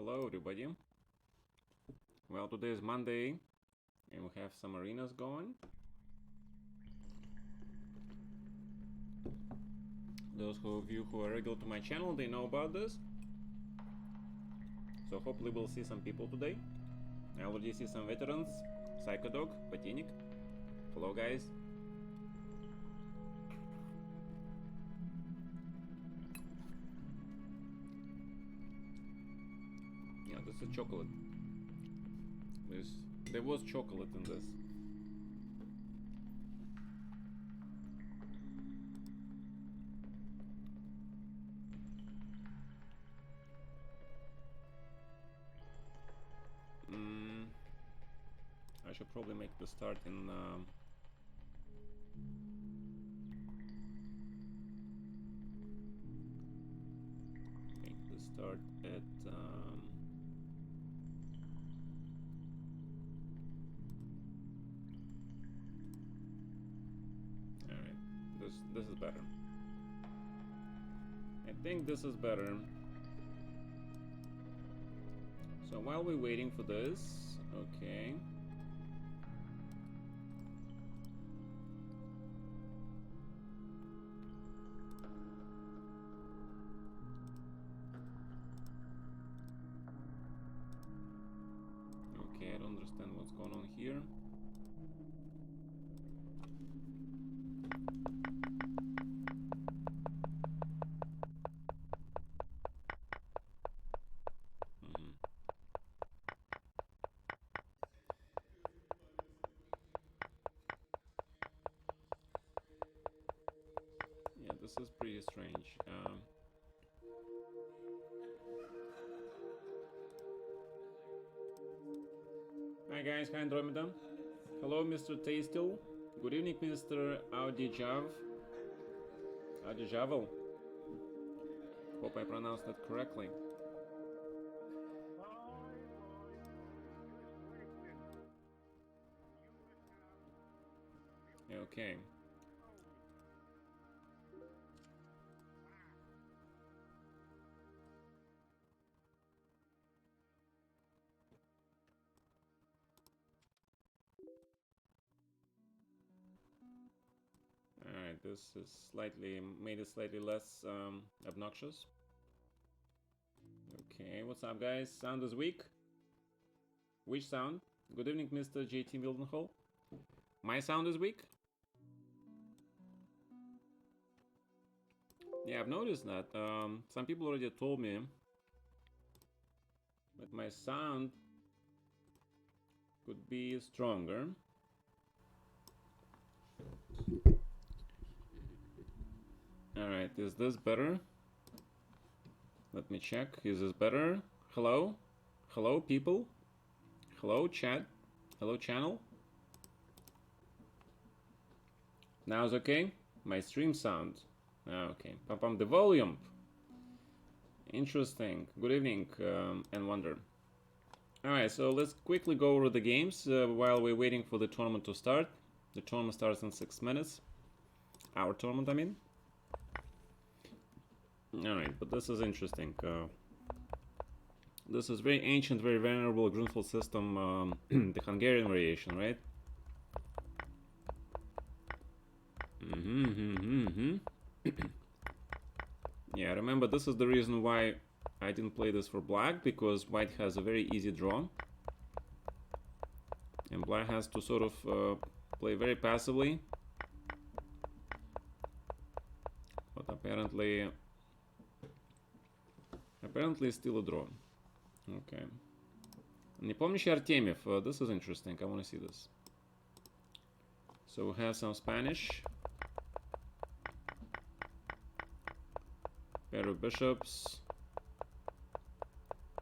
Hello everybody. Well, today is Monday and we have some arenas going. Those of you who are regular to my channel, they know about this. So hopefully we'll see some people today. I already see some veterans. Psychodog, Botanik. Hello guys. Yeah, this is chocolate. There was chocolate in this. I should probably make the start in start at alright, this is better. I think this is better. So while we're waiting for this, okay. Okay, I don't understand what's going on here. Yeah, this is pretty strange. Hi guys, hi Andromeda. Hello Mr. Tastel. Good evening Mr. Audijav. Audijavel. Hope I pronounced that correctly. Okay. Alright, this is made it slightly less obnoxious. Okay, what's up guys? Sound is weak? Which sound? Good evening Mr. JT Mildenhall. My sound is weak? Yeah, I've noticed that. Some people already told me that my sound could be stronger. Alright, is this better? Let me check. Is this better? Hello? Hello, people? Hello, chat? Hello, channel? Now it's okay? My stream sound. Okay. Pam, the volume. Interesting. Good evening, and wonder. Alright, so let's quickly go over the games while we're waiting for the tournament to start. The tournament starts in 6 minutes. Our tournament, I mean. Alright, but this is interesting. This is very ancient, very venerable Grunfeld system, the Hungarian variation, right? Yeah, remember this is the reason why I didn't play this for black, because white has a very easy draw. And black has to sort of play very passively. But apparently still a draw. Okay. Непомнящий Artemiev. This is interesting. I want to see this. So we have some Spanish. Pair of bishops.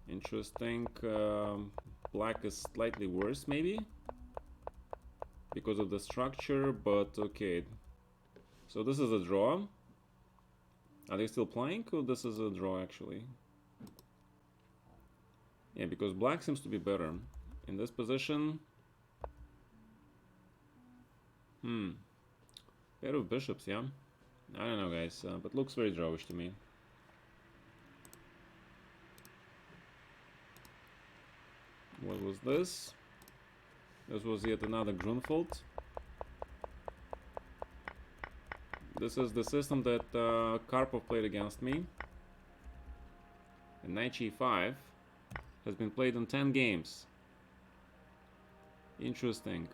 Interesting. Black is slightly worse, maybe, because of the structure, but okay. So this is a draw. Are they still playing? Or this is a draw, actually? Yeah, because black seems to be better. In this position... Pair of bishops, yeah? I don't know, guys, but looks very drawish to me. What was this? This was yet another Grunfeld. This is the system that Karpov played against me. And knight g5 has been played in 10 games. Interesting.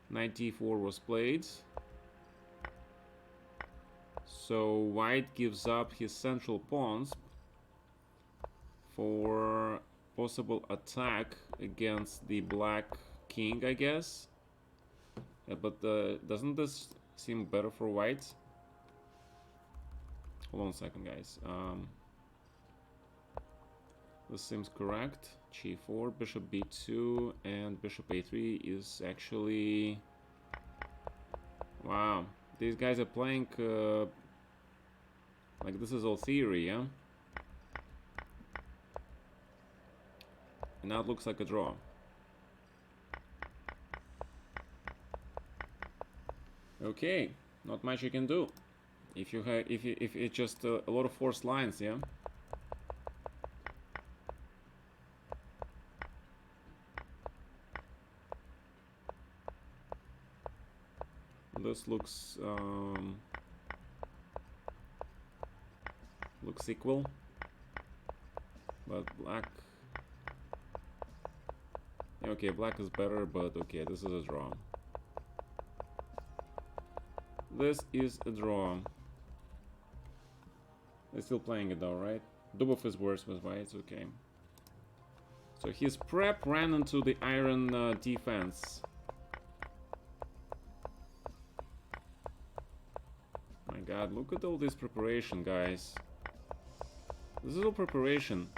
Knight d4 was played. So white gives up his central pawns for possible attack against the black king, I guess. Yeah, but doesn't this seem better for white? Hold on a second, guys. This seems correct. g4, bishop b2, and bishop a3 is actually... Wow, these guys are playing like this is all theory, yeah? And now it looks like a draw. Okay, not much you can do. If you have, if it's just a lot of forced lines, yeah. This looks equal, but black. Okay, black is better, but okay, this is a draw. This is a draw. They're still playing it though, right? Dubov is worse with white, okay. So his prep ran into the iron defense. My god, look at all this preparation, guys. This is all preparation.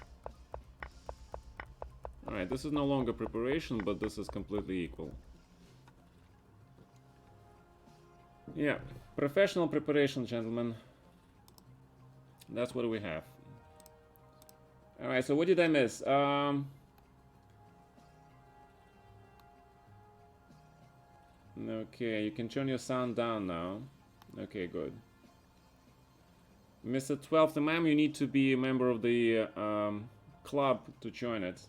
Alright, this is no longer preparation, but this is completely equal. Yeah, professional preparation, gentlemen. That's what we have. Alright, so what did I miss? Okay, you can turn your sound down now. Okay, good. Mr. 12th Imam, you need to be a member of the club to join it.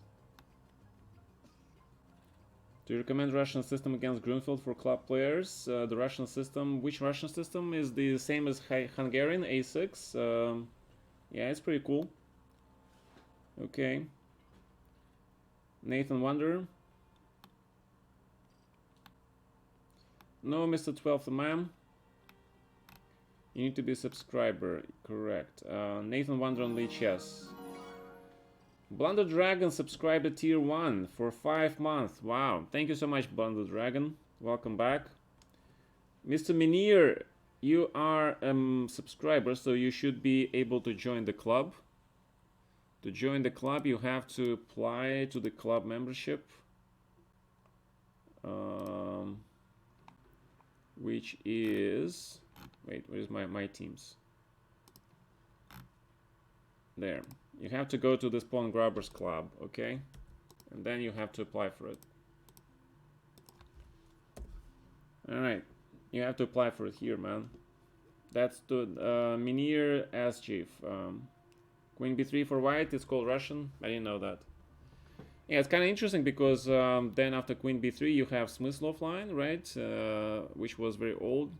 Do you recommend Russian system against Grunfeld for club players? The Russian system, which Russian system is the same as Hungarian A6? Yeah, it's pretty cool. Okay. Nathan Wonder. No, Mr. 12th Imam. You need to be a subscriber, correct. Nathan Wonder on Leech, yes. Blunder Dragon subscribed to tier 1 for 5 months. Wow, thank you so much, Blunder Dragon. Welcome back. Mr. Minir, you are a subscriber, so you should be able to join the club. To join the club, you have to apply to the club membership. Which is... Wait, where's my teams? There. You have to go to this Pawn Grabbers Club, okay? And then you have to apply for it. Alright. You have to apply for it here, man. That's to Minir Aschief. Queen b3 for white, it's called Russian. I didn't know that. Yeah, it's kind of interesting because then after Queen b3 you have Smyslov line, right? Which was very old.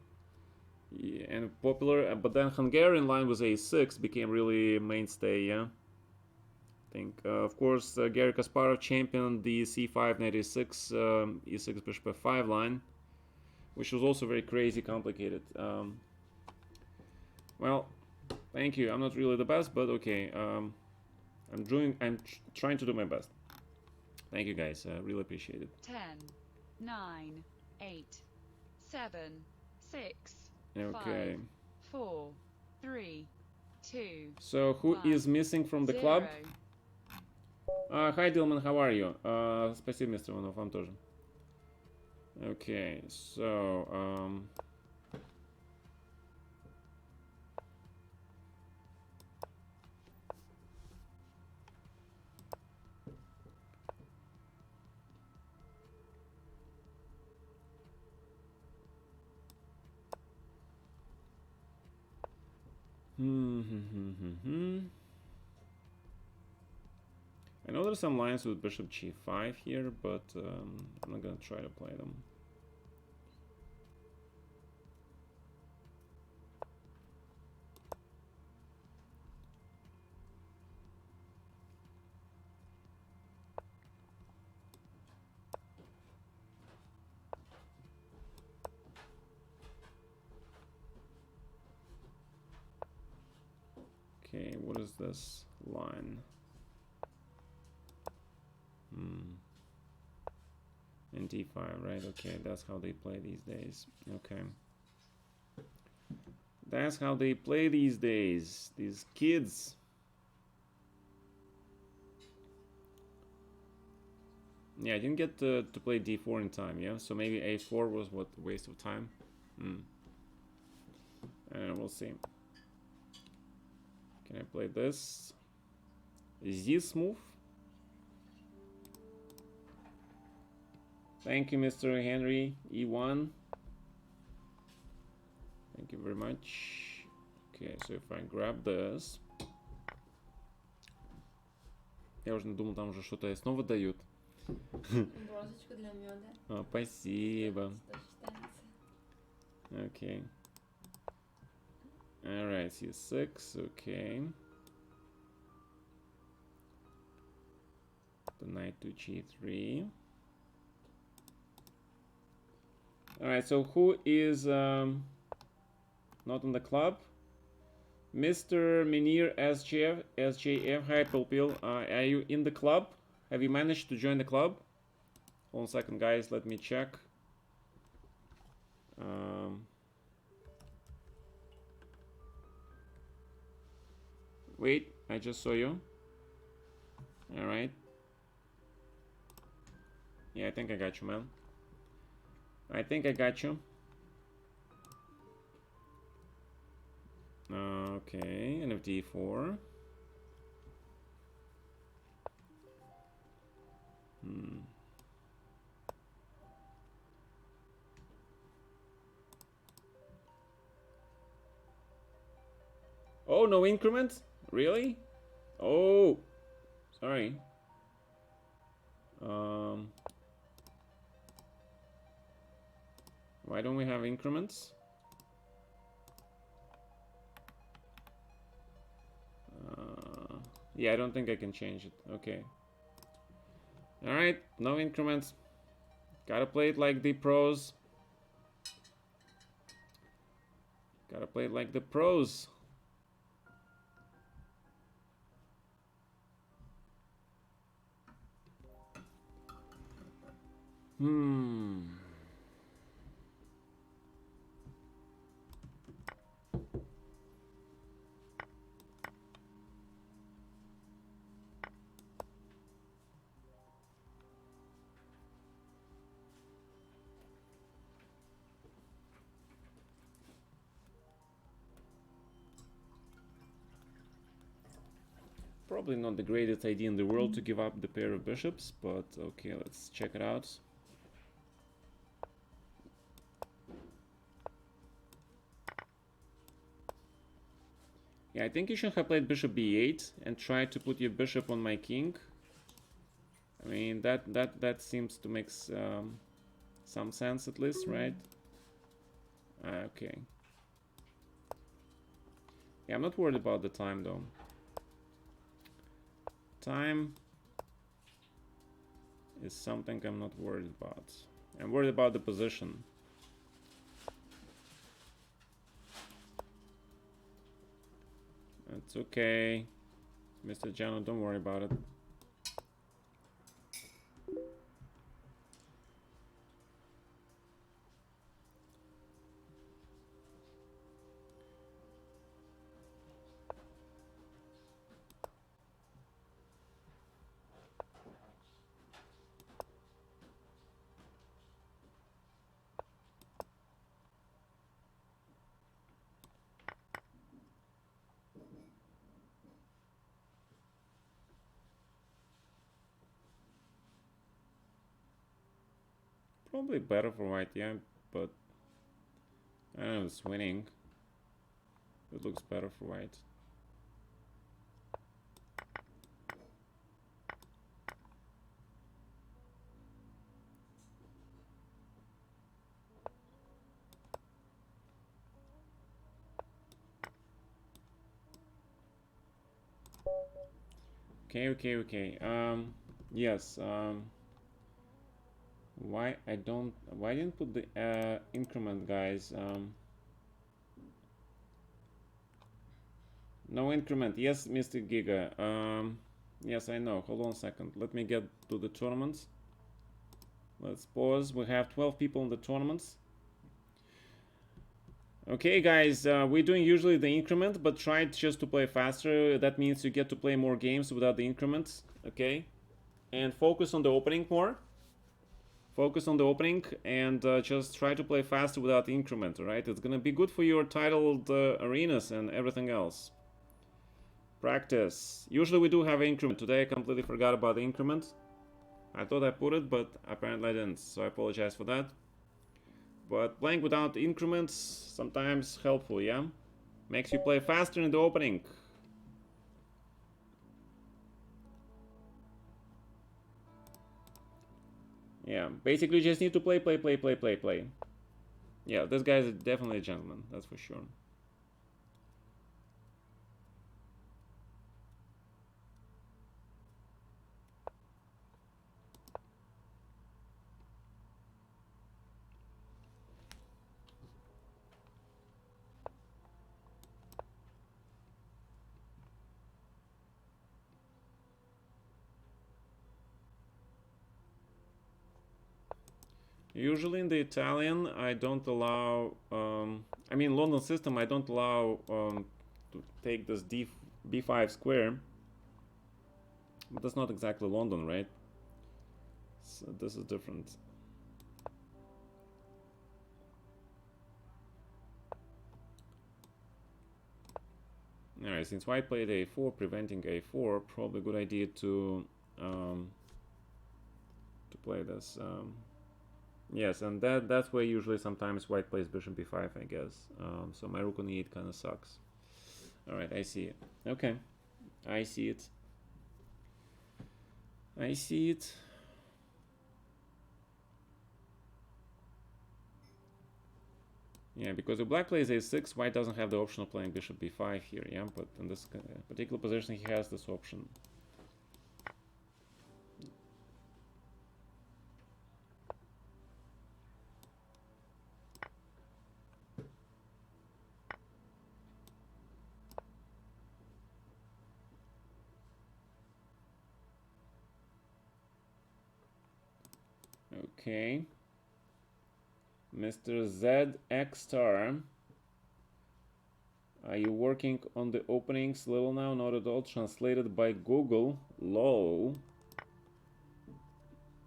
Yeah, and popular, but then Hungarian line with a6 became really mainstay, yeah. I think, of course, Garry Kasparov championed the c5 knight e6, e6 bishop f5 line, which was also very crazy complicated. Well, thank you. I'm not really the best, but okay. I'm trying to do my best. Thank you, guys. I really appreciate it. 10, 9, 8, 7, 6. Okay. 5, 4, 3, 2. So who 1, is missing from the 0. club? Hi Dilman, how are you? Спасибо, Mr. Ivanov, вам тоже. Okay, so I know there's some lines with bishop g5 here, but I'm not gonna try to play them. Okay, what is this line? And d5, right? Okay, that's how they play these days. Okay. That's how they play these days. These kids. Yeah, I didn't get to play d4 in time, yeah? So maybe a4 was what, a waste of time? We'll see. Can I play this? This move? Thank you, Mr. Henry. E1. Thank you very much. Okay, so if I grab this... Я уже думал, там уже что-то снова дают. Брошечку для меда. О, спасибо. Okay. Alright, c6, okay. The knight to g3. Alright, so who is not in the club? Mr. Minir SJF, hi Pilpil, are you in the club? Have you managed to join the club? Hold on a second, guys, let me check. Wait, I just saw you. Alright. Yeah, I think I got you, man. I think I got you. Okay, and of d4. Oh, no increment? Really? Oh, sorry. Why don't we have increments? Yeah, I don't think I can change it. Okay. Alright, no increments. Gotta play it like the pros. Gotta play it like the pros. Probably not the greatest idea in the world to give up the pair of bishops, but okay, let's check it out. Yeah, I think you should have played bishop b8 and tried to put your bishop on my king. I mean, that seems to make some sense at least, right? Okay. Yeah, I'm not worried about the time though. Time is something I'm not worried about. I'm worried about the position. It's okay, Mr. Jano, don't worry about it. Probably better for white, yeah, but I don't know, it's winning. It looks better for white. Okay. Yes. Why I didn't put the increment, guys? No increment. Yes, Mr. Giga. Yes, I know. Hold on a second. Let me get to the tournaments. Let's pause. We have 12 people in the tournaments. Okay, guys, we're doing usually the increment, but try just to play faster. That means you get to play more games without the increments. Okay, and focus on the opening more. Focus on the opening and just try to play faster without the increment. Alright, it's gonna be good for your titled arenas and everything else. Practice. Usually we do have an increment. Today I completely forgot about the increment. I thought I put it, but apparently I didn't, so I apologize for that. But playing without increments sometimes helpful, yeah? Makes you play faster in the opening. Yeah, basically you just need to play. Yeah, this guy's definitely a gentleman, that's for sure. Usually in the Italian, I don't allow, I mean London system, I don't allow to take this b5 square. But that's not exactly London, right? So this is different. Alright, since white played a4, preventing a4, probably a good idea to play this. Yes, and that's where usually sometimes white plays bishop b5, I guess. So my rook on e8 kind of sucks. Alright, I see it. Okay, I see it. I see it. Yeah, because if black plays a6, white doesn't have the option of playing bishop b5 here, yeah? But in this particular position, he has this option. Okay. Mr. ZX Star. Are you working on the openings level now? Not at all. Translated by Google. Lol.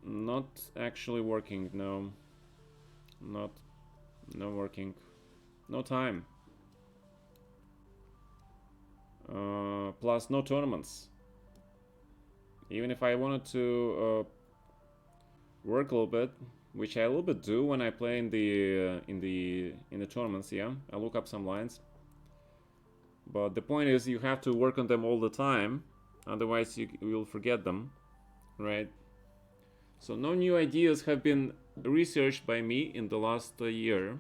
Not actually working, no. No working. No time. Plus no tournaments. Even if I wanted to work a little bit, which I a little bit do when I play in the tournaments, yeah. I look up some lines. But the point is, you have to work on them all the time, otherwise you will forget them, right? So no new ideas have been researched by me in the last year.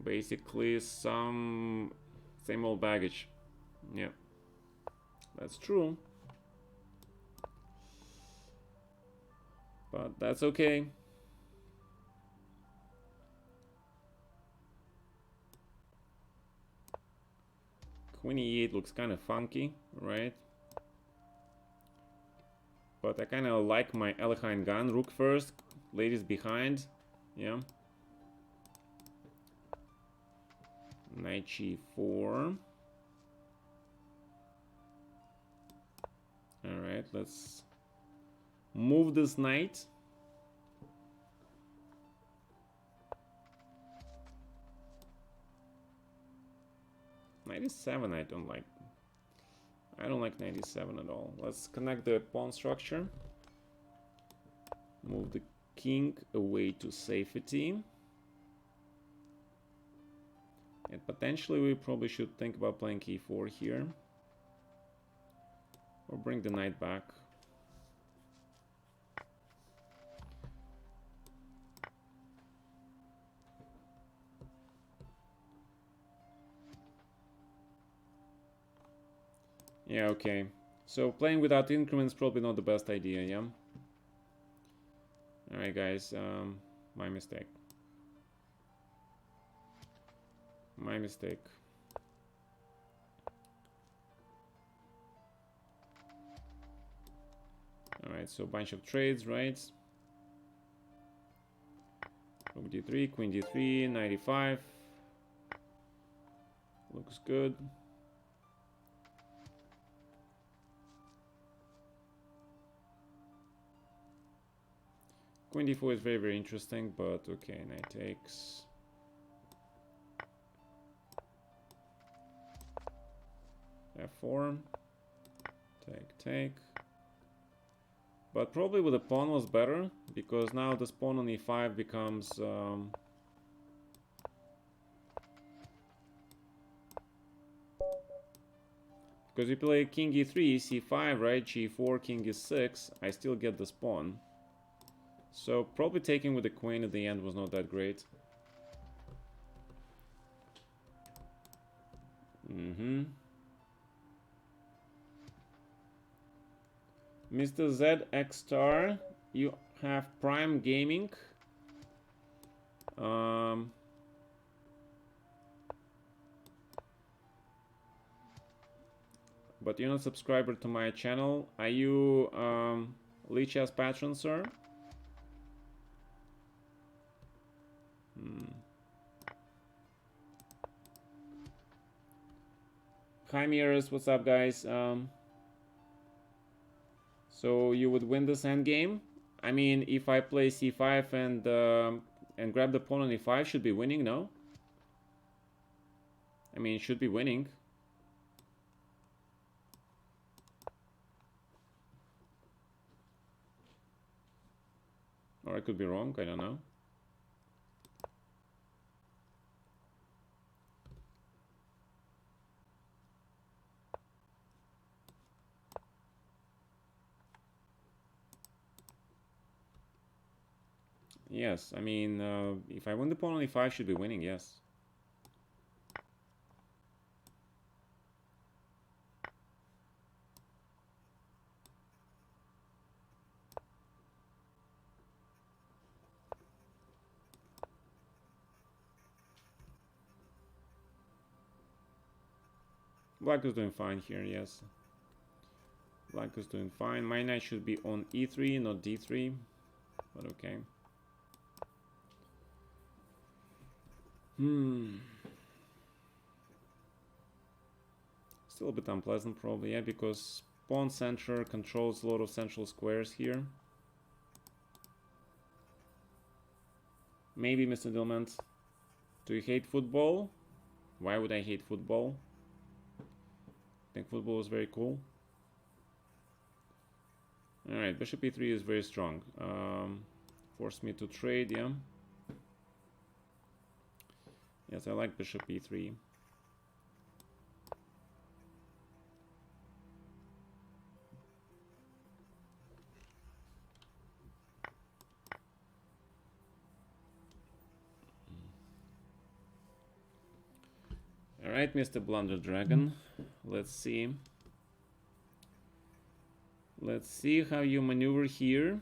Basically, same old baggage. Yeah, that's true. But that's okay. Queen e8 looks kind of funky, right? But I kind of like my Alekhine gun. Rook first, ladies behind. Yeah. Knight g4. Alright, let's move this knight. Knight 7 I don't like. I don't like 97 at all. Let's connect the pawn structure. Move the king away to safety. And potentially we probably should think about playing e4 here. Or bring the knight back. Yeah, okay. So playing without increments probably not the best idea, yeah? Alright guys, my mistake. My mistake. Alright, so a bunch of trades, right? Rook d3, queen d3, 95. Looks good. Queen d4 is very, very interesting, but okay, knight takes. F4. Take. But probably with the pawn was better, because now this pawn on e5 becomes... because you play king e3, c5, right? g4, king e6, I still get this pawn. So probably taking with the queen at the end was not that great. Mr. ZX Star, you have Prime Gaming. But you're not a subscriber to my channel. Are you Lichas patron, sir? Hi Mirrors, what's up guys? So you would win this endgame? I mean, if I play c5 and grab the pawn on e5, should be winning, no? I mean, should be winning. Or I could be wrong, I don't know. Yes, I mean, if I win the pawn on e5, should be winning, yes. Black is doing fine here, yes. Black is doing fine. My knight should be on e3, not d3, but okay. Still a bit unpleasant probably, yeah, because pawn center controls a lot of central squares here. Maybe, Mr. Dillman. Do you hate football? Why would I hate football? I think football is very cool. Alright, bishop e3 is very strong. Force me to trade, yeah. Yes, I like bishop e3. Alright, Mr. Blunder Dragon. Let's see. Let's see how you maneuver here.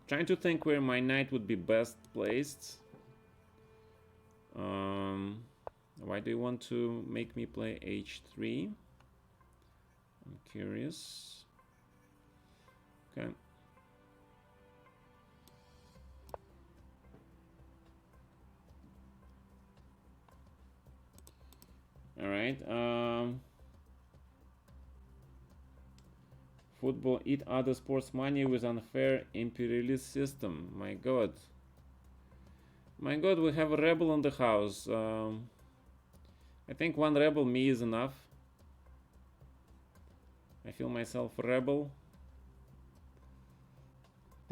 Trying to think where my knight would be best placed. Why do you want to make me play h3? I'm curious. Okay. All right. Football eat other sports money with unfair imperialist system. My God. My God, we have a rebel in the house. I think one rebel me is enough. I feel myself a rebel.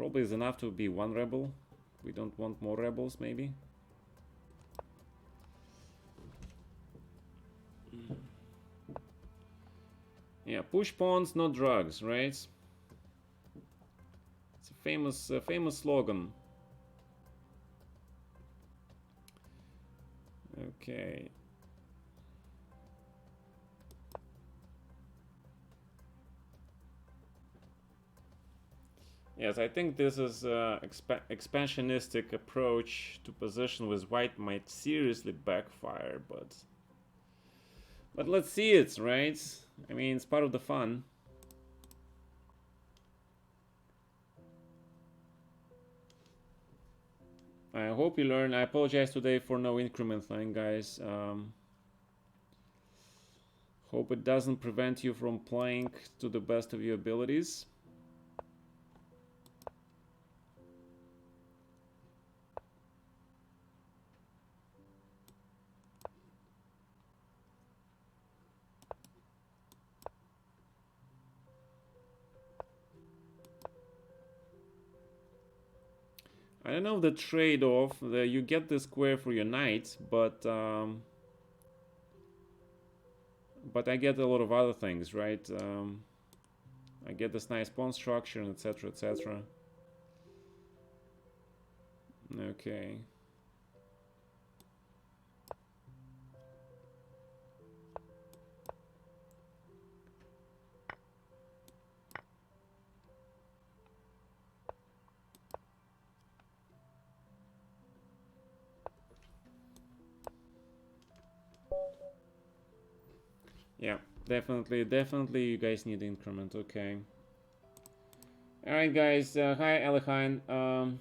Probably is enough to be one rebel. We don't want more rebels, maybe. Yeah, push pawns, not drugs, right? It's a famous slogan. Okay. Yes, I think this is expansionistic approach to position with white might seriously backfire, but let's see it, right? I mean, it's part of the fun. I hope you learn. I apologize today for no increment thing, guys. Hope it doesn't prevent you from playing to the best of your abilities. I don't know the trade-off. You get the square for your knight, but I get a lot of other things, right? I get this nice pawn structure, and etc., etc. Okay. Yeah, definitely you guys need increment, okay. Alright guys, hi Alejandro.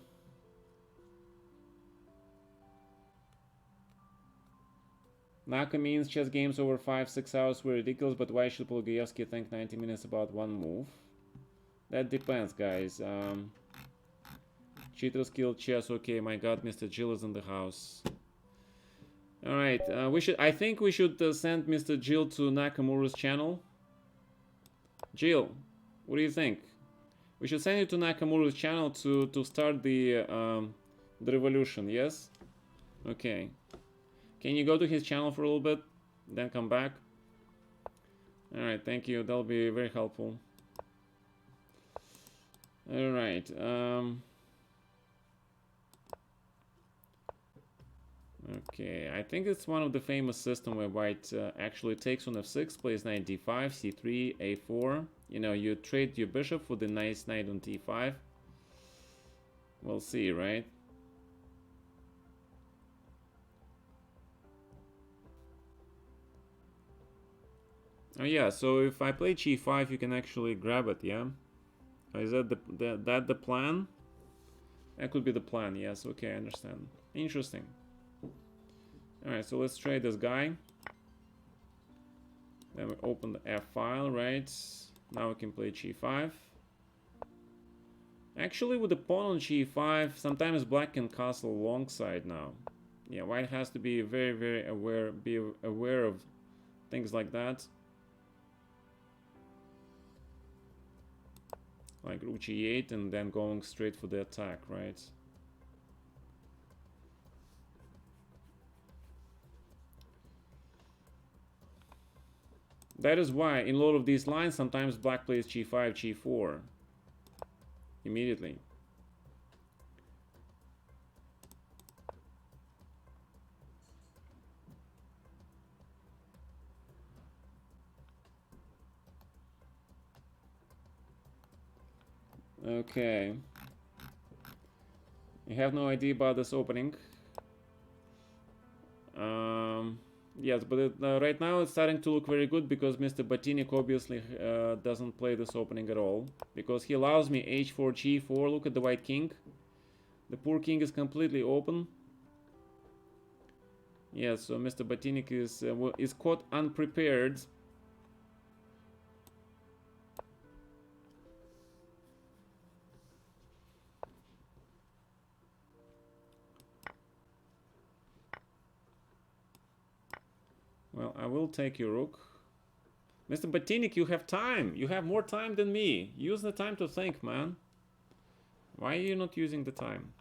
Naka means chess games over 5-6 hours were ridiculous, but why should Polgayevsky think 90 minutes about one move? That depends, guys. Cheater skill chess, okay, my god, Mr. Jill is in the house. Alright, I think we should send Mr. Jill to Nakamura's channel. Jill, what do you think? We should send you to Nakamura's channel to start the revolution, yes? Okay. Can you go to his channel for a little bit, then come back? Alright, thank you, that'll be very helpful. Alright, okay, I think it's one of the famous systems where white actually takes on f6, plays knight d5, c3, a4. You know, you trade your bishop for the nice knight on t5. We'll see, right? Oh yeah, so if I play g5, you can actually grab it, yeah? Is that the plan? That could be the plan, yes, okay, I understand. Interesting. Alright, so let's trade this guy. Then we open the F file, right? Now we can play g5. Actually, with the pawn on g5, sometimes black can castle alongside now. Yeah, white has to be very aware of things like that. Like rook g8 and then going straight for the attack, right? That is why in a lot of these lines sometimes black plays g5, g4 immediately. Okay. You have no idea about this opening. Yes, but right now it's starting to look very good because Mr. Batinik obviously doesn't play this opening at all. Because he allows me h4, g4, look at the white king. The poor king is completely open. Yes, so Mr. Batinik is caught unprepared. Well, I will take your rook. Mr. Batinik, you have time. You have more time than me. Use the time to think, man. Why are you not using the time?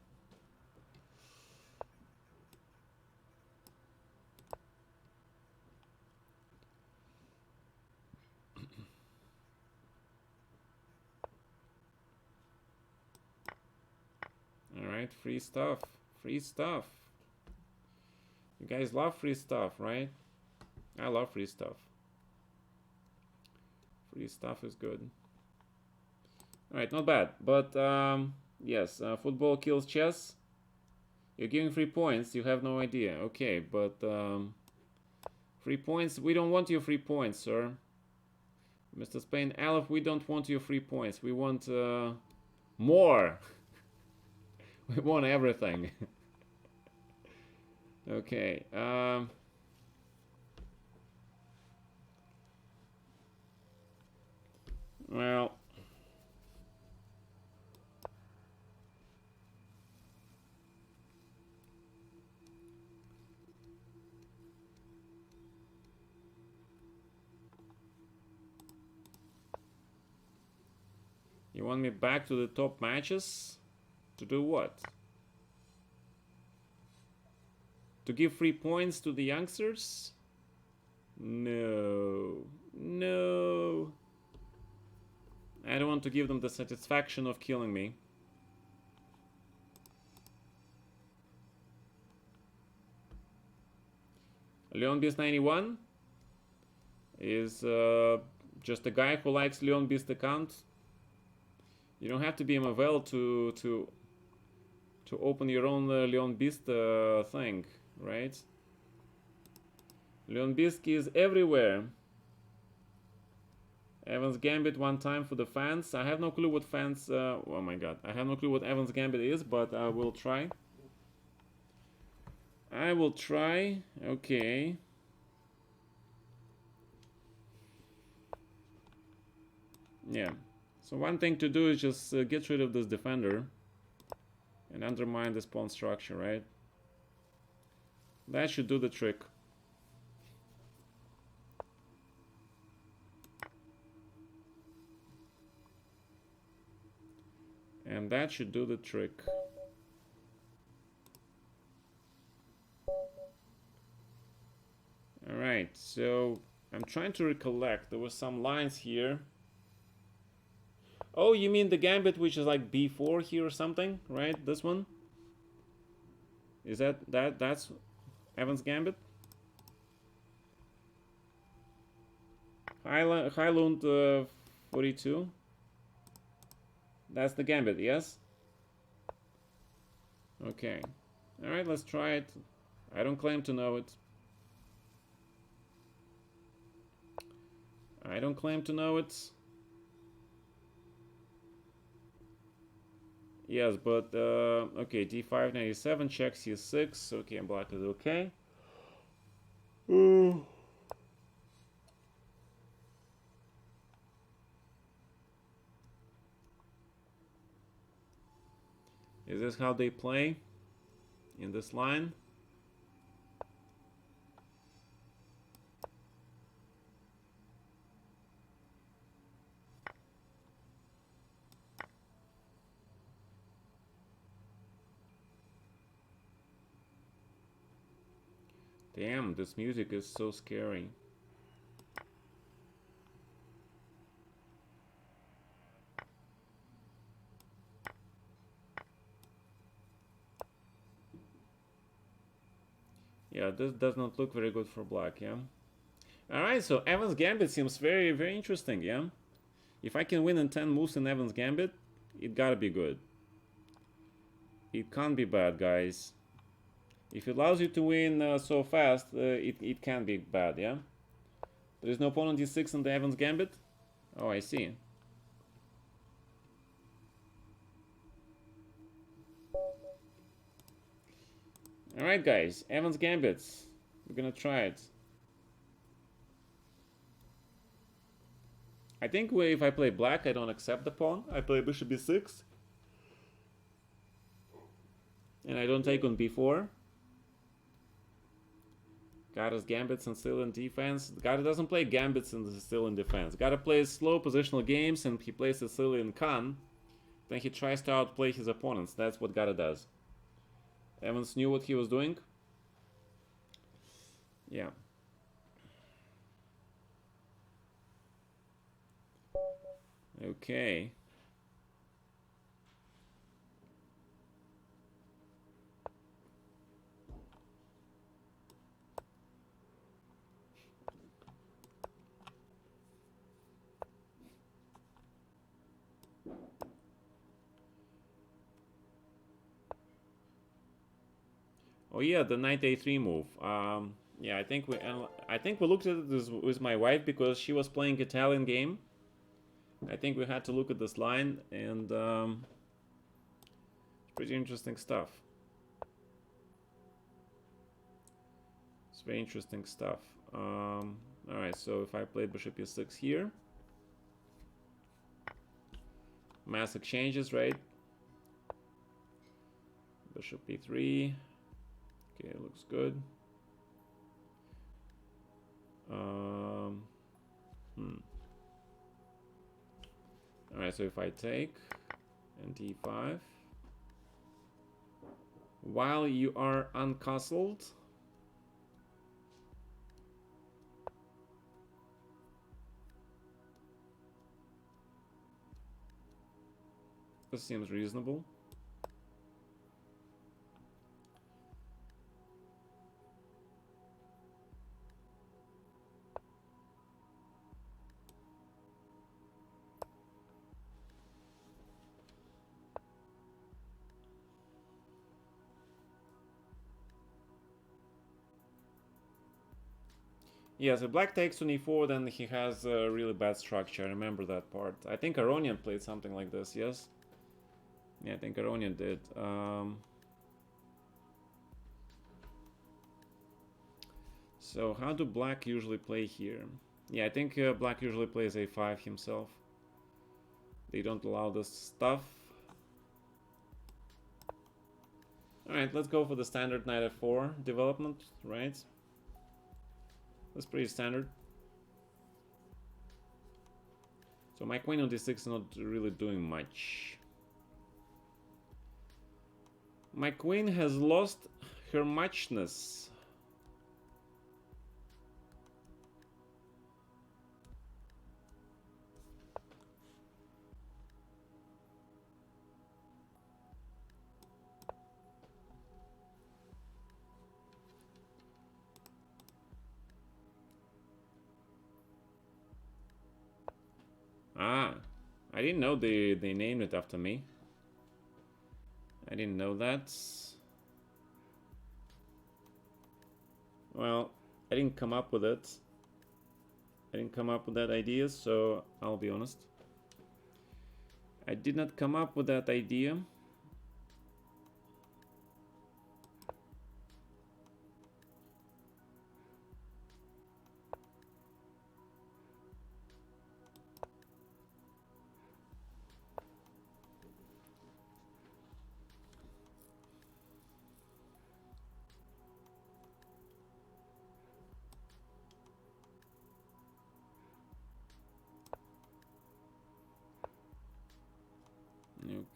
Alright, free stuff. Free stuff. You guys love free stuff, right? I love free stuff. Free stuff is good. Alright, not bad. But, yes, football kills chess. You're giving 3 points, you have no idea. Okay, but, 3 points? We don't want your 3 points, sir. Mr. Spain, Aleph, we don't want your 3 points. We want, more. We want everything. Okay, well, you want me back to the top matches? To do what? To give 3 points to the youngsters? No. No. I don't want to give them the satisfaction of killing me. Leon Beast 91 is just a guy who likes Leon Beast account. You don't have to be MFL to open your own Leon Beast thing, right? Leon Beast is everywhere. Evans Gambit one time for the fans. I have no clue what fans... oh my god. I have no clue what Evans Gambit is, but I will try. I will try. Okay. Yeah. So one thing to do is just get rid of this defender. And undermine this pawn structure, right? That should do the trick. And that should do the trick. Alright, so I'm trying to recollect. There were some lines here. Oh, you mean the gambit which is like b4 here or something, right? This one? Is that's Evans Gambit? Highland 42. That's the gambit, yes? Okay. Alright, let's try it. I don't claim to know it. I don't claim to know it. Yes, but, okay, d5, 97, check c6. Okay, black is okay. Is this how they play in this line? Damn, this music is so scary. Yeah, this does not look very good for black, yeah? Alright, so Evans Gambit seems very, very interesting, yeah? If I can win in 10 moves in Evans Gambit, it gotta be good. It can't be bad, guys. If it allows you to win so fast, it can be bad, yeah? There is no pawn on d6 in the Evans Gambit? Oh, I see. Alright, guys, Evans Gambit. We're gonna try it. I think if I play black, I don't accept the pawn. I play bishop b6. And I don't take on b4. Gata's gambits and still in defense. Gata doesn't play gambits and still in defense. Gata plays slow positional games and he plays Sicilian Khan. Then he tries to outplay his opponents. That's what Gata does. Evans knew what he was doing. Yeah. Okay. Oh yeah, the knight a3 move. Yeah, I think we looked at this with my wife because she was playing Italian game. I think we had to look at this line, and it's pretty interesting stuff. It's very interesting stuff. All right, so if I play bishop e6 here, mass exchanges, right? Bishop e3. Okay, looks good. Alright, so if I take and d5, while you are uncastled, this seems reasonable. Yeah, so black takes on e4, then he has a really bad structure. I remember that part. I think Aronian played something like this, yes? Yeah, I think Aronian did. So how do black usually play here? Yeah, I think black usually plays a5 himself. They don't allow this stuff. Alright, let's go for the standard knight f4 development, right? That's pretty standard. So my queen on d6 is not really doing much. My queen has lost her muchness. Ah, I didn't know they named it after me. I didn't know that. Well, I didn't come up with it. I didn't come up with that idea, so I'll be honest. I did not come up with that idea.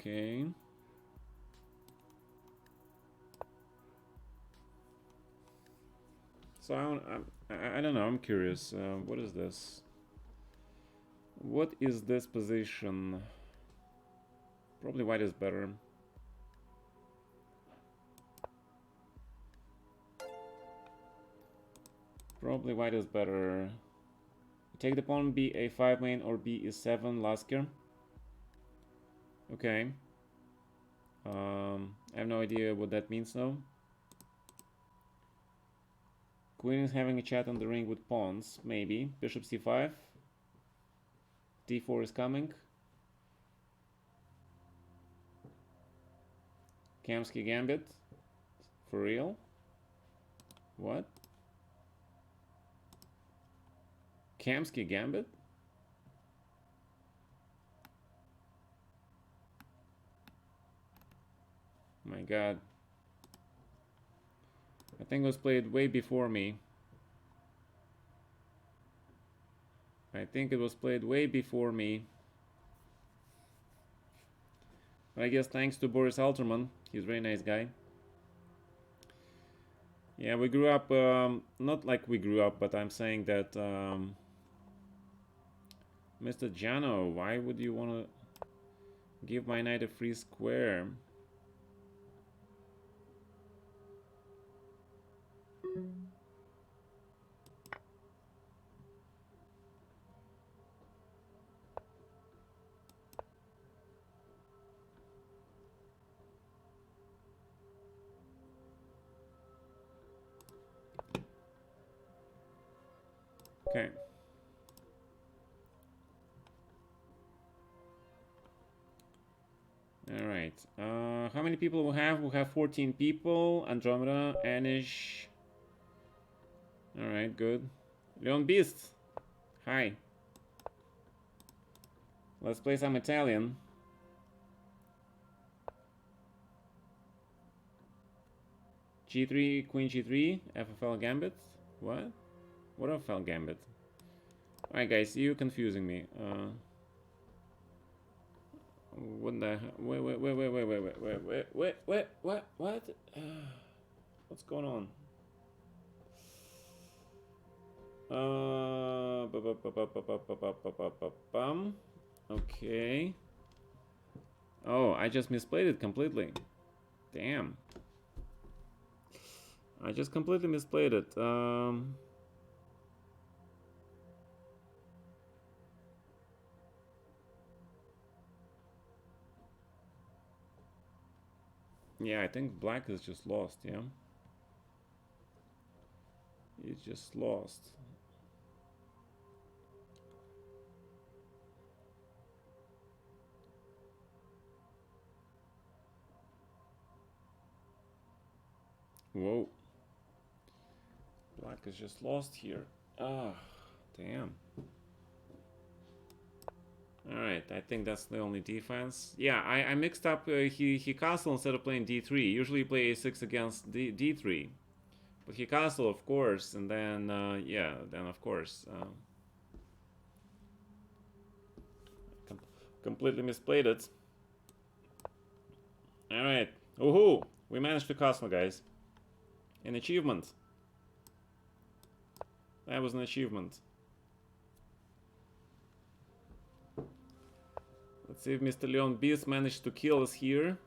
Okay. So I don't know. I'm curious. What is this? What is this position? Probably white is better. Probably white is better. Take the pawn b a5 main or b e7 Lasker. Okay. I have no idea what that means though. Queen is having a chat on the ring with pawns, maybe. Bishop c5. d4 is coming. Kamsky Gambit. For real? What? Kamsky Gambit? My god. I think it was played way before me. I think it was played way before me. I guess thanks to Boris Alterman. He's a very nice guy. Yeah, we grew up, not like we grew up, but I'm saying that, Mr. Jano, why would you want to give my knight a free square? Okay. All right. How many people we have? We have 14 people. Andromeda, Anish. All right, good. Leon Beast. Hi. Let's play some Italian. G3, Queen G3, FFL Gambit. What? What FFL Gambit? All right, guys, you confusing me. What the? Wait, what? What's going on? Okay. Oh, I just misplayed it completely. Damn. I just completely misplayed it. Yeah, I think black is just lost, yeah? It's just lost. Whoa. Black is just lost here. Ah, damn. Alright, I think that's the only defense. Yeah, I mixed up. He castle instead of playing d3. Usually you play a6 against d3. But he castle, of course, and then, yeah, then of course. Completely misplayed it. Alright. Woohoo! We managed to castle, guys. An achievement. That was an achievement. Let's see if Mr. Leon Beast managed to kill us here.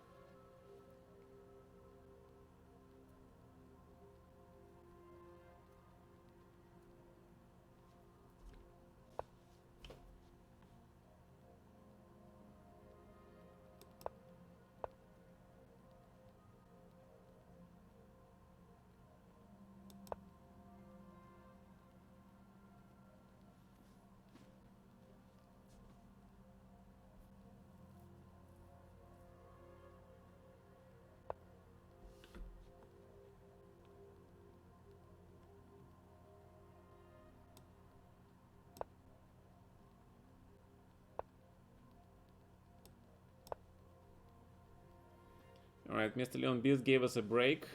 Alright, Mr. Leon Beast gave us a break,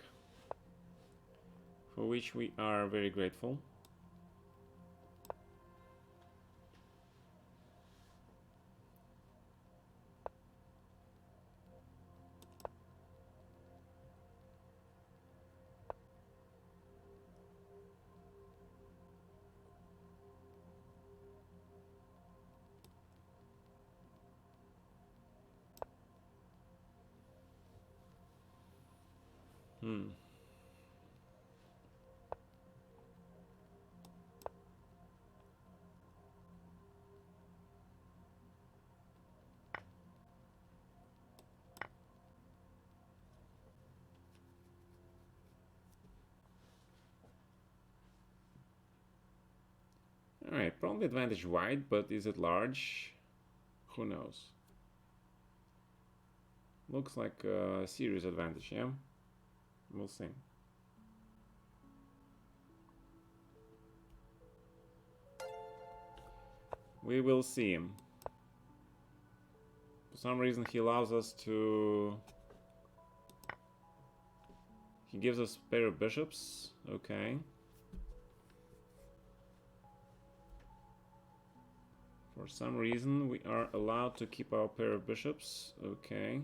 for which we are very grateful. Alright, probably advantage white, but is it large? Who knows? Looks like a serious advantage, yeah? We'll see. We will see. For some reason he allows us to... He gives us a pair of bishops. Okay. For some reason we are allowed to keep our pair of bishops. Okay.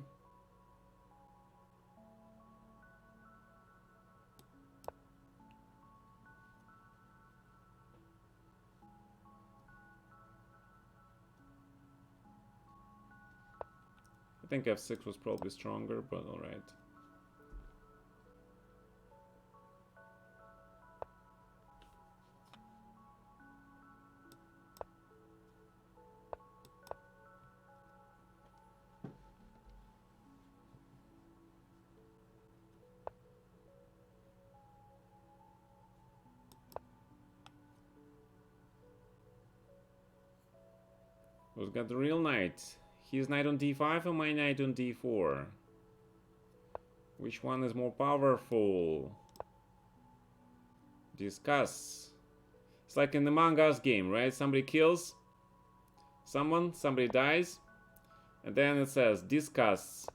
I think f6 was probably stronger, but alright. Who's got the real knight? His knight on d5 or my knight on d4? Which one is more powerful? Discuss. It's like in the Among Us game, right? Somebody kills someone, somebody dies, and then it says discuss.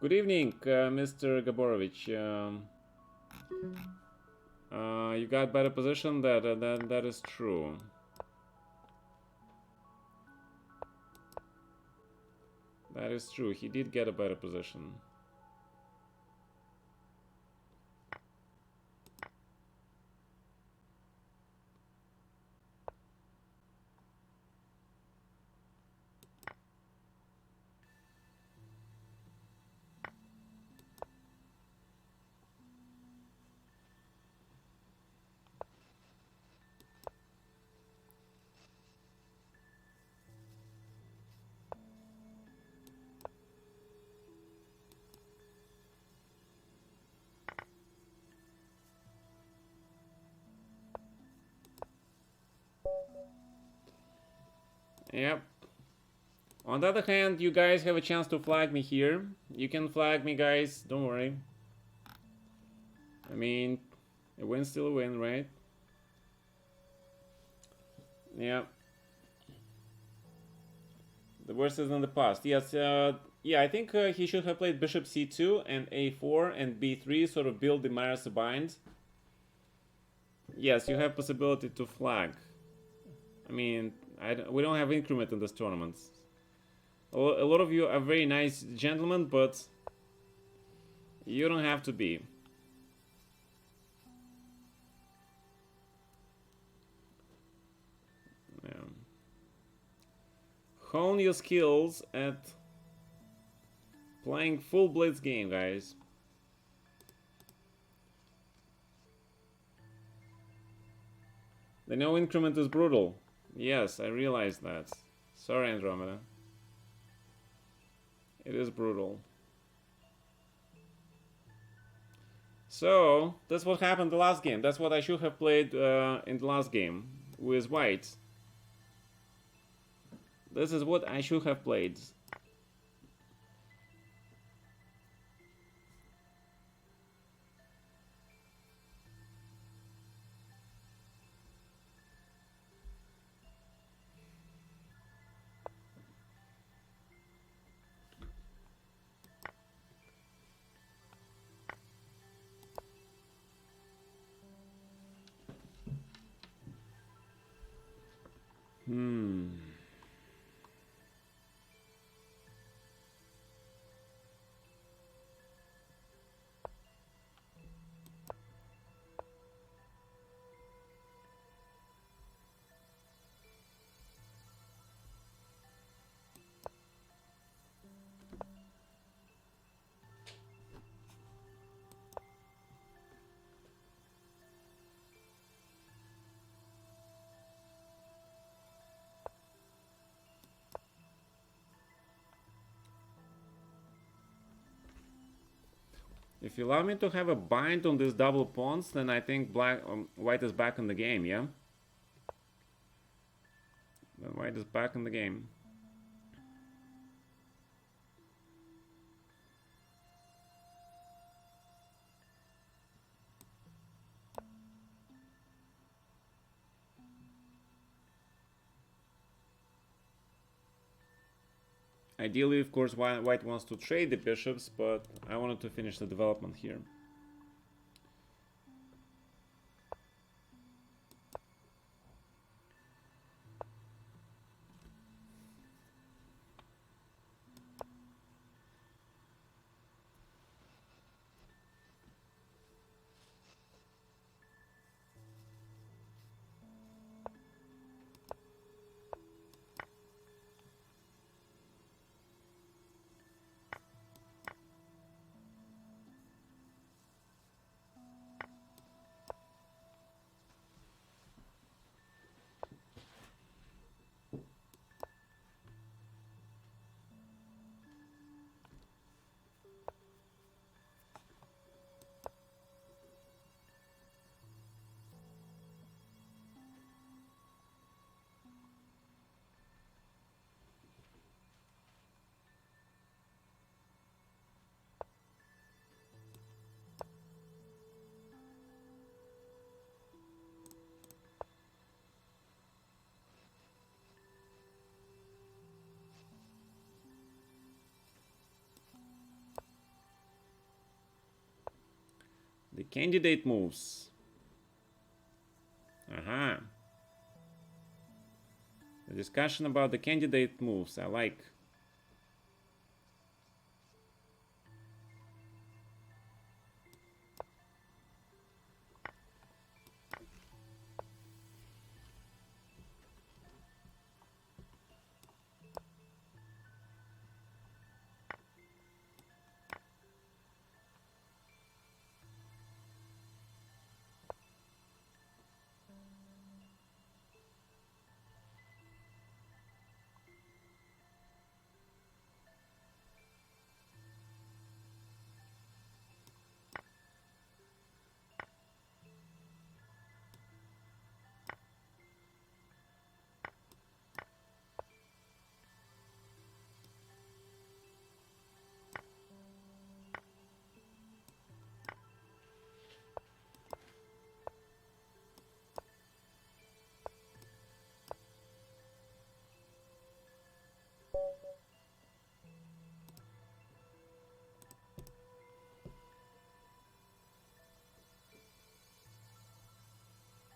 Good evening, Mr. Gaborovich. You got better position. That is true. That is true. He did get a better position. Yep. On the other hand, you guys have a chance to flag me here. You can flag me, guys. Don't worry. I mean, a win's still a win, right? Yeah. The worst is in the past. Yes, yeah, I think he should have played bishop c2 and a4 and b3, sort of build the Marisa bind. Yes, you have possibility to flag. I mean, we don't have increment in this tournament. A lot of you are very nice gentlemen, but you don't have to be. Yeah. Hone your skills at playing full blitz game, guys. The no increment is brutal. Yes, I realize that. Sorry, Andromeda. It is brutal. So, that's what happened the last game. That's what I should have played in the last game with white. This is what I should have played. If you allow me to have a bind on these double pawns, then I think white is back in the game, yeah? Then white is back in the game. Ideally, of course, white wants to trade the bishops, but I wanted to finish the development here. The candidate moves. Aha. The discussion about the candidate moves, I like.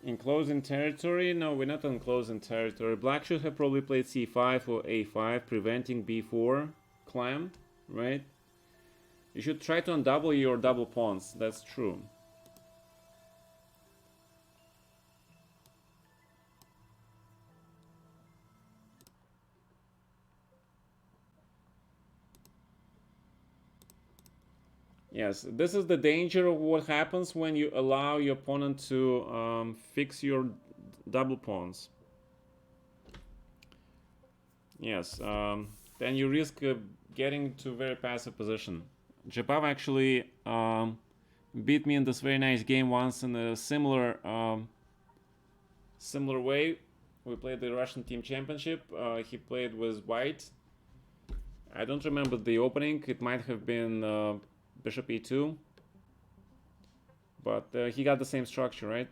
Enclosing territory? No, we're not enclosing territory. Black should have probably played c5 or a5, preventing b4 clam, right? You should try to undouble your double pawns, that's true. Yes, this is the danger of what happens when you allow your opponent to fix your double pawns. Yes, then you risk getting to a very passive position. Japav actually beat me in this very nice game once in a similar way. We played the Russian team championship. He played with white. I don't remember the opening. It might have been bishop e2, but he got the same structure, right?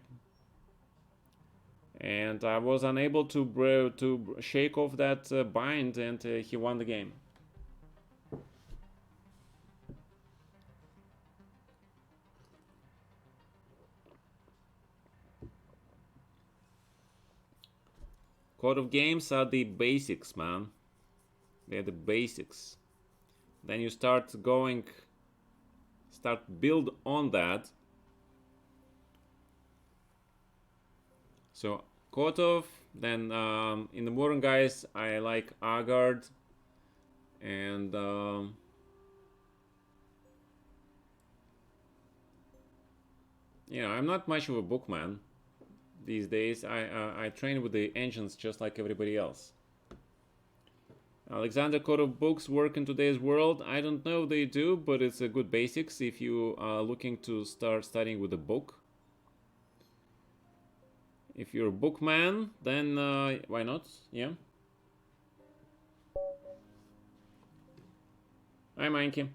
And I was unable to shake off that bind, and he won the game. Code of games are the basics, man. They're the basics. Then you start build on that. So Kotov, then in the modern guys, I like Agard, and you know, I'm not much of a bookman these days. I train with the engines just like everybody else. Alexander, code of books work in today's world? I don't know they do, but it's a good basics if you are looking to start studying with a book. If you're a bookman, then why not? Yeah. Hi, Mikey.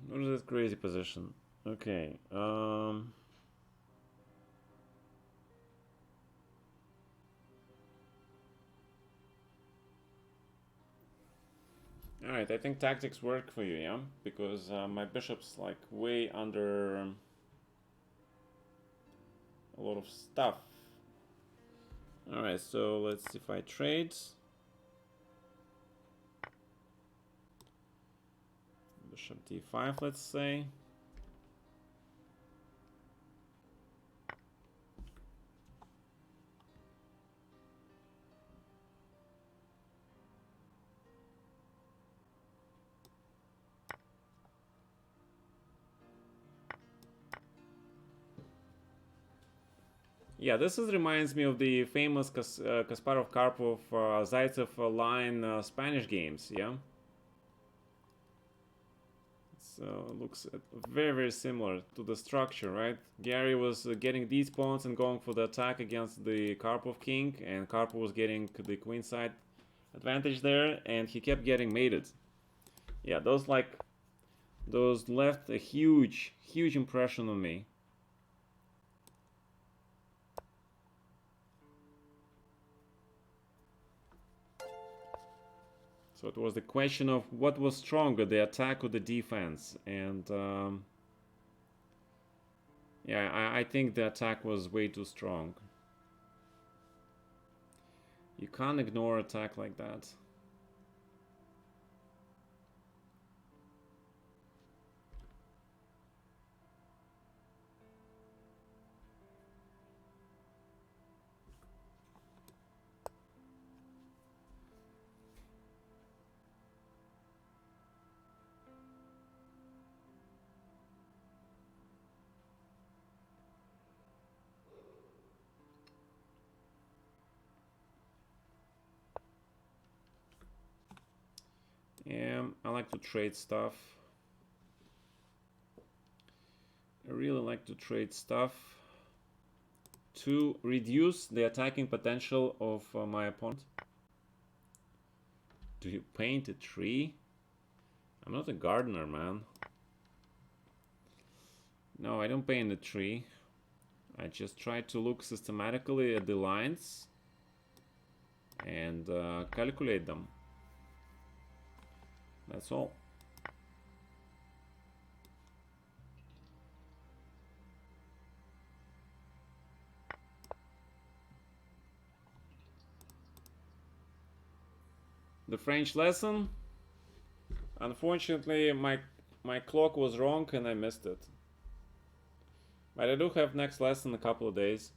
What is this crazy position? Okay. Alright, I think tactics work for you, yeah? Because my bishop's like way under a lot of stuff. Alright, so let's see if I trade. Bishop d5, let's say. Yeah, this reminds me of the famous Kasparov-Karpov Zaitsev line Spanish games. Yeah, so looks very very similar to the structure, right? Gary was getting these pawns and going for the attack against the Karpov king, and Karpov was getting the queenside advantage there, and he kept getting mated. Yeah, those left a huge impression on me. So it was the question of what was stronger, the attack or the defense, and yeah, I think the attack was way too strong. You can't ignore attack like that. Yeah, I like to trade stuff. I really like to trade stuff to reduce the attacking potential of my opponent. Do you paint a tree? I'm not a gardener, man. No, I don't paint a tree. I just try to look systematically at the lines and calculate them. That's all. The French lesson. Unfortunately, my clock was wrong and I missed it. But I do have next lesson in a couple of days.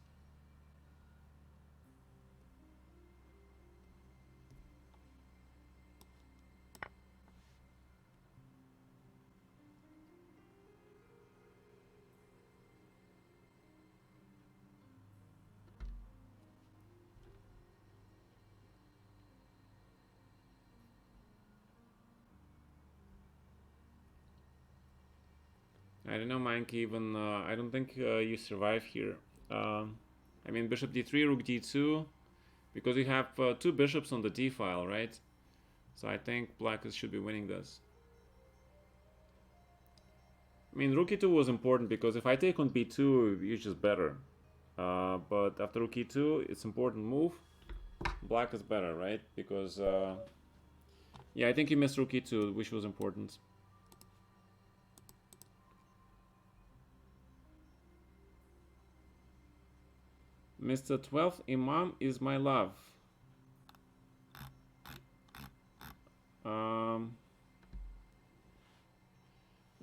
I don't know, Mike, even I don't think you survive here. I mean, bishop d3, rook d2, because you have two bishops on the d file, right? So I think black should be winning this. I mean, rook e2 was important because if I take on b2, you're just better. But after rook e2, it's important move. Black is better, right? Because, yeah, I think you missed rook e2, which was important. Mr. 12th Imam is my love.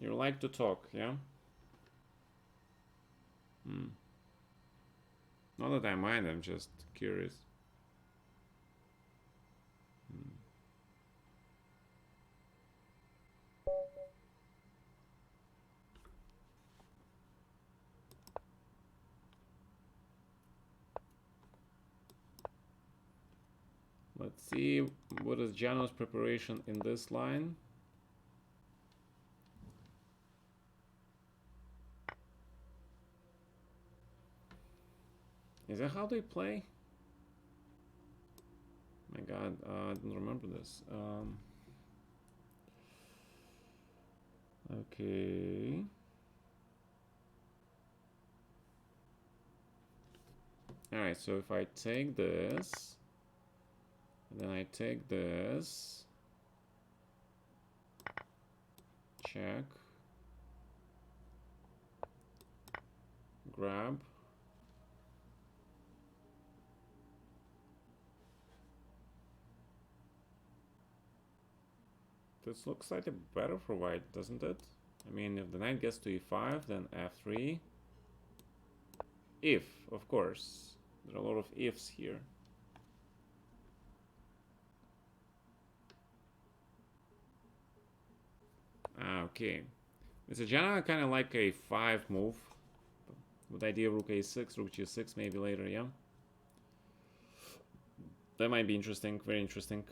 You like to talk, yeah? Not that I mind, I'm just curious. Let's see what is Jano's preparation in this line. Is that how they play? My god, I don't remember this. Okay. Alright, so if I take this, then I take this, check, grab, this looks slightly better for white, doesn't it? I mean, if the knight gets to e5, then f3, if, of course, there are a lot of ifs here. Okay, Mr. Jana kind of like a 5 move. With the idea of rook a6, rook g6 maybe later, yeah? That might be interesting, very interesting.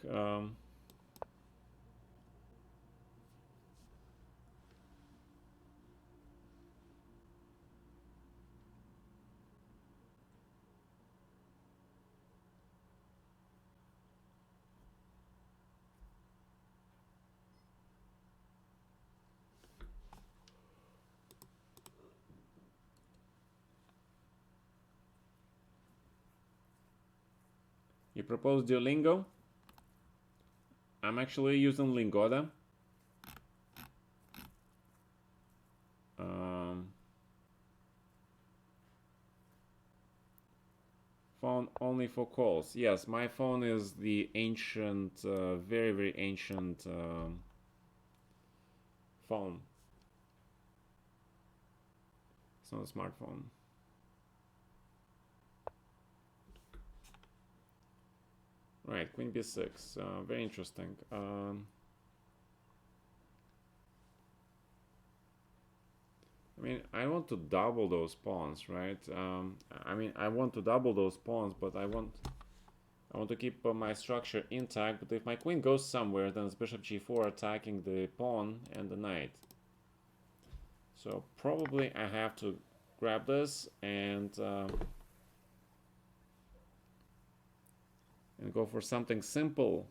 You propose Duolingo? I'm actually using Lingoda. Phone only for calls. Yes, my phone is the ancient, very, very ancient phone. It's not a smartphone. Right, queen b6. Very interesting. I mean, I want to double those pawns, right? I mean, I want to double those pawns, but I want to keep my structure intact. But if my queen goes somewhere, then it's bishop g4 attacking the pawn and the knight. So probably I have to grab this and go for something simple.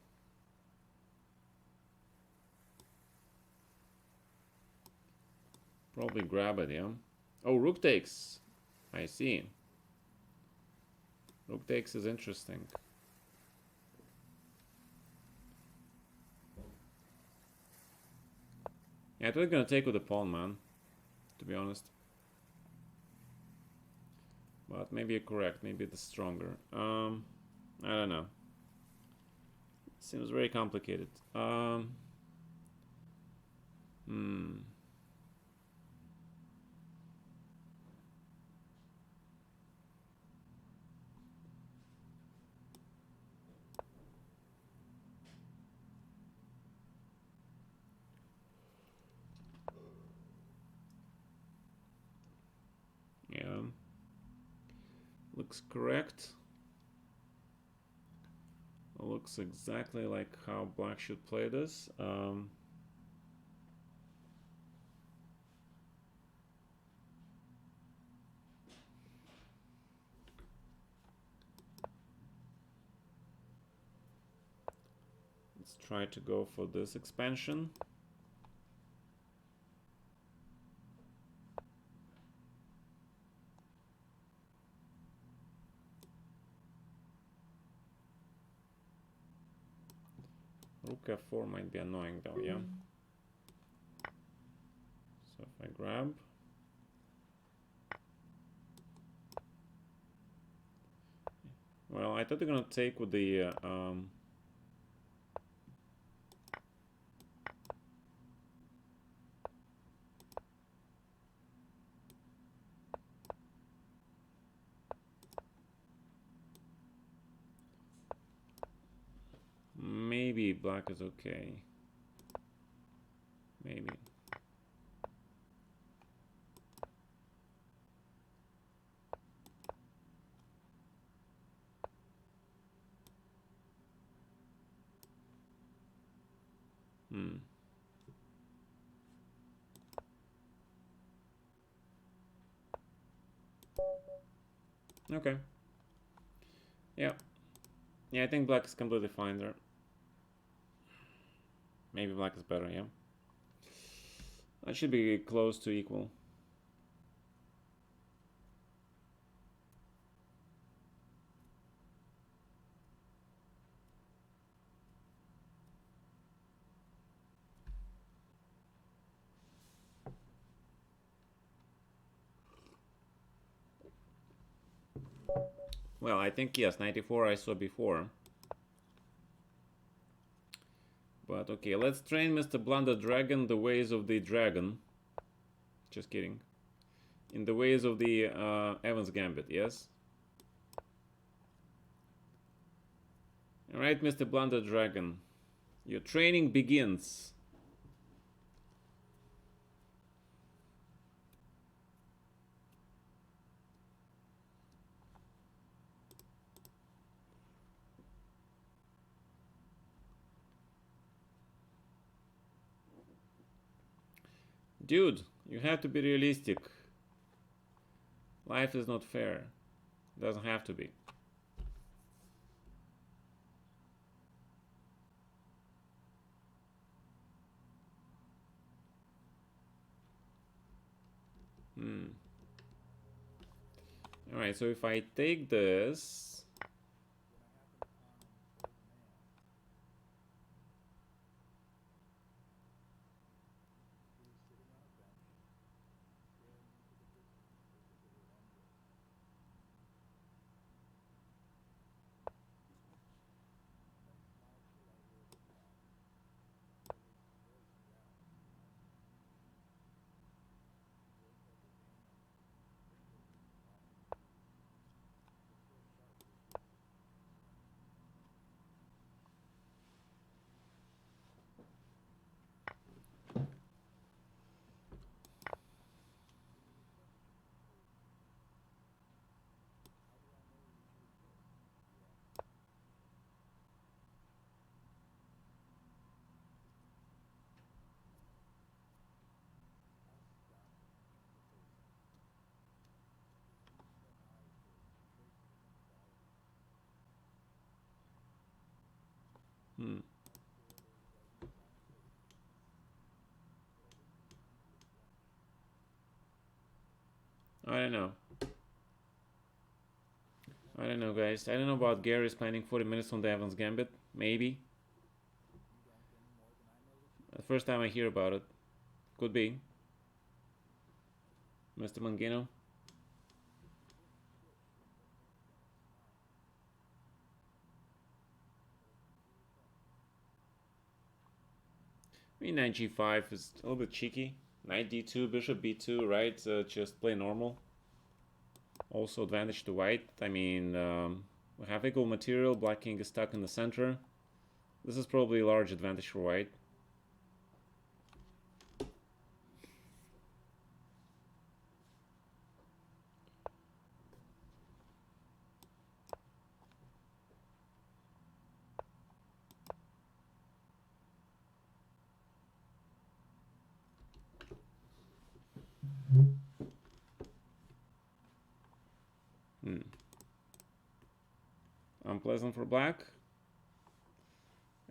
Probably grab it, yeah. Oh, rook takes. I see. Rook takes is interesting. Yeah, I thought gonna take with the pawn, man. To be honest. But maybe you're correct. Maybe it's stronger. I don't know. Seems very complicated. Yeah. Looks correct. Looks exactly like how black should play this. Let's try to go for this expansion. Rook f4 might be annoying though, yeah? So if I grab... Well, I thought they're gonna take with the... maybe black is okay. Maybe. Okay. Yeah. Yeah, I think black is completely fine there. Maybe black is better, yeah. That should be close to equal. Well, I think, yes, 94 I saw before. But okay, let's train Mr. Blunder Dragon the ways of the dragon. Just kidding. In the ways of the Evans Gambit, yes? Alright, Mr. Blunder Dragon. Your training begins. Dude, you have to be realistic. Life is not fair. Doesn't have to be. Alright, so if I take this... I don't know. I don't know, guys. I don't know about Gary spending 40 minutes on the Evans Gambit. Maybe. The first time I hear about it. Could be. Mr. Mangino. I mean, knight g5 is a little bit cheeky. Knight d2, bishop b2, right? Just play normal. Also advantage to white. I mean, we have equal material. Black king is stuck in the center. This is probably a large advantage for white. Unpleasant for black.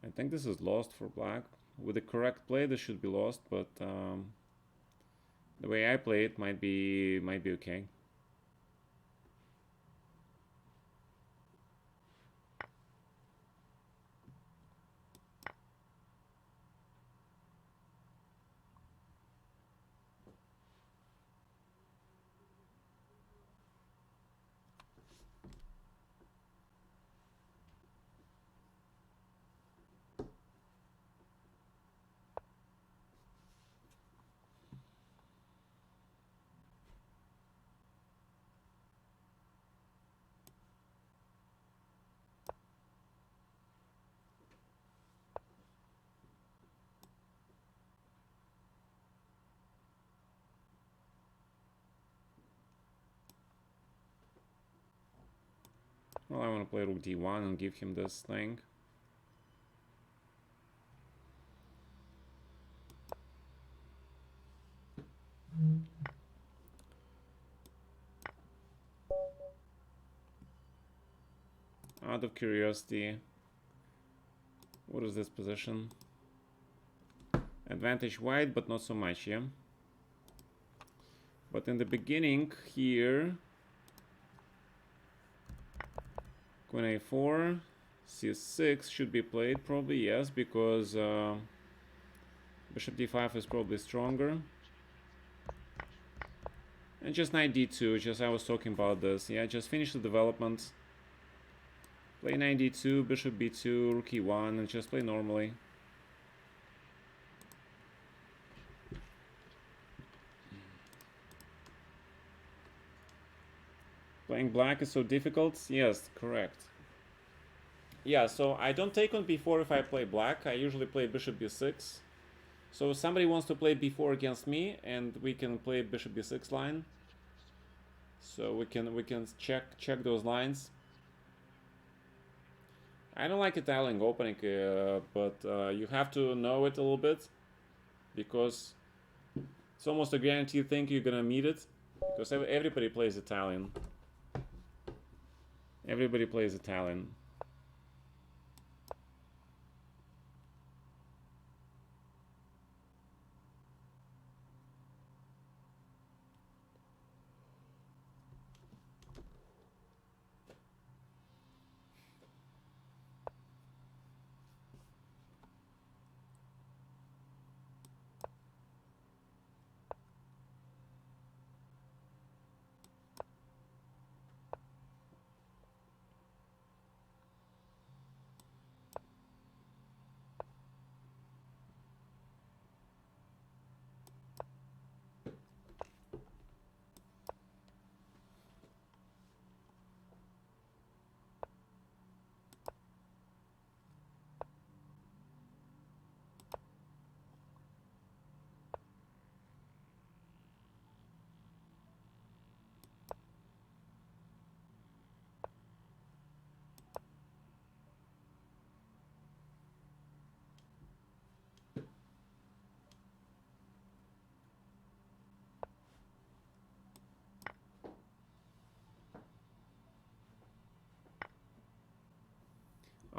I think this is lost for black. With the correct play, this should be lost, but the way I play it might be okay. Well, I want to play rook d1 and give him this thing. Out of curiosity, what is this position? Advantage white, but not so much, yeah? But in the beginning here, queen a4, c6 should be played, probably, yes, because bishop d5 is probably stronger. And just knight d2, just I was talking about this, yeah, just finish the development. Play knight d2, bishop b2, rook e1, and just play normally. Playing black is so difficult? Yes, correct. Yeah, so I don't take on b4 if I play black. I usually play bishop b6. So if somebody wants to play b4 against me, and we can play bishop b6 line. So we can check those lines. I don't like Italian opening, but you have to know it a little bit, because It's almost a guaranteed thing you're gonna meet it, because everybody plays Italian. Everybody plays Italian.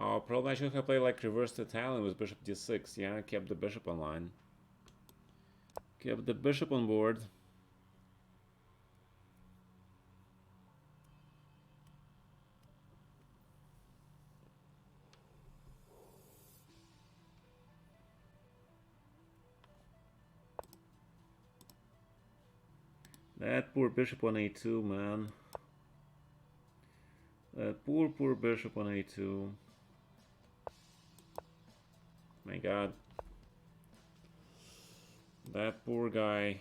Oh, probably I should have played like reversed Italian with bishop d6. Yeah, kept the bishop online. Kept the bishop on board. That poor bishop on a2, man. That poor bishop on a2. My god. That poor guy.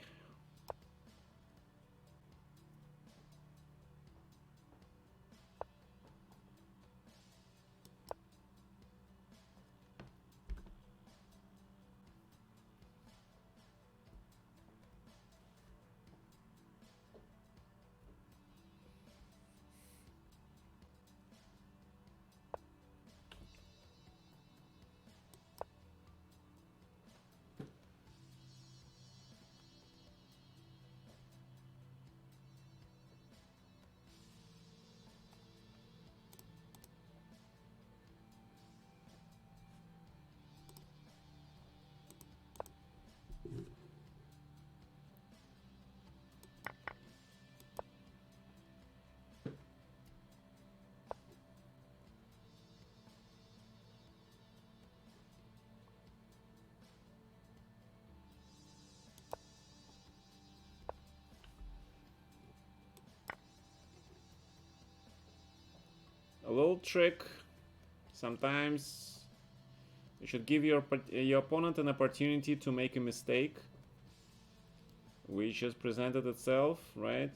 A little trick. Sometimes you should give your opponent an opportunity to make a mistake, which just presented itself, right?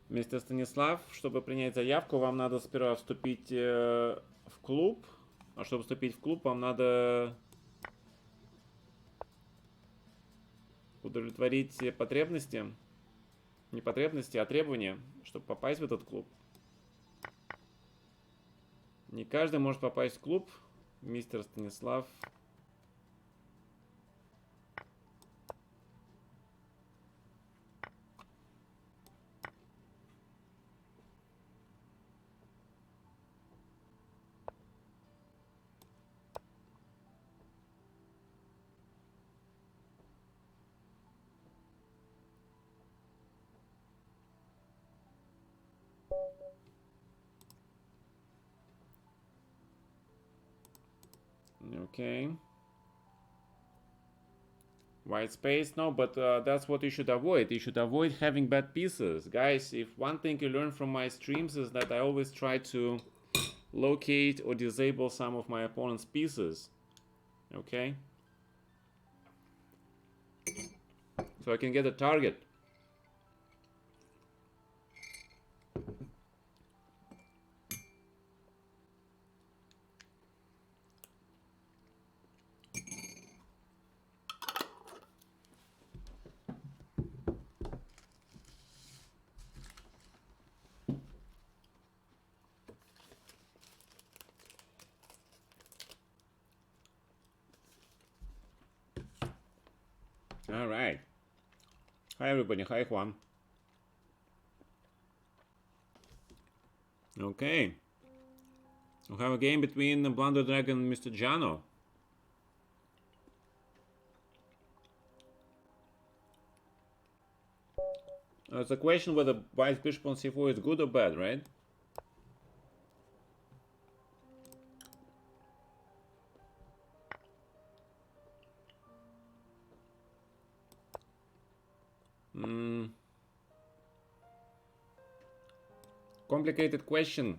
Мистер Станислав, чтобы принять заявку, вам надо сперва вступить в клуб. А чтобы вступить в клуб, вам надо удовлетворить потребности. Не потребности, а требования, чтобы попасть в этот клуб. Не каждый может попасть в клуб, мистер Станислав. Okay. White space, no, but that's what you should avoid. You should avoid having bad pieces. Guys, if one thing you learn from my streams is that I always try to locate or disable some of my opponent's pieces. Okay? So I can get a target. All right. Hi everybody. Hi Juan. Okay. We'll have a game between the Blunder Dragon and Mr. Jano. It's a question whether Vice Bishop on c4 is good or bad, right? Complicated question.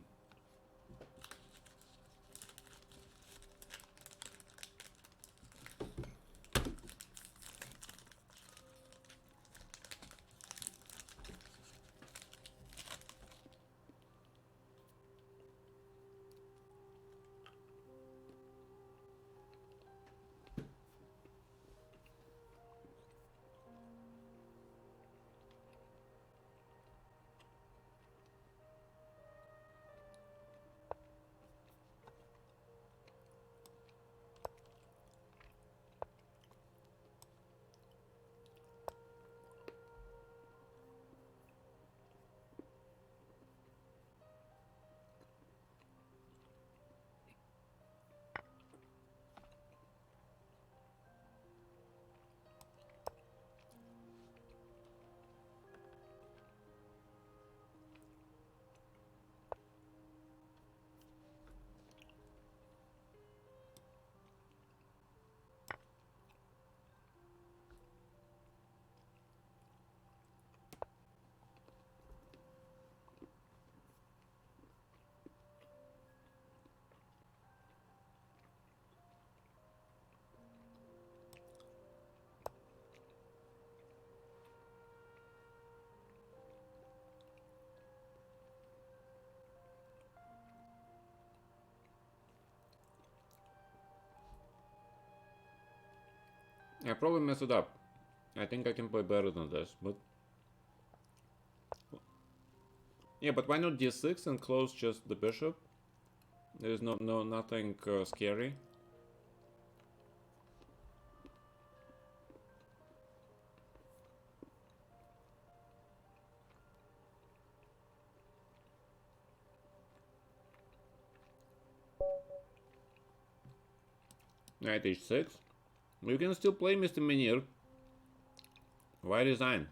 I probably messed it up. I think I can play better than this, but... Yeah, but why not d6 and close just the bishop? There's nothing scary. Knight h6. You can still play Mr. Menir. Why resign?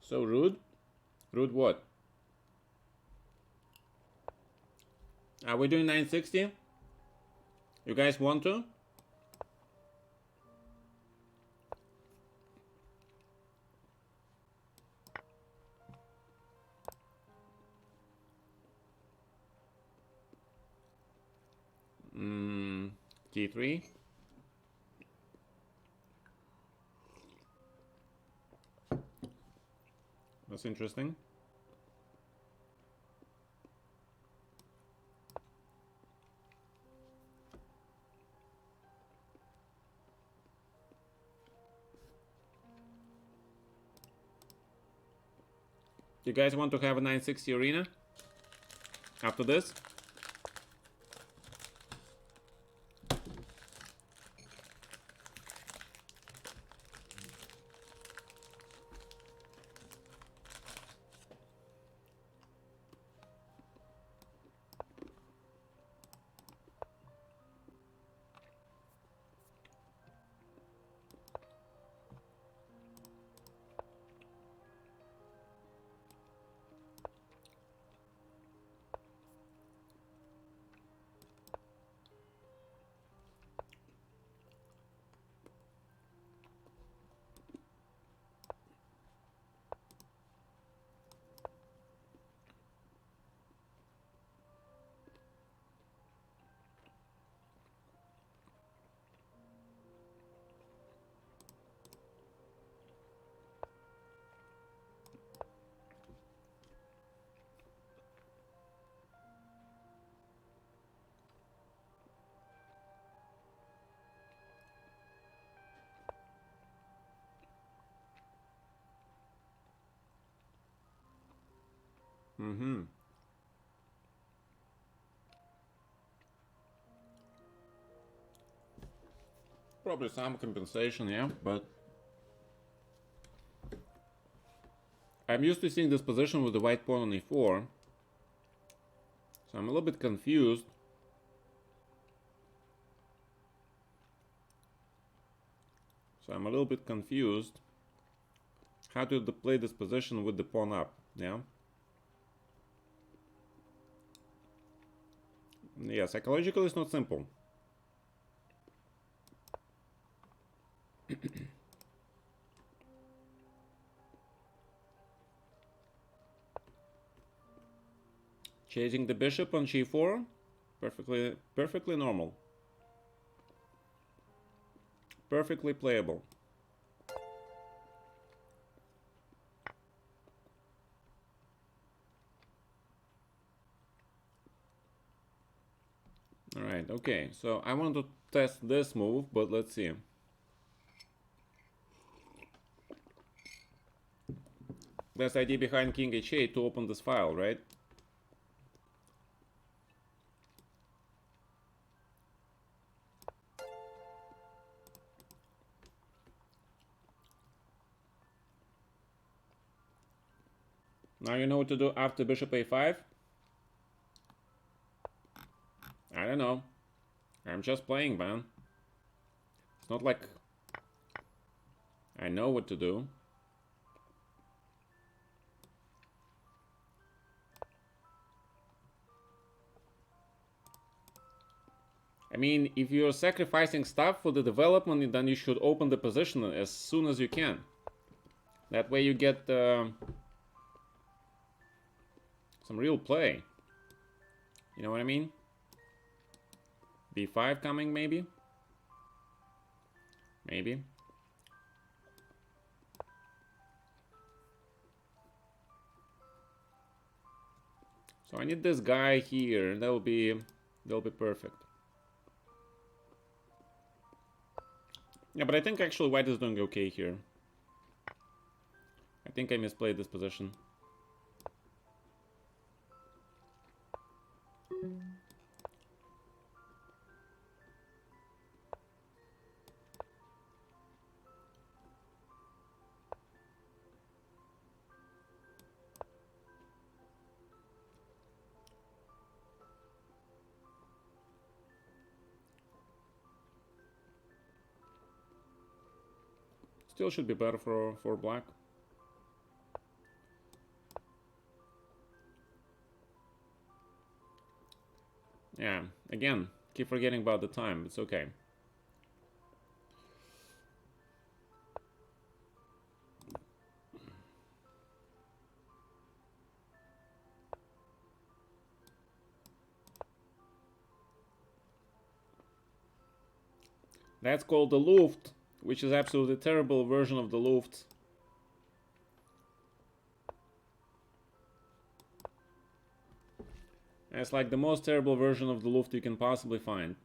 So rude? Rude what? Are we doing 960? You guys want to? T3. That's interesting. You guys want to have a 960 arena? After this? Probably some compensation, yeah, but I'm used to seeing this position with the white pawn on e4, so I'm a little bit confused. How to play this position with the pawn up, yeah? Yeah, psychologically it's not simple. Chasing the bishop on g4, perfectly normal. Perfectly playable. Alright, okay, so I want to test this move, but let's see. That's the idea behind king h8, to open this file, right? Now you know what to do after bishop a5? I don't know. I'm just playing, man. It's not like I know what to do. I mean, if you're sacrificing stuff for the development, then you should open the position as soon as you can. That way you get some real play. You know what I mean? b5 coming, maybe? Maybe. So I need this guy here. That'll be perfect. Yeah, but I think actually white is doing okay here. I think I misplayed this position. Still should be better for black. Yeah, again, keep forgetting about the time. It's okay. That's called the Luft, which is absolutely terrible version of the Luft. It's like the most terrible version of the Luft you can possibly find.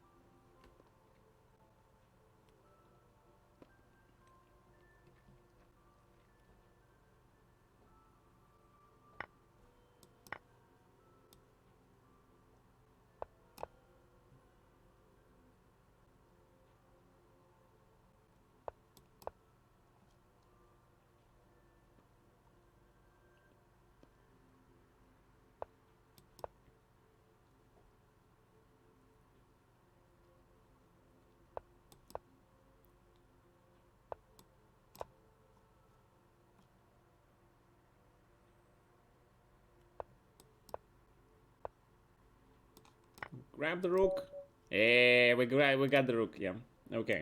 Grab the rook. Eh, we got the rook, yeah. Okay.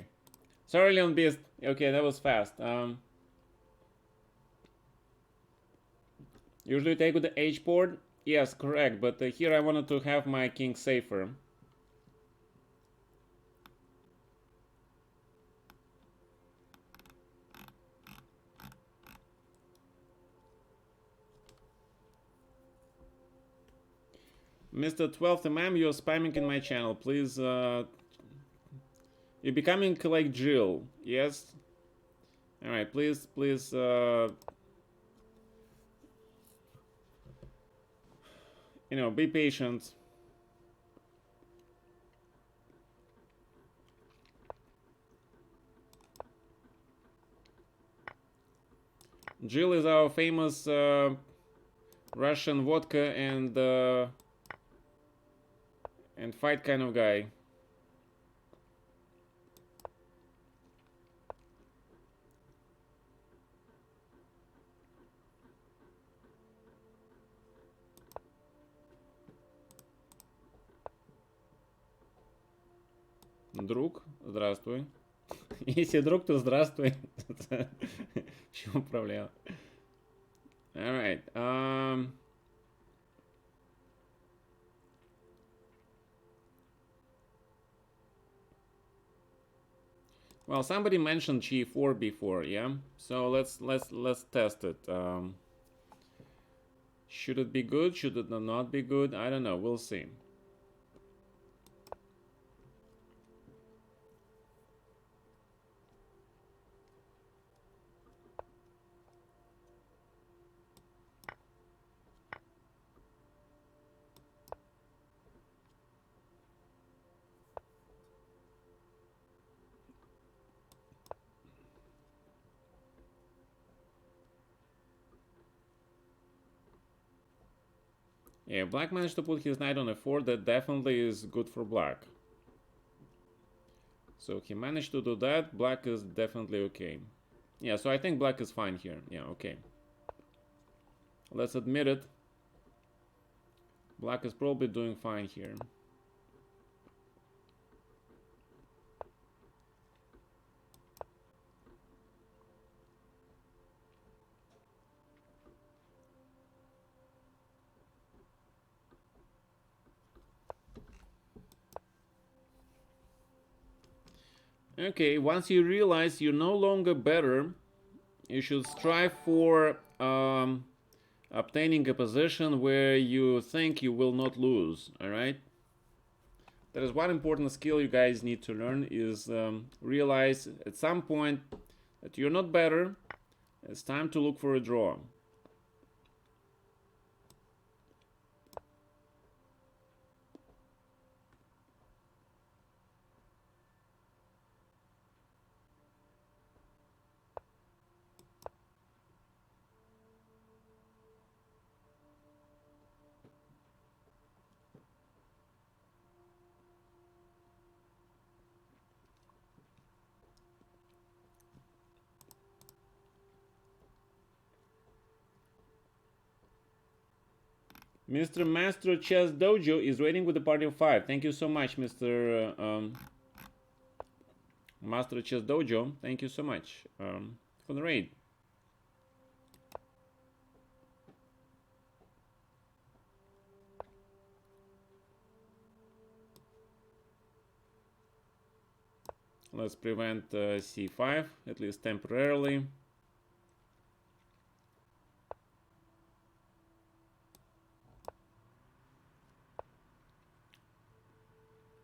Sorry, Leon Beast. Okay, that was fast. Usually take with the H board. Yes, correct, but here I wanted to have my king safer. Mr. 12th MM, you're spamming in my channel. Please, you're becoming like Jill. Yes? Alright, please, you know, be patient. Jill is our famous Russian vodka and fight kind of guy. Друг, здравствуй. Если друг, то здравствуй. В чем проблема? Alright. Well, somebody mentioned G4 before, yeah. So let's test it. Should it be good? Should it not be good? I don't know. We'll see. Yeah, black managed to put his knight on a4. That definitely is good for black. So he managed to do that. Black is definitely okay. Yeah, so I think black is fine here. Yeah, okay. Let's admit it. Black is probably doing fine here. Okay, once you realize you're no longer better, you should strive for obtaining a position where you think you will not lose. All right. There is one important skill you guys need to learn is realize at some point that you're not better. It's time to look for a draw. Mr. Master Chess Dojo is waiting with a party of 5. Thank you so much, Mr. Master Chess Dojo. Thank you so much for the raid. Let's prevent c5, at least temporarily.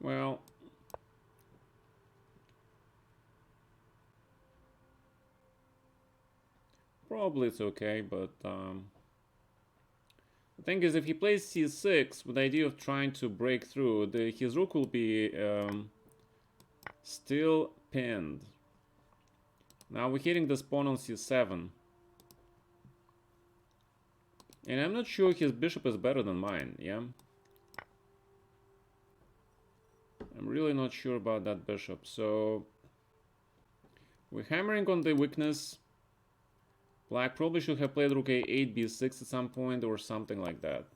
Well, probably it's okay, but the thing is, if he plays c6 with the idea of trying to break through, his rook will be still pinned. Now we're hitting this pawn on c7. And I'm not sure his bishop is better than mine, yeah? I'm really not sure about that bishop. So we're hammering on the weakness. Black probably should have played rook a8, b6 at some point or something like that.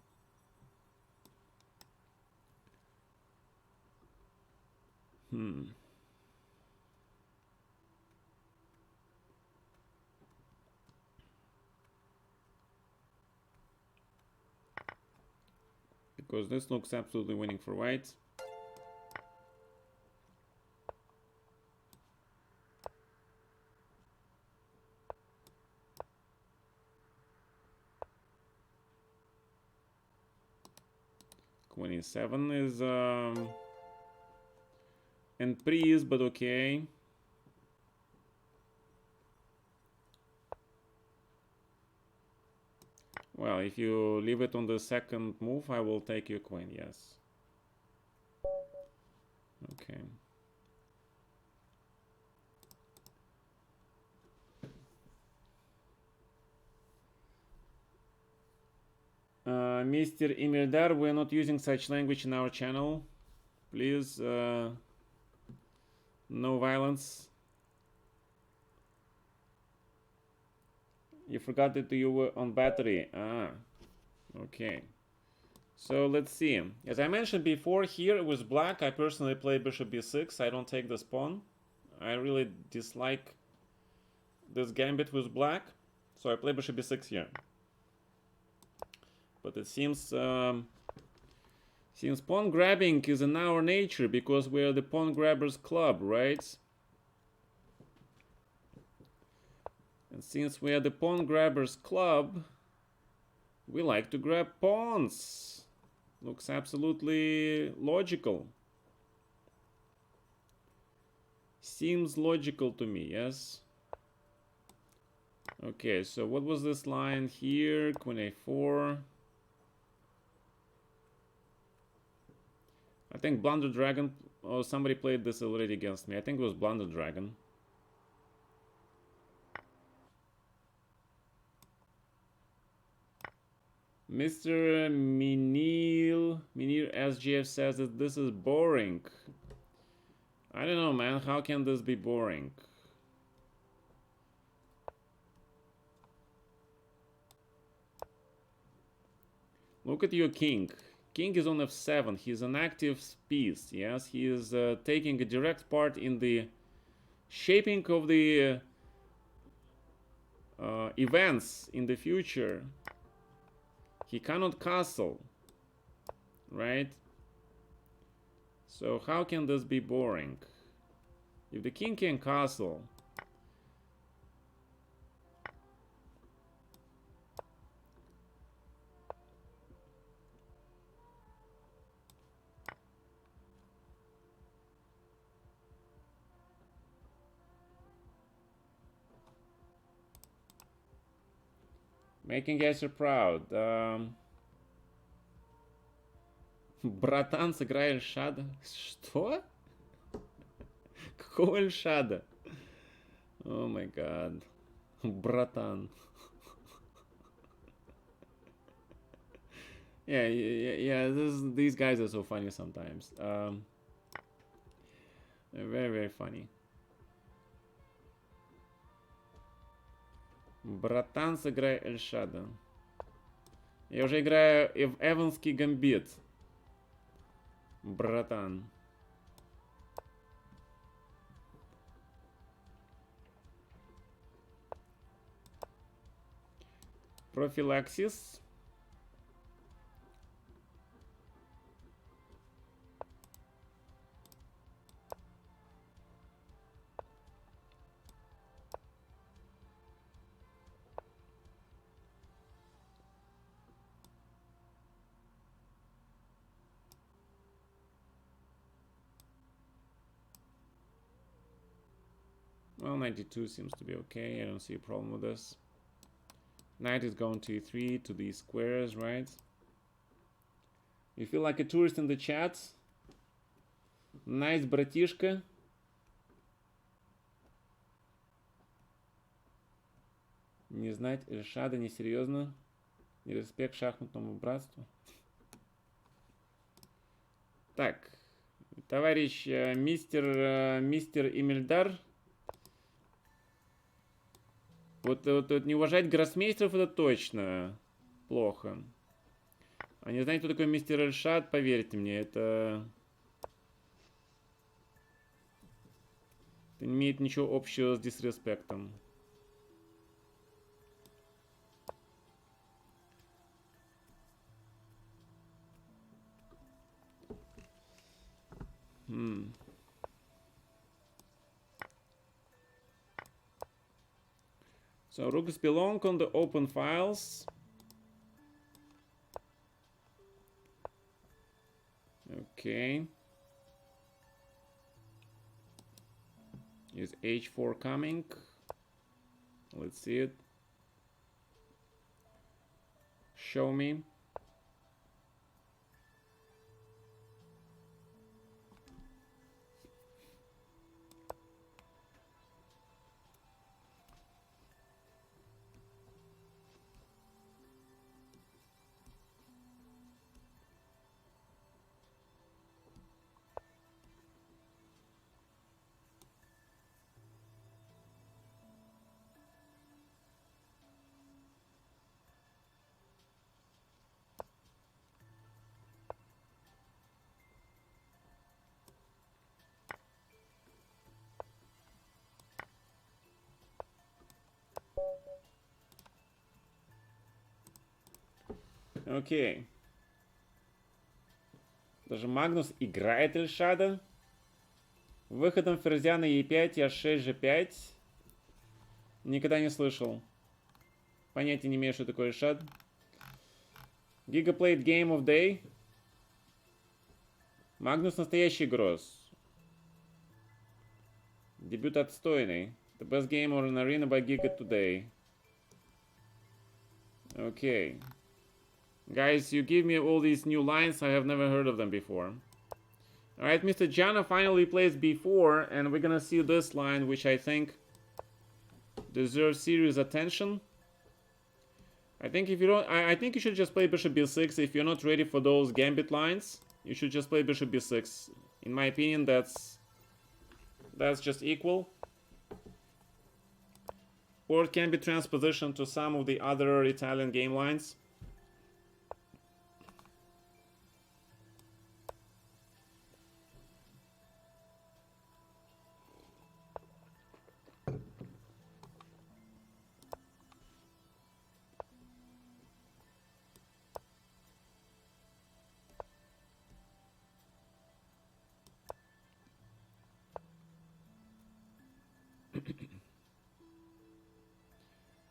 Because this looks absolutely winning for white. Queen e7 is and freeze, but okay. Well, if you leave it on the second move, I will take your queen, yes. Okay. Mr. Imirdar, we're not using such language in our channel. Please, no violence. You forgot that you were on battery. Ah, okay. So let's see. As I mentioned before, here with black, I personally play bishop b6. I don't take this pawn. I really dislike this gambit with black, so I play bishop b6 here. But it seems pawn grabbing is in our nature because we're the pawn grabbers club, right? And since we are the pawn grabbers club, we like to grab pawns. Looks absolutely logical. Seems logical to me, yes? Okay, so what was this line here? Queen a4. I think Blunder Dragon. Oh, somebody played this already against me. I think it was Blunder Dragon. Mr. Minir SGF says that this is boring. I don't know, man. How can this be boring? Look at your king. King is on f7. He's an active piece. Yes, he is taking a direct part in the shaping of the events in the future. He cannot castle, right? So how can this be boring? If the king can castle, making Ясер proud. Братан, сыграй Эльшада. Что? Какого Эльшада? Oh my god. Братан. Yeah, these guys are so funny sometimes. They're very, very funny. Братан, сыграй Эльшада. Я уже играю в Эванский Гамбит. Братан. Пропфилаксис. Well, 92 seems to be okay. I don't see a problem with this. Knight is going to e3 to these squares, right? You feel like a tourist in the chat? Nice, братишка. Не знать Эльшада несерьезно. Нереспект шахматному братству. Так, товарищ мистер Имельдар. Вот не уважать гроссмейстеров это точно плохо. А не знаете, кто такой мистер Эльшад, поверьте мне, это не имеет ничего общего с дисреспектом. So rook is belong on the open files. Okay. Is h4 coming? Let's see it. Show me. Окей. Даже Магнус играет Эльшада. Выходом ферзя на e5, h6, g5. Никогда не слышал. Понятия не имею, что такое Эльшад. Giga played Game of Day. Магнус настоящий гроз. Дебют отстойный. The best game on arena by Giga today. Okay. Guys, you give me all these new lines. I have never heard of them before. Alright, Mr. Jana finally plays b4, and we're gonna see this line, which I think deserves serious attention. I think if you don't, I think you should just play bishop b6. If you're not ready for those gambit lines, you should just play bishop b6. In my opinion, that's just equal. Or it can be transpositioned to some of the other Italian game lines.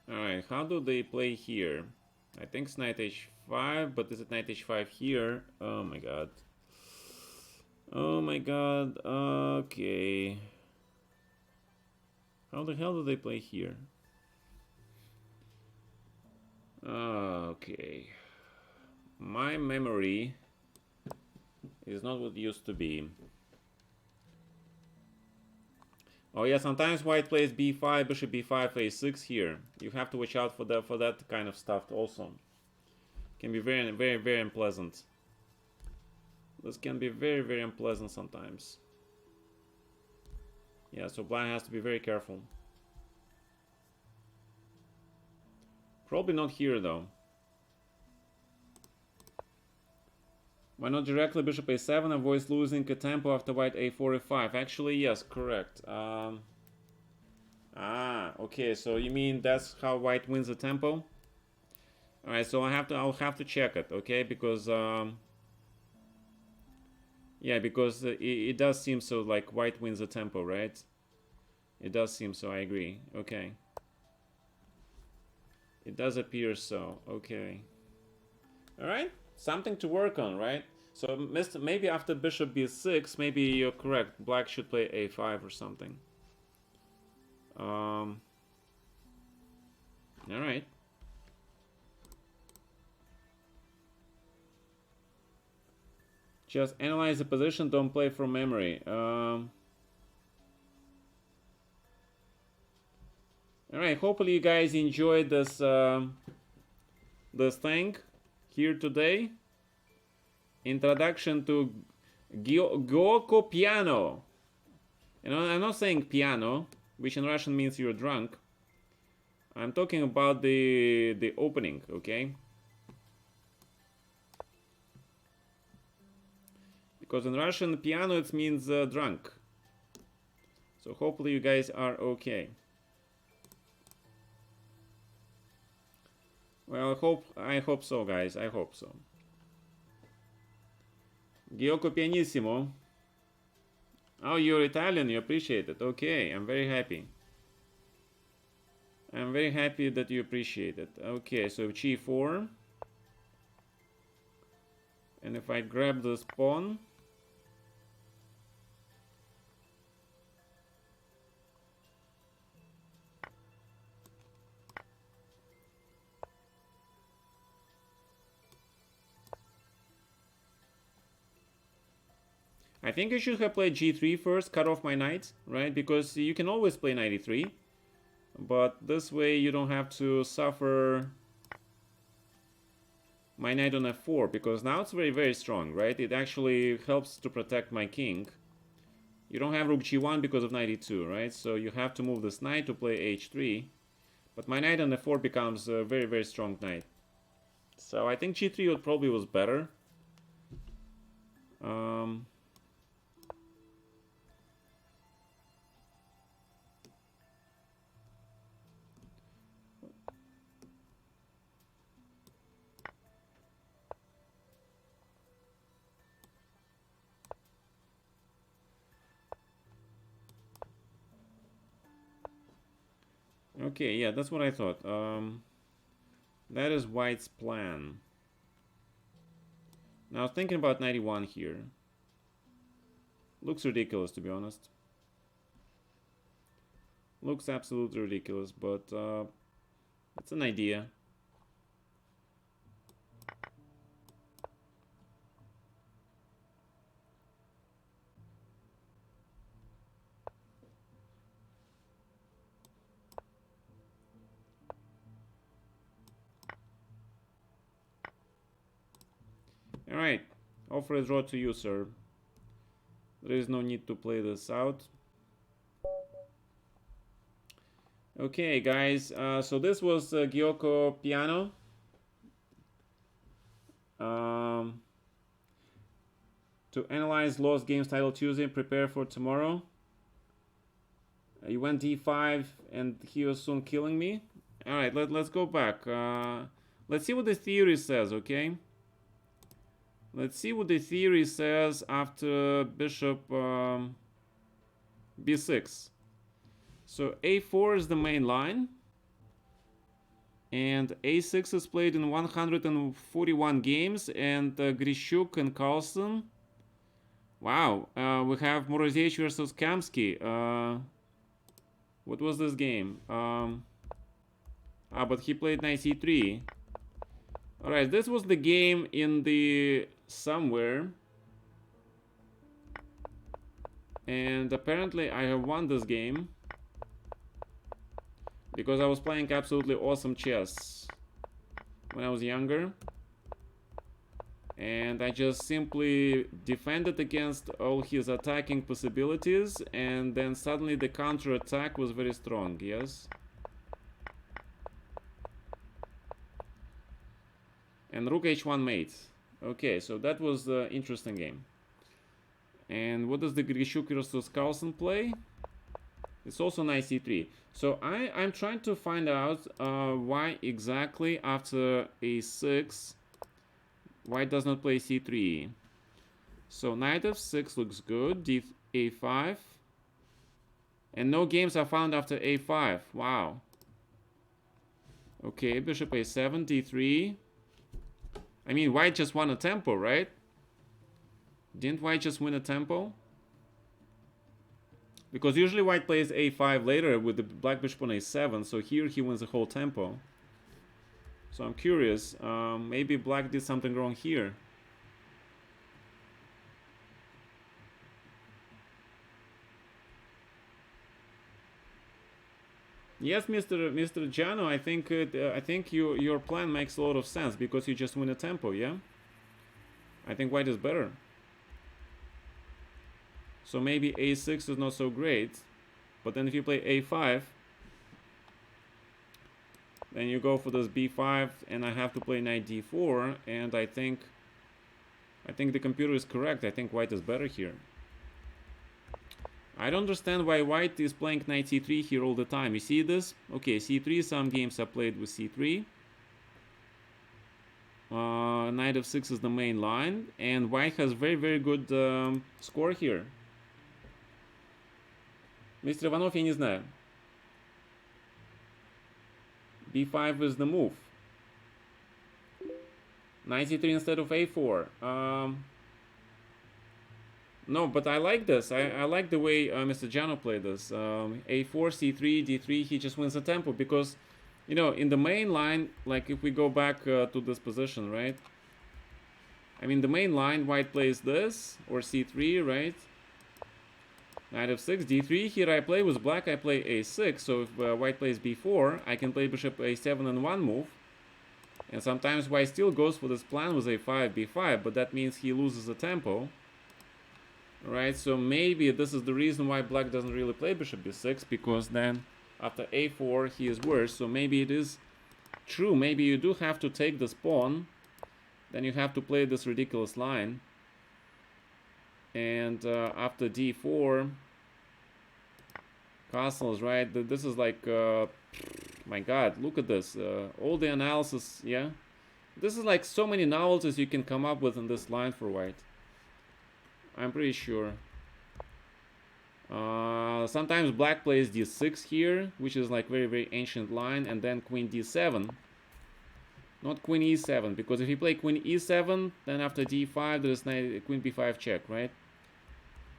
Alright, how do they play here? I think it's knight h5, but is it knight h5 here? Oh my god. Oh my god, okay. How the hell do they play here? Okay. My memory is not what it used to be. Oh yeah, sometimes white plays b5, bishop b5, a6 here. You have to watch out for that kind of stuff also. Can be very, very, very unpleasant. This can be very, very unpleasant sometimes. Yeah, so black has to be very careful. Probably not here though. Why not directly bishop a7 avoids losing a tempo after white a4, a5? Actually, yes, correct. Okay, so you mean that's how white wins the tempo? Alright, so I'll have to check it, okay? Because yeah, because it does seem so like white wins the tempo, right? It does seem so, I agree. Okay. It does appear so, okay. Alright, something to work on, right? So maybe after bishop b6, maybe you're correct. Black should play a5 or something. Alright. Just analyze the position, don't play from memory. Alright, hopefully you guys enjoyed this this thing here today. Introduction to Gioco Piano. You know, I'm not saying piano, which in Russian means you're drunk. I'm talking about the opening, okay? Because in Russian, piano it means drunk. So hopefully you guys are okay. Well, I hope so, guys. I hope so. Gioco pianissimo. Oh, you're Italian. You appreciate it. Okay, I'm very happy. I'm very happy that you appreciate it. Okay, so g4. And if I grab this pawn. I think I should have played g3 first, cut off my knight, right? Because you can always play knight e3. But this way you don't have to suffer my knight on f4, because now it's very, very strong, right? It actually helps to protect my king. You don't have rook g1 because of knight e2, right? So you have to move this knight to play h3. But my knight on f4 becomes a very, very strong knight. So I think g3 probably was better. Okay, yeah, that's what I thought. That is white's plan. Now thinking about 91 here. Looks ridiculous, to be honest. Looks absolutely ridiculous, but it's an idea. Alright, offer a draw to you, sir. There is no need to play this out. Okay, guys, so this was Gyoko Piano. To analyze lost games title Tuesday, prepare for tomorrow. You went d5 and he was soon killing me. Alright, let's go back. Let's see what the theory says, okay? Let's see what the theory says after bishop b6. So a4 is the main line. And a6 is played in 141 games. And Grishuk and Carlson. Wow, we have Morozevich versus Kamsky. What was this game? But he played knight c3. Alright, this was the game in the somewhere. And apparently I have won this game. Because I was playing absolutely awesome chess when I was younger. And I just simply defended against all his attacking possibilities. And then suddenly the counter attack was very strong, yes? And rook h1 mate. Okay, so that was an interesting game. And what does the Grishuk versus Carlsen play? It's also knight c3. So I'm trying to find out why exactly after a6 white does not play c3. So knight f6 looks good. a5. And no games are found after a5. Wow. Okay, bishop a7, d3. I mean, white just won a tempo, right? Didn't white just win a tempo? Because usually white plays a5 later with the black bishop on a7. So here he wins the whole tempo. So I'm curious. Maybe black did something wrong here. Yes, Mr. Jano, I think your plan makes a lot of sense because you just win a tempo, yeah? I think white is better. So maybe a6 is not so great, but then if you play a5, then you go for this b5, and I have to play knight d4, and I think the computer is correct. I think white is better here. I don't understand why white is playing knight c3 here all the time. You see this? Okay, c3, some games are played with c3. Knight f6 is the main line, and white has very, very good score here. Mr. Ivanov, я не знаю. b5 is the move. Knight c3 instead of a4. No, but I like this. I like the way Mr. Jano played this. A4, C3, D3, he just wins the tempo because, you know, in the main line, like if we go back to this position, right? I mean, the main line, white plays this, or C3, right? Knight f6, D3. Here I play with black, I play A6. So if white plays B4, I can play bishop A7 in one move. And sometimes white still goes for this plan with A5, B5, but that means he loses the tempo. Right, so maybe this is the reason why black doesn't really play bishop b6, because then after a4 he is worse. So maybe it is true, maybe you do have to take this pawn, then you have to play this ridiculous line, and after d4 castles, right? This is like my god, look at this, all the analysis. Yeah, this is like so many novelties you can come up with in this line for white. I'm pretty sure. Sometimes black plays d6 here, which is like very ancient line, and then queen d7. Not queen e7, because if you play queen e7, then after d5 there's queen b5 check, right?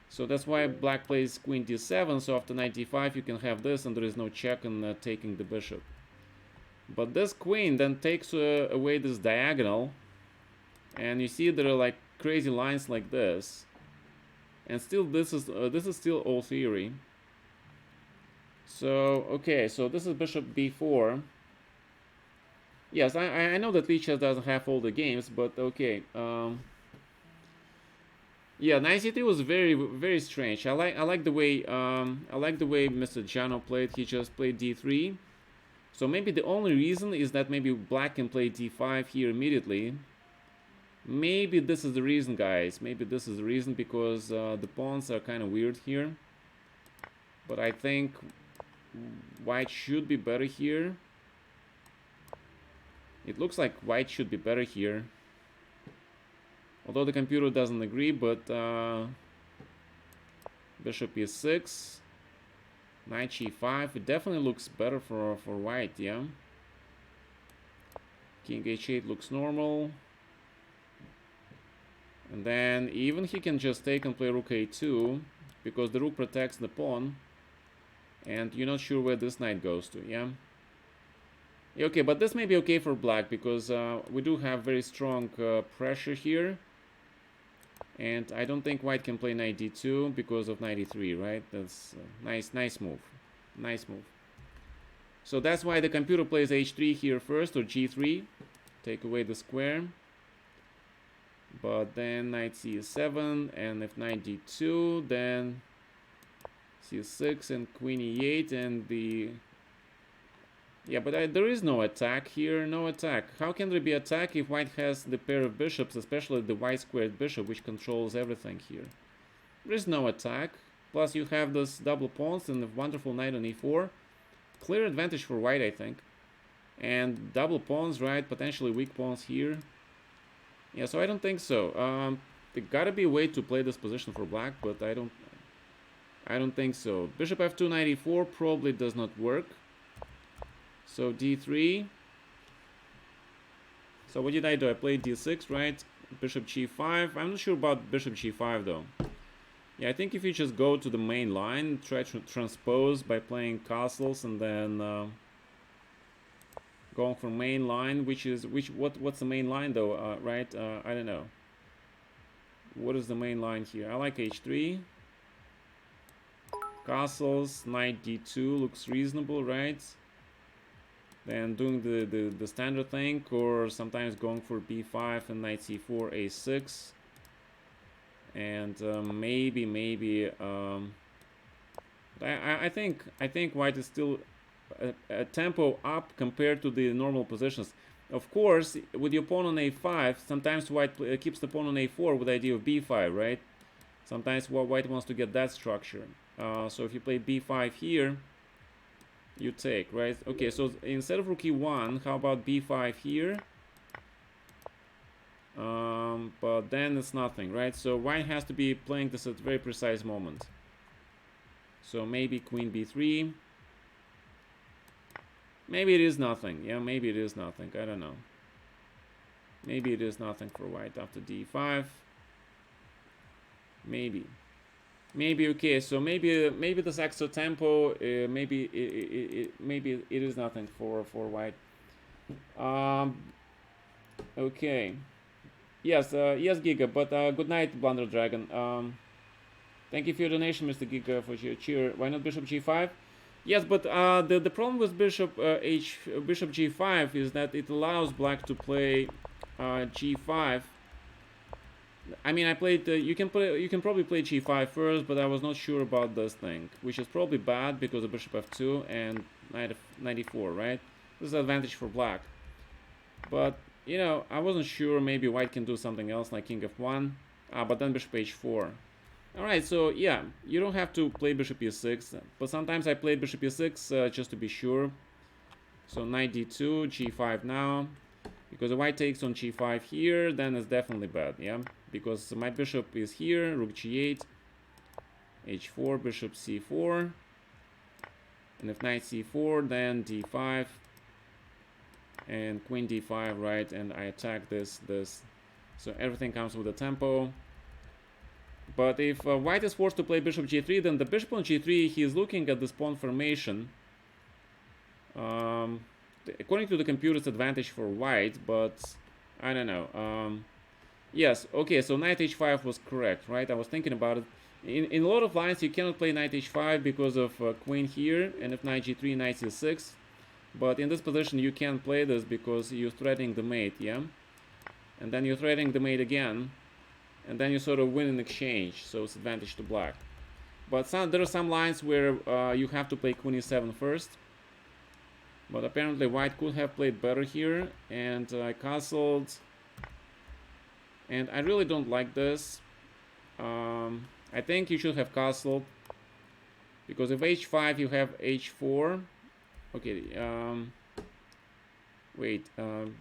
So that's why black plays queen d7, so after knight d5 you can have this and there is no check on taking the bishop. But this queen then takes away this diagonal, and you see there are like crazy lines like this. And still this is still all theory. So okay, so this is bishop b4. Yes, I know that Lichess doesn't have all the games, but okay. Yeah, knight c3 was very strange. I like the way Mr. Jano played. He just played d3. So maybe the only reason is that maybe black can play d5 here immediately. Maybe this is the reason, guys. Maybe this is the reason, because the pawns are kind of weird here. But I think white should be better here. It looks like white should be better here. Although the computer doesn't agree, but bishop e6, knight g5, it definitely looks better for white, yeah. King h8 looks normal. And then even he can just take and play rook a2, because the rook protects the pawn. And you're not sure where this knight goes to, yeah. Okay, but this may be okay for black, because we do have very strong pressure here. And I don't think white can play knight d2 because of knight e3, right? That's nice move. Nice move. So that's why the computer plays h3 here first, or g3. Take away the square. But then knight c7, and if knight d2, then c6 and queen e8, and the... Yeah, but there is no attack here, no attack. How can there be attack if white has the pair of bishops, especially the white squared bishop, which controls everything here? There is no attack. Plus you have this double pawns and a wonderful knight on e4. Clear advantage for white, I think. And double pawns, right? Potentially weak pawns here. Yeah, so I don't think so. There gotta be a way to play this position for black, but I don't think so. Bishop f2, knight e4 probably does not work. So d3. So what did I do? I played d6, right? Bishop g5. I'm not sure about bishop g5 though. Yeah, I think if you just go to the main line, try to transpose by playing castles, and then going for main line, what's the main line though? Right? I don't know. What is the main line here? I like h3. Castles, knight d2 looks reasonable, right? Then doing the standard thing, or sometimes going for b5 and knight c4, a6, and maybe I think white is still a tempo up compared to the normal positions. Of course, with your pawn on a5, sometimes white keeps the pawn on a4 with the idea of b5, right? Sometimes white wants to get that structure. So if you play b5 here, you take, right? Okay, so instead of rook e1, how about b5 here? But then it's nothing, right? So white has to be playing this at a very precise moment. So maybe queen b3. Maybe it is nothing. Yeah, maybe it is nothing. I don't know. Maybe it is nothing for white after d5. Maybe. Maybe okay, so maybe this extra tempo, maybe it is nothing for white. Okay. Yes, yes, Giga. But good night, Blunder Dragon. Thank you for your donation, Mr. Giga, for your cheer. Why not Bishop G5? Yes, but the problem with Bishop G5 is that it allows Black to play G5. I mean, I played. You can probably play G5 first, but I was not sure about this thing, which is probably bad because of Bishop F2 and Knight e4, right? This is an advantage for Black. But you know, I wasn't sure. Maybe White can do something else like King F1, but then Bishop H4. All right, so yeah, you don't have to play Bishop E6, but sometimes I play Bishop E6 just to be sure. So Knight D2, G5 now. Because the white takes on G5 here, then it's definitely bad, yeah? Because my bishop is here, Rook G8. h4, bishop c4, and if knight c4, then d5, and queen d5, right? And I attack this. So everything comes with a tempo. But if white is forced to play bishop g3, then the bishop on g3, he is looking at this pawn formation. According to the computer, it's advantage for white, but I don't know. Yes, okay, so knight h5 was correct, right? I was thinking about it. In a lot of lines, you cannot play knight h5 because of queen here, and if knight g3, knight c6. But in this position, you can play this because you're threatening the mate, yeah? And then you're threatening the mate again, and then you sort of win in exchange, so it's advantage to black. But there are some lines where you have to play queen e7 first. But apparently white could have played better here, and I castled. And I really don't like this. I think you should have castled, because if h5 you have h4. Okay, wait,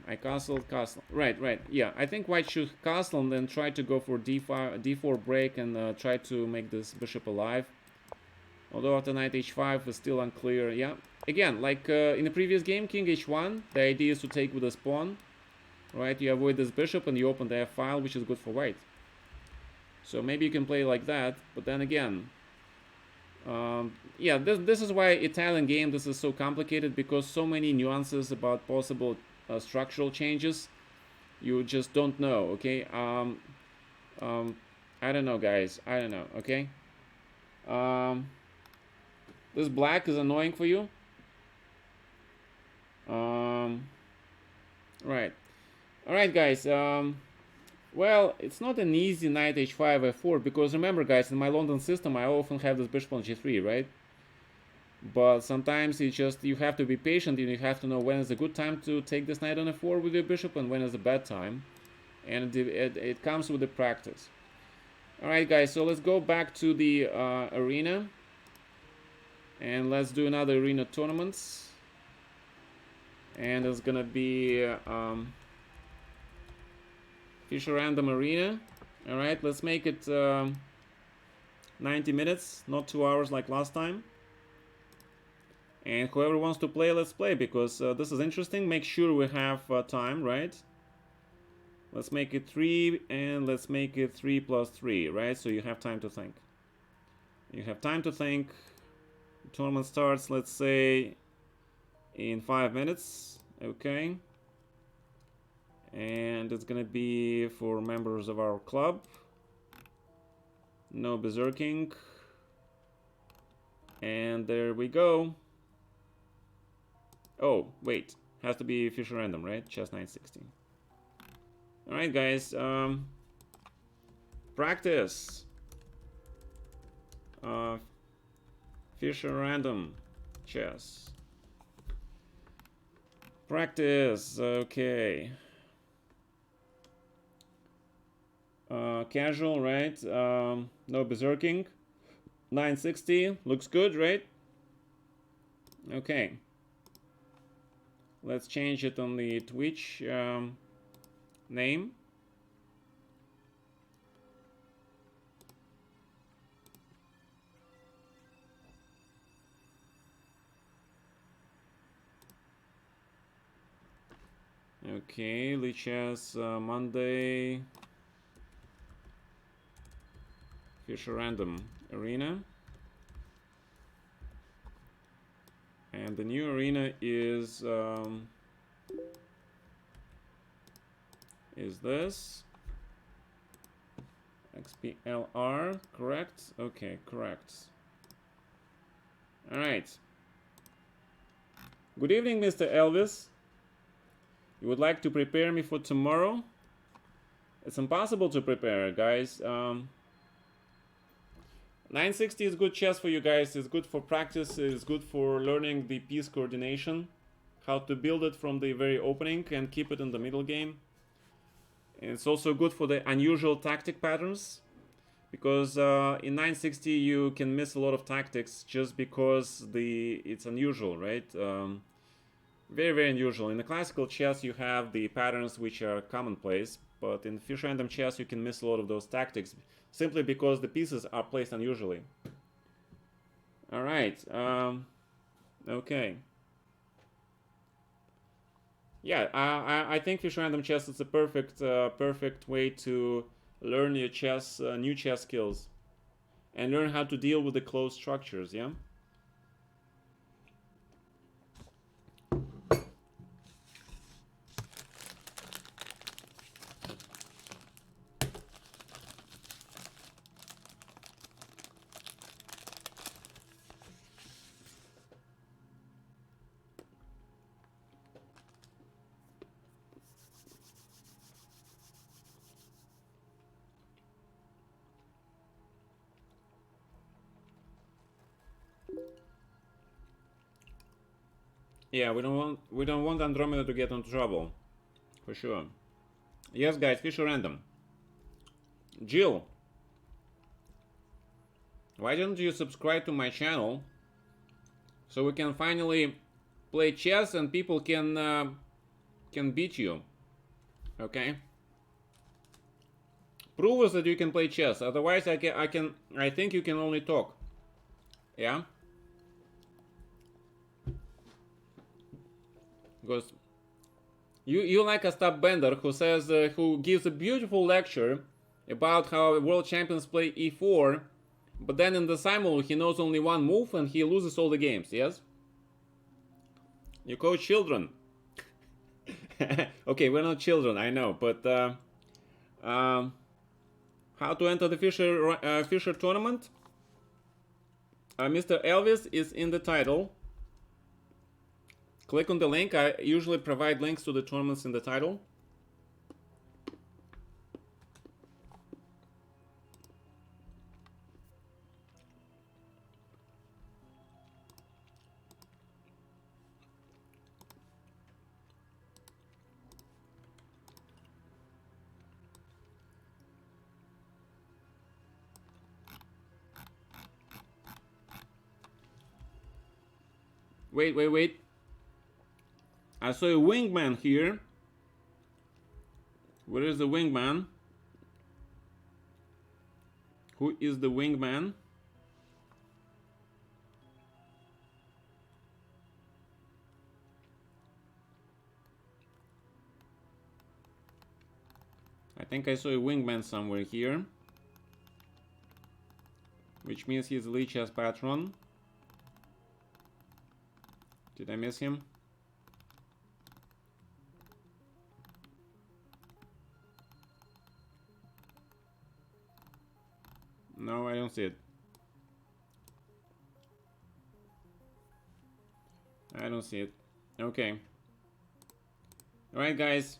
I castled. Right, yeah, I think white should castle and then try to go for d4 break and try to make this bishop alive. Although after knight h5 is still unclear, yeah. Again, like in the previous game, king h1, the idea is to take with this pawn. Right, you avoid this bishop and you open the f file, which is good for white. So maybe you can play like that, but then again, yeah, this is why Italian game, this is so complicated, because so many nuances about possible structural changes, you just don't know, okay? I don't know, guys, I don't know, okay? This black is annoying for you. Right. Alright, guys, well, it's not an easy knight h5, f4, because remember, guys, in my London system, I often have this bishop on g3, right? But sometimes it's just, you have to be patient, and you have to know when is a good time to take this knight on f4 with your bishop, and when is a bad time. And it comes with the practice. Alright, guys, so let's go back to the arena. And let's do another arena tournaments. And it's gonna be... Fisher Random Arena. Alright, let's make it 90 minutes, not 2 hours like last time. And whoever wants to play, let's play, because this is interesting. Make sure we have time, right? Let's make it 3, and let's make it 3 plus 3, right? So you have time to think. You have time to think. The tournament starts, let's say, in 5 minutes. Okay. And it's gonna be for members of our club. No berserking. And there we go. Oh, wait. Has to be Fisher Random, right? Chess 960. Alright, guys. Practice. Fisher Random chess. Practice. Okay. Casual, right? No berserking. 960 looks good, right? Okay. Let's change it on the Twitch name. Okay, Lichess Monday. Fisher Random Arena. And the new arena is this XPLR, correct? Okay, correct. All right. Good evening, Mr. Elvis. You would like to prepare me for tomorrow? It's impossible to prepare, guys. 960 is good chess for you guys. It's good for practice. It's good for learning the piece coordination, how to build it from the very opening and keep it in the middle game. And it's also good for the unusual tactic patterns, because in 960 you can miss a lot of tactics just because it's unusual, right? Very, very unusual. In the classical chess, you have the patterns which are commonplace, but in fish random chess, you can miss a lot of those tactics simply because the pieces are placed unusually. All right. Okay. Yeah, I think fish random chess is a perfect way to learn your chess, new chess skills, and learn how to deal with the closed structures. Yeah. Yeah, we don't want Andromeda to get into trouble, for sure. Yes, guys, fish random. Jill, why don't you subscribe to my channel so we can finally play chess and people can beat you? Okay. Prove us that you can play chess. Otherwise, I think you can only talk. Yeah. Because you like a Ostap Bender who gives a beautiful lecture about how world champions play e4, but then in the simul he knows only one move and he loses all the games. Yes. You coach children. Okay, we're not children, I know, but how to enter the Fisher tournament? Mr. Elvis is in the title. Click on the link. I usually provide links to the tournaments in the title. Wait. I saw a wingman here. Where is the wingman? Who is the wingman? I think I saw a wingman somewhere here. Which means he's the lead chess patron. Did I miss him? No, I don't see it. I don't see it. Okay. Alright, guys.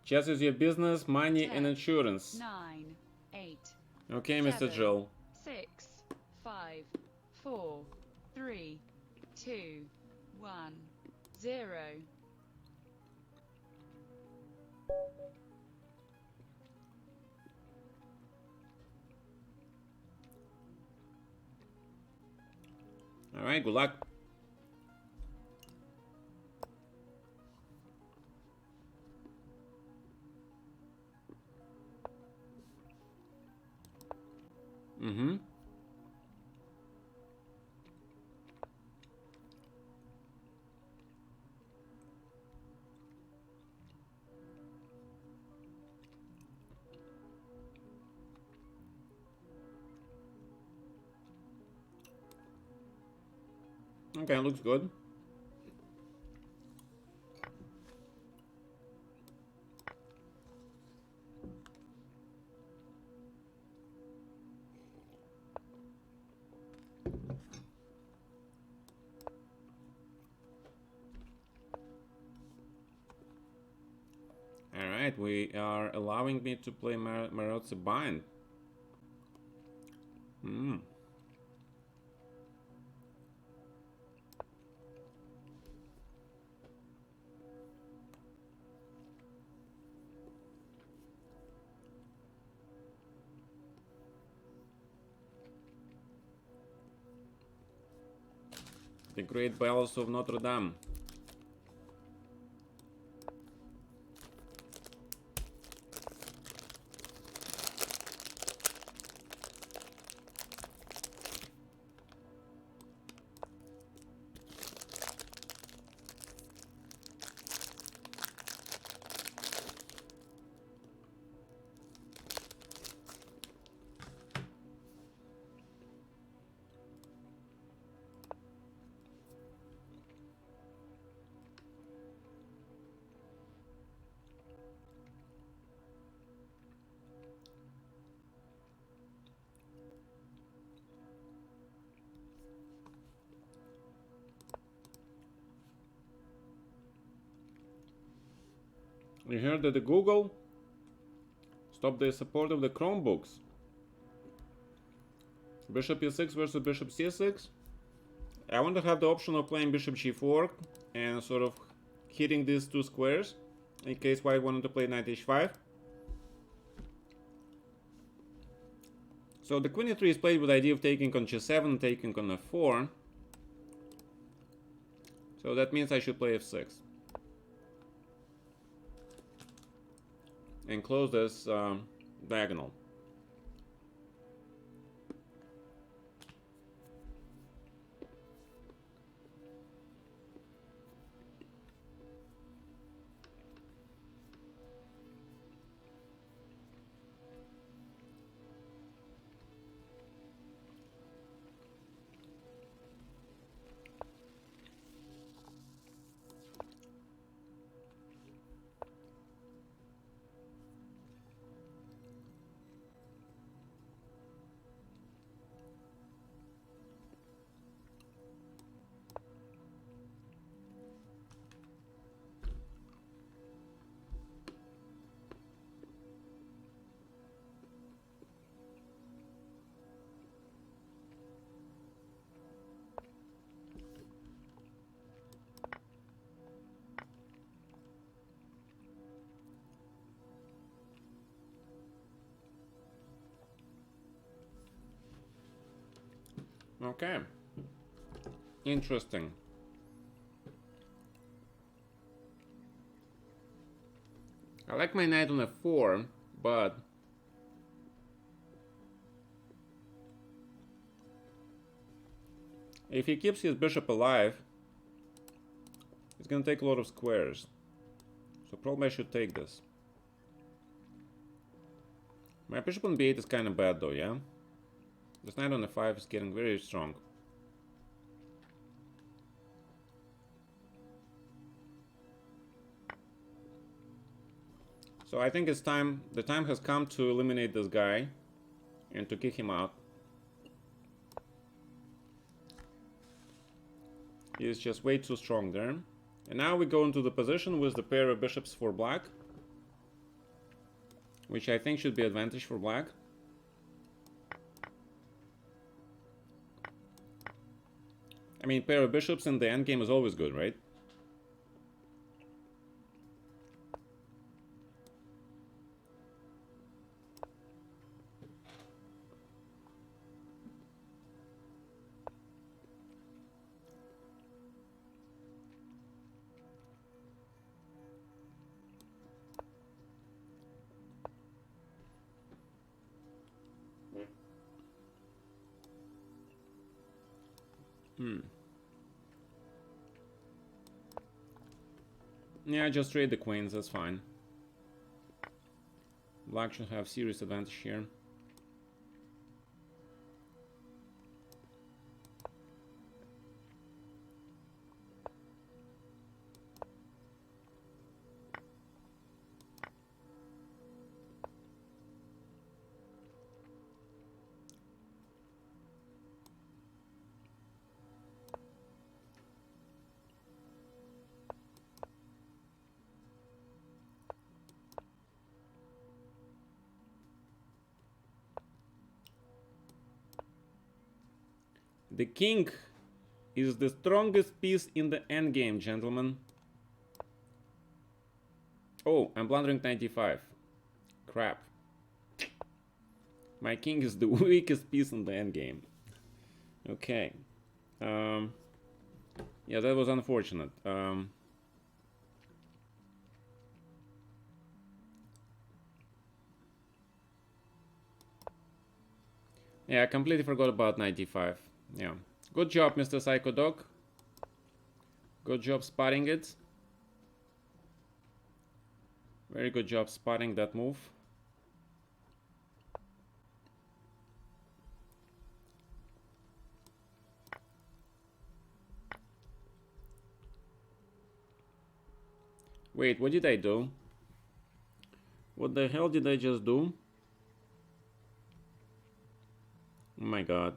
Chess is your business, money, 10, and insurance. 9, 8. Okay, Mr. 7, Joel. 6, 5, 4, 3, 2, 1, 0. Alright, good luck. Mm-hmm. Okay, looks good. Alright, we are allowing me to play Marotsi Bind. Hmm. The Great Bells of Notre Dame. You heard that the Google stopped the support of the Chromebooks. Bishop e6 versus bishop c6. I want to have the option of playing bishop g4 and sort of hitting these two squares in case white wanted to play knight h5. So the queen e3 is played with the idea of taking on g7, taking on f4. So that means I should play f6 and close this diagonal. Okay. Interesting. I like my knight on f4, but if he keeps his bishop alive, it's gonna take a lot of squares. So probably I should take this. My bishop on b8 is kind of bad though, yeah? This knight on f5 is getting very strong. So I think it's time, the time has come to eliminate this guy and to kick him out. He is just way too strong there. And now we go into the position with the pair of bishops for black, which I think should be advantage for black. I mean, pair of bishops in the endgame is always good, right? Yeah, just trade the queens, that's fine. Black should have serious advantage here. The king is the strongest piece in the endgame, gentlemen. Oh, I'm blundering 95. Crap. My king is the weakest piece in the endgame. Okay. Yeah, that was unfortunate. Yeah, I completely forgot about 95. Yeah. Good job, Mr. Psycho Dog. Good job spotting it. Very good job spotting that move. Wait, what did I do? What the hell did I just do? Oh my god.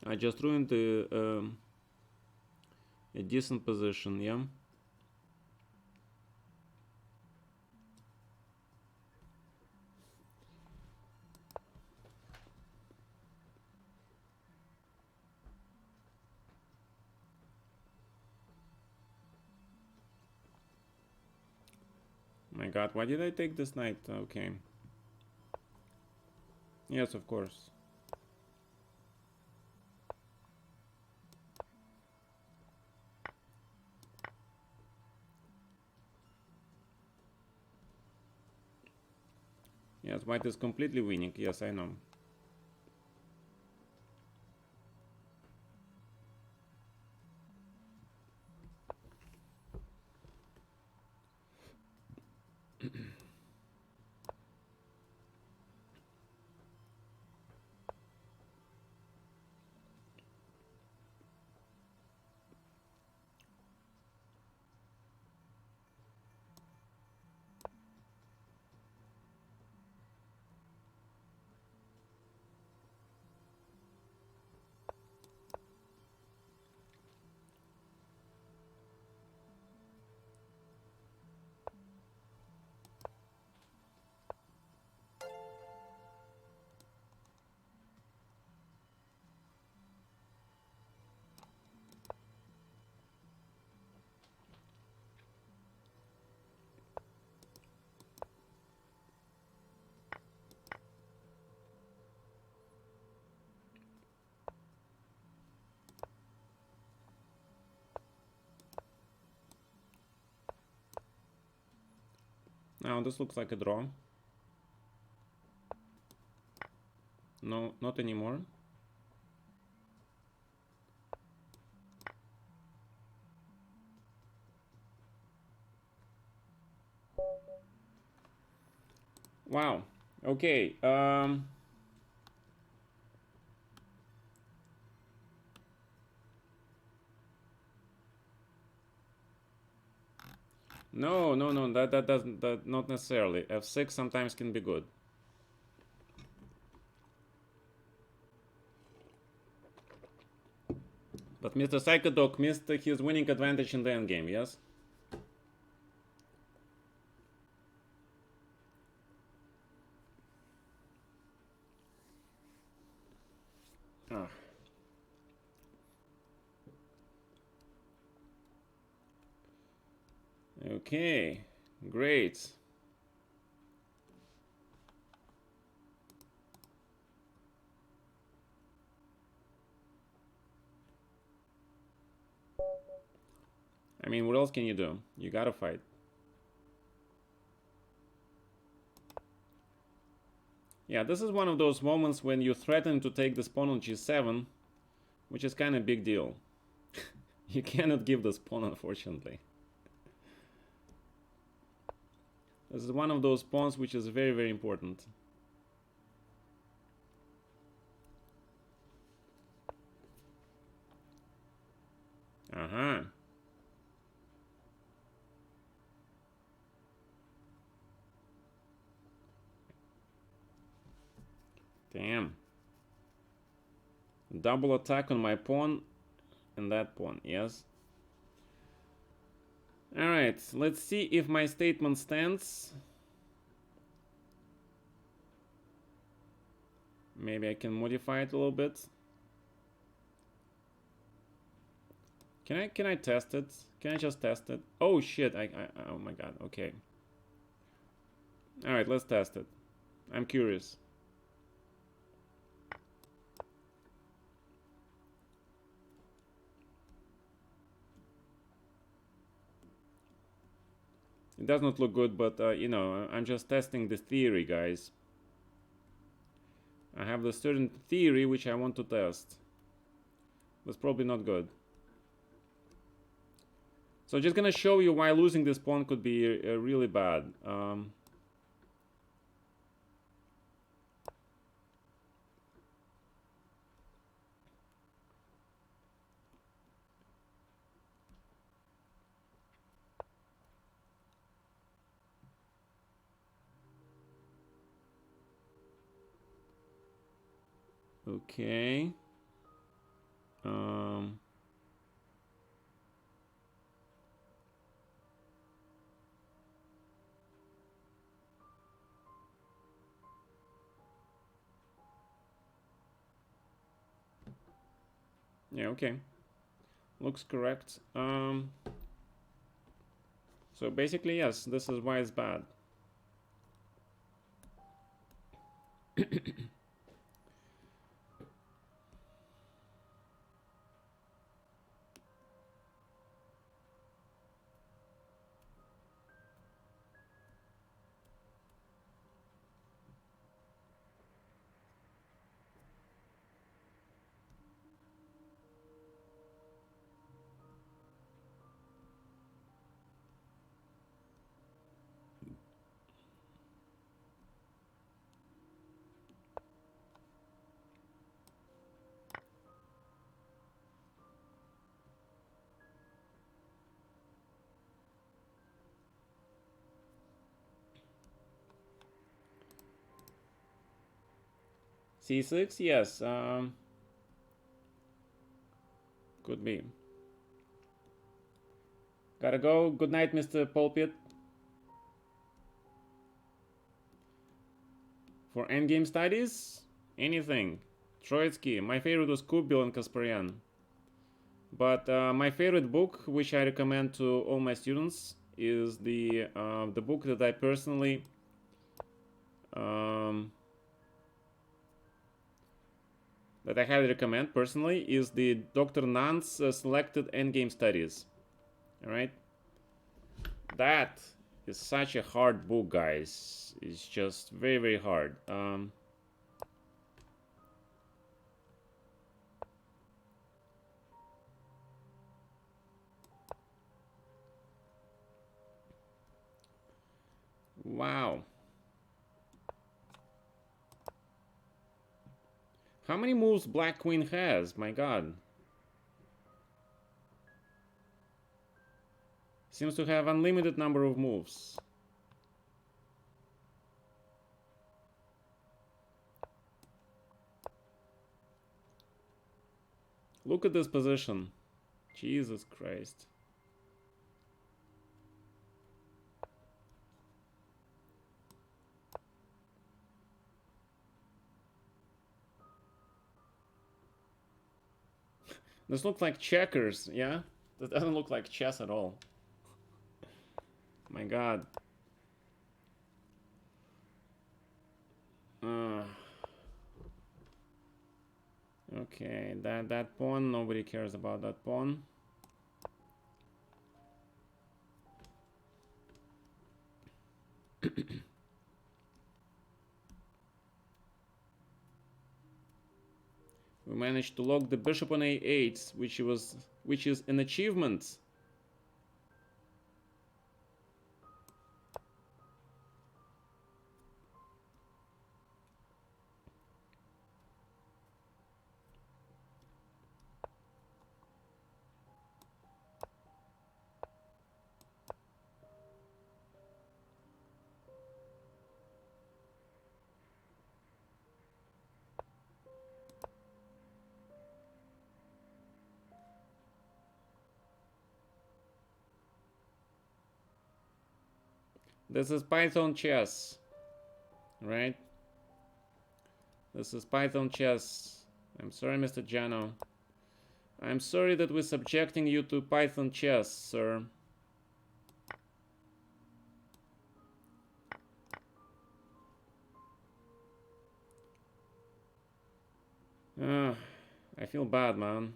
I just ruined a decent position, yeah? My god, why did I take this knight? Okay. Yes, of course. Yes, white is completely winning. Yes, I know. Now this looks like a draw. No, not anymore. Wow. Okay. No, no, no. That doesn't. That not necessarily. F6 sometimes can be good. But Mr. Psychodog missed his winning advantage in the endgame. Yes. Ah. Okay. Great. I mean, what else can you do? You gotta fight. Yeah, this is one of those moments when you threaten to take this pawn on g7, which is kind of big deal. You cannot give this pawn, unfortunately. This is one of those pawns which is very, very important. Uh-huh. Damn. Double attack on my pawn and that pawn, yes. Alright, let's see if my statement stands. Maybe I can modify it a little bit. Can I test it? Can I just test it? Oh shit, oh my god, okay. Alright, let's test it. I'm curious. It does not look good, but you know, I'm just testing the theory, guys. I have the certain theory which I want to test. That's probably not good. So just gonna show you why losing this pawn could be really bad. Okay. Yeah, okay. Looks correct. So basically, yes, this is why it's bad. C6, yes. Could be. Gotta go. Good night, Mr. Pulpit. For endgame studies, anything. Troitsky. My favorite was Kubil and Kasparian. But my favorite book, which I recommend to all my students, is the book that I personally that I highly recommend personally is the Dr. Nant's Selected Endgame Studies. All right, that is such a hard book, guys. It's just very, very hard. Wow. How many moves Black Queen has? My god. Seems to have unlimited number of moves. Look at this position. Jesus Christ. This looks like checkers, yeah? This doesn't look like chess at all. My god. Okay, that pawn, nobody cares about that pawn. We managed to lock the bishop on a8, which is an achievement. This is Python chess, right? This is Python chess. I'm sorry, Mr. Jano. I'm sorry that we're subjecting you to Python chess, sir. I feel bad, man.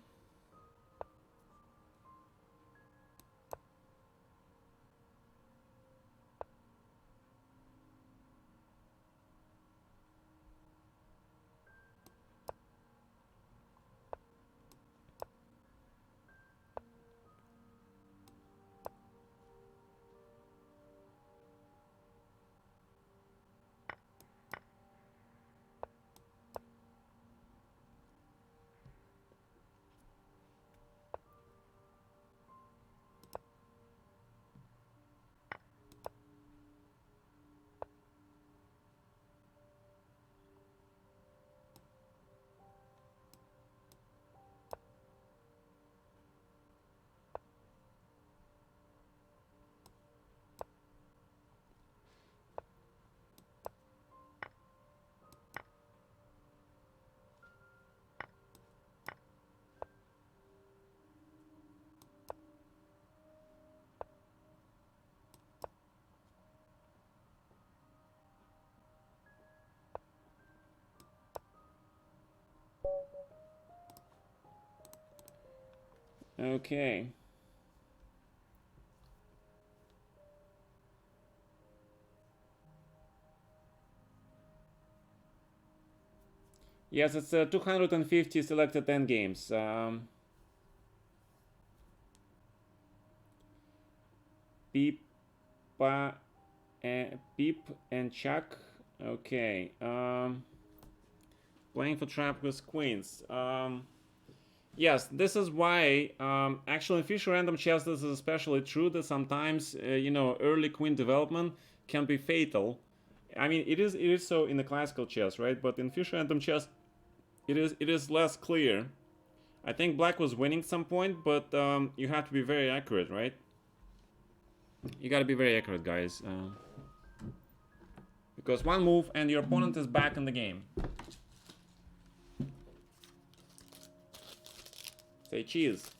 Okay. Yes, it's 250 selected endgames. Peep, Peep and Chuck. Okay. Playing for trap with queens. Yes, this is why actually in Fisher random chess this is especially true that sometimes early queen development can be fatal. I mean it is so in the classical chess, right? But in Fisher random chess it is less clear. I think black was winning some point, but you have to be very accurate, right? You gotta be very accurate, guys. Because one move and your opponent is back in the game. Say cheese.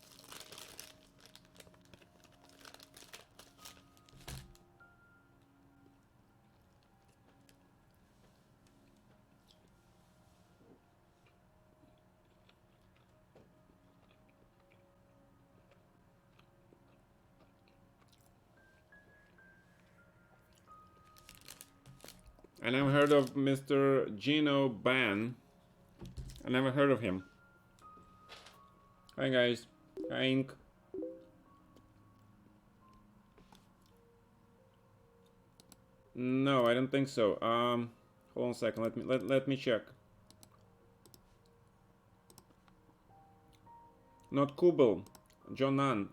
I never heard of Mr. Gino Ban. I never heard of him. Hi guys. Hi Ink. No, I don't think so. Hold on a second. Let me check. Not Kubel. John Nan.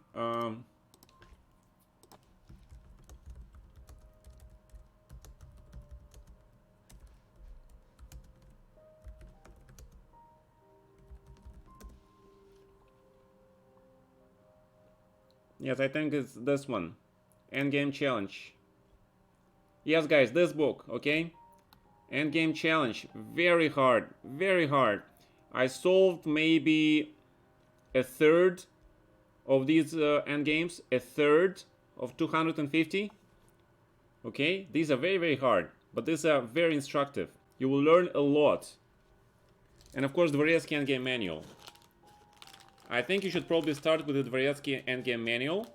Yes, I think it's this one. Endgame Challenge. Yes, guys, this book, okay? Endgame Challenge. Very hard. Very hard. I solved maybe a third of these endgames. A third of 250. Okay? These are very, very hard. But these are very instructive. You will learn a lot. And of course, Dvoretsky Endgame Manual. I think you should probably start with the Dvoretsky Endgame Manual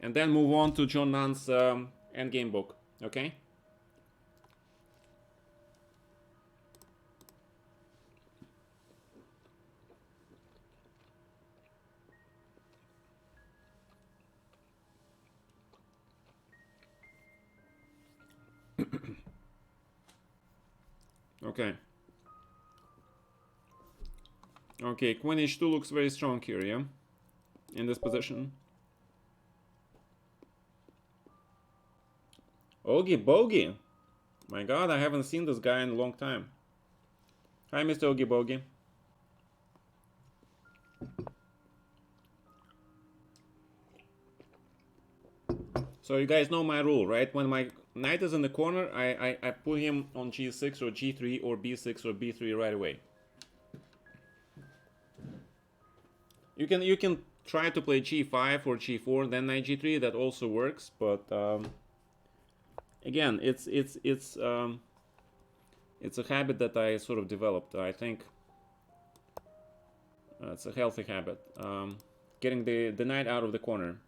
and then move on to John Nann's Endgame book, okay? Okay. Okay, Queen H2 looks very strong here, yeah? In this position. Ogie Bogie! My god, I haven't seen this guy in a long time. Hi, Mr. Ogie Bogie. So you guys know my rule, right? When my knight is in the corner, I put him on g6 or g3 or b6 or b3 right away. You can try to play g5 or g4, then knight g3. That also works, but again, it's a habit that I sort of developed. I think it's a healthy habit. Getting the knight out of the corner.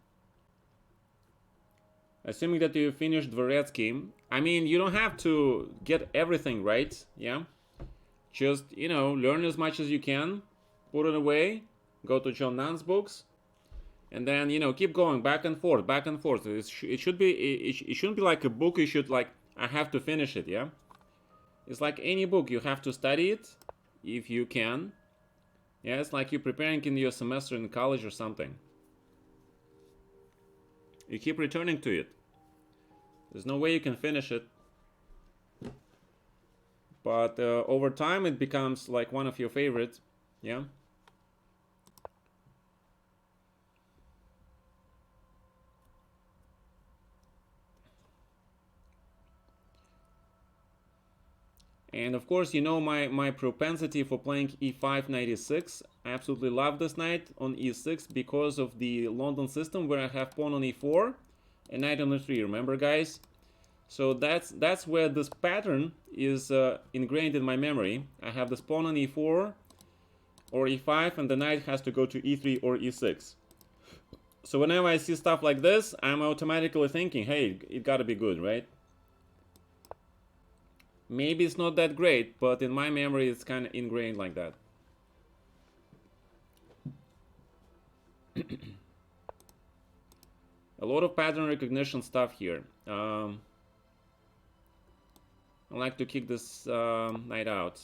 Assuming that you finished Dvoretsky, I mean, you don't have to get everything right, yeah? Just, learn as much as you can, put it away, go to John Nann's books, and then, keep going back and forth, back and forth. It shouldn't be like a book you should, like, I have to finish it, yeah? It's like any book, you have to study it, if you can. Yeah, it's like you're preparing in your semester in college or something. You keep returning to it. There's no way you can finish it. But over time it becomes like one of your favorites. Yeah. And of course, my propensity for playing e5 knight e6. I absolutely love this knight on e6 because of the London system where I have pawn on e4 and knight on e3. Remember, guys? So that's where this pattern is ingrained in my memory. I have this pawn on e4 or e5, and the knight has to go to e3 or e6. So whenever I see stuff like this, I'm automatically thinking, hey, it gotta be good, right? Maybe it's not that great, but in my memory it's kind of ingrained like that. A lot of pattern recognition stuff here. I like to kick this knight out.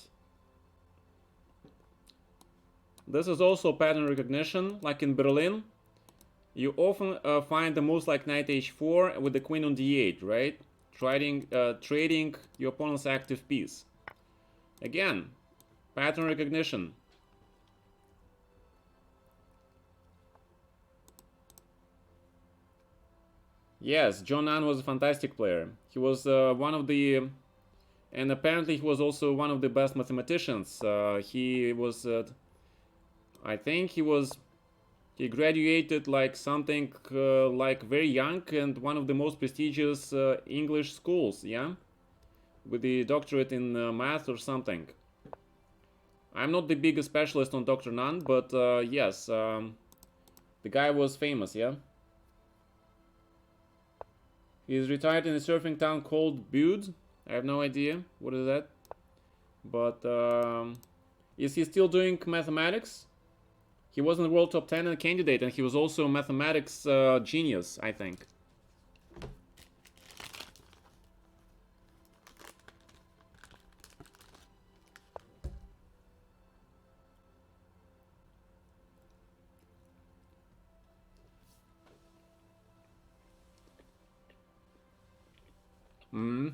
This is also pattern recognition, like in Berlin. You often find the moves like knight h4 with the queen on d8, right? Trading your opponent's active piece. Again, pattern recognition. Yes, John Nunn was a fantastic player. He was one of the... And apparently he was also one of the best mathematicians. He was... I think he was... He graduated like something like very young and one of the most prestigious English schools, yeah? With the doctorate in math or something. I'm not the biggest specialist on Dr. Nunn, but yes, the guy was famous, yeah? He's retired in a surfing town called Bude. I have no idea what is that. But is he still doing mathematics? He was in the world top 10 candidate, and he was also a mathematics genius, I think. Hmm.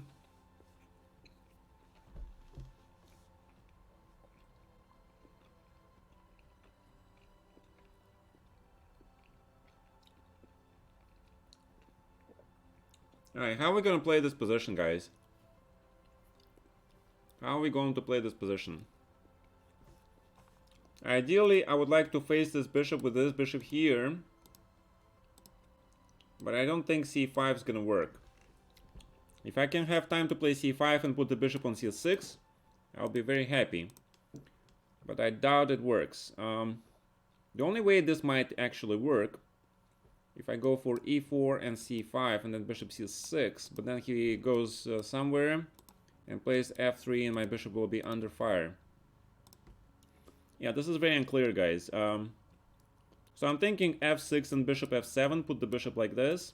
Alright, how are we going to play this position, guys? How are we going to play this position? Ideally, I would like to face this bishop with this bishop here. But I don't think c5 is going to work. If I can have time to play c5 and put the bishop on c6, I'll be very happy. But I doubt it works. The only way this might actually work, if I go for e4 and c5 and then bishop c6, but then he goes somewhere and plays f3 and my bishop will be under fire. Yeah, this is very unclear, guys. So I'm thinking f6 and bishop f7, put the bishop like this.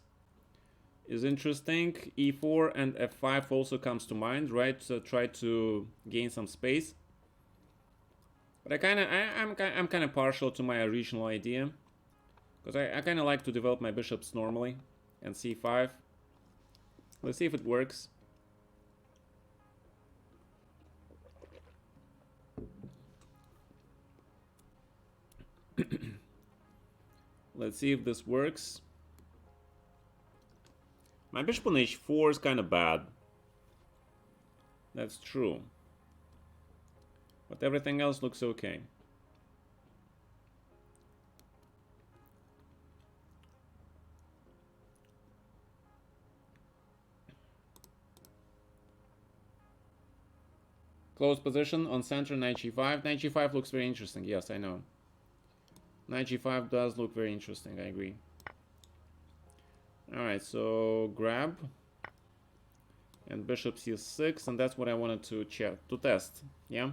Is interesting. e4 and f5 also comes to mind, right? So try to gain some space. But I'm kind of partial to my original idea, because I kind of like to develop my bishops normally. And c5. Let's see if it works. Let's see if this works. My bishop on h4 is kind of bad. That's true. But everything else looks okay. Close position on center, knight g5. Knight g5 looks very interesting. Yes, I know. Knight g5 does look very interesting. I agree. Alright, so grab. And bishop c6. And that's what I wanted to check, to test. Yeah?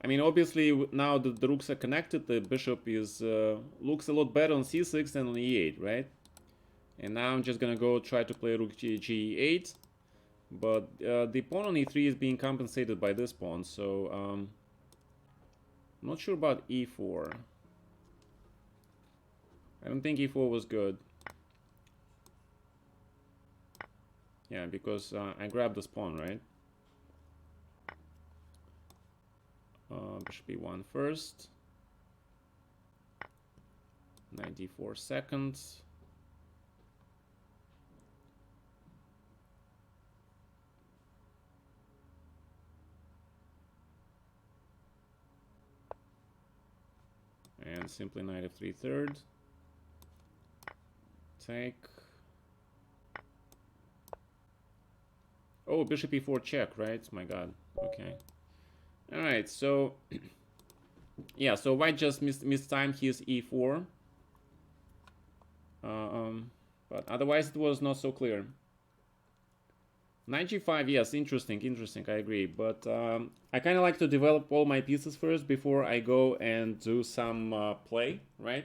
I mean, obviously, now that the rooks are connected, the bishop is looks a lot better on c6 than on e8, right? And now I'm just gonna go try to play rook g8. But the pawn on e3 is being compensated by this pawn, so I'm not sure about e4. I don't think e4 was good. Yeah, because I grabbed this pawn, right? Bishop e1 first. Knight d4 second. And simply knight f3 third. Take. Oh, bishop e4 check, right? My god. Okay. Alright, so... yeah, so white just mistimed his e4. But otherwise it was not so clear. Knight g5, yes, interesting, I agree. But I kind of like to develop all my pieces first before I go and do some play, right?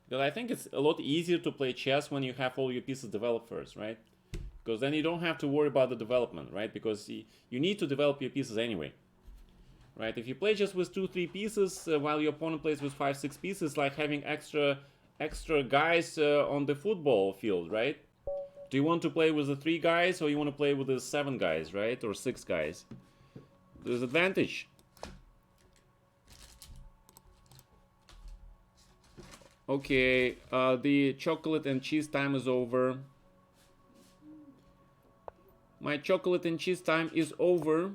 Because I think it's a lot easier to play chess when you have all your pieces developed first, right? Because then you don't have to worry about the development, right? Because you need to develop your pieces anyway, right? If you play just with 2-3 pieces while your opponent plays with 5-6 pieces, like having extra guys on the football field, right? Do you want to play with the 3 guys or you want to play with the 7 guys, right? Or 6 guys? There's advantage. Okay, the chocolate and cheese time is over. My chocolate and cheese time is over.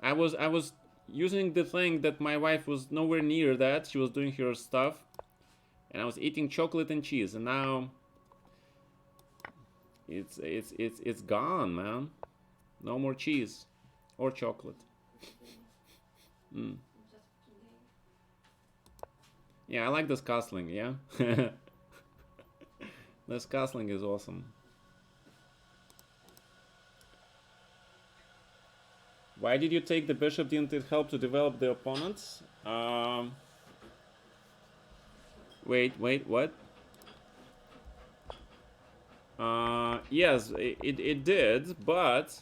I was using the thing that my wife was nowhere near that. She was doing her stuff. And I was eating chocolate and cheese, and now it's gone, man. No more cheese or chocolate. Yeah, I like this castling, yeah. This castling is awesome. Why did you take the bishop? Didn't it help to develop the opponents? Wait, what? Yes, it did, but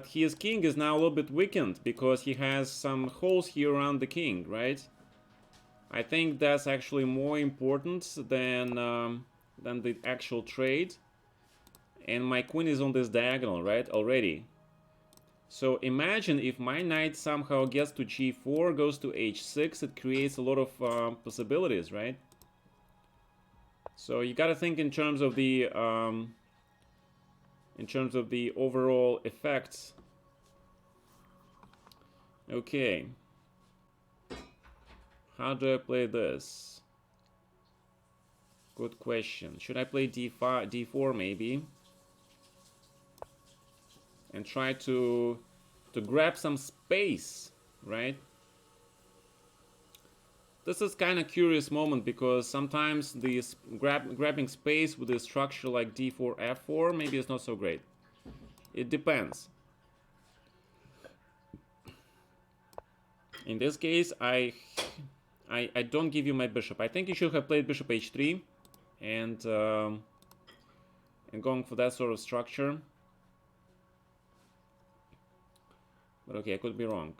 his king is now a little bit weakened because he has some holes here around the king, right? I think that's actually more important than the actual trade. And my queen is on this diagonal, right? Already. So imagine if my knight somehow gets to g4, goes to h6, it creates a lot of possibilities, right? So you gotta think in terms of the overall effects. Okay. How do I play this? Good question. Should I play d5, d4 maybe? And try to grab some space, right? This is kind of curious moment because sometimes this grabbing space with a structure like d4, f4 maybe it's not so great. It depends. In this case, I don't give you my bishop. I think you should have played bishop h3 and going for that sort of structure. But okay, I could be wrong.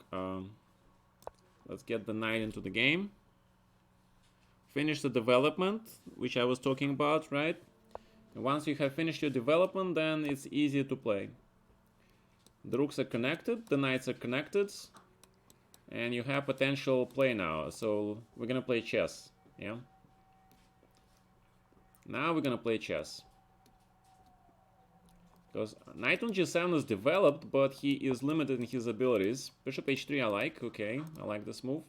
Let's get the knight into the game. Finish the development, which I was talking about, right? And once you have finished your development, then it's easier to play. The rooks are connected, the knights are connected, and you have potential play now. So we're gonna play chess, yeah? Now we're gonna play chess. Because knight on g7 is developed, but he is limited in his abilities. Bishop h3 I like, okay, I like this move.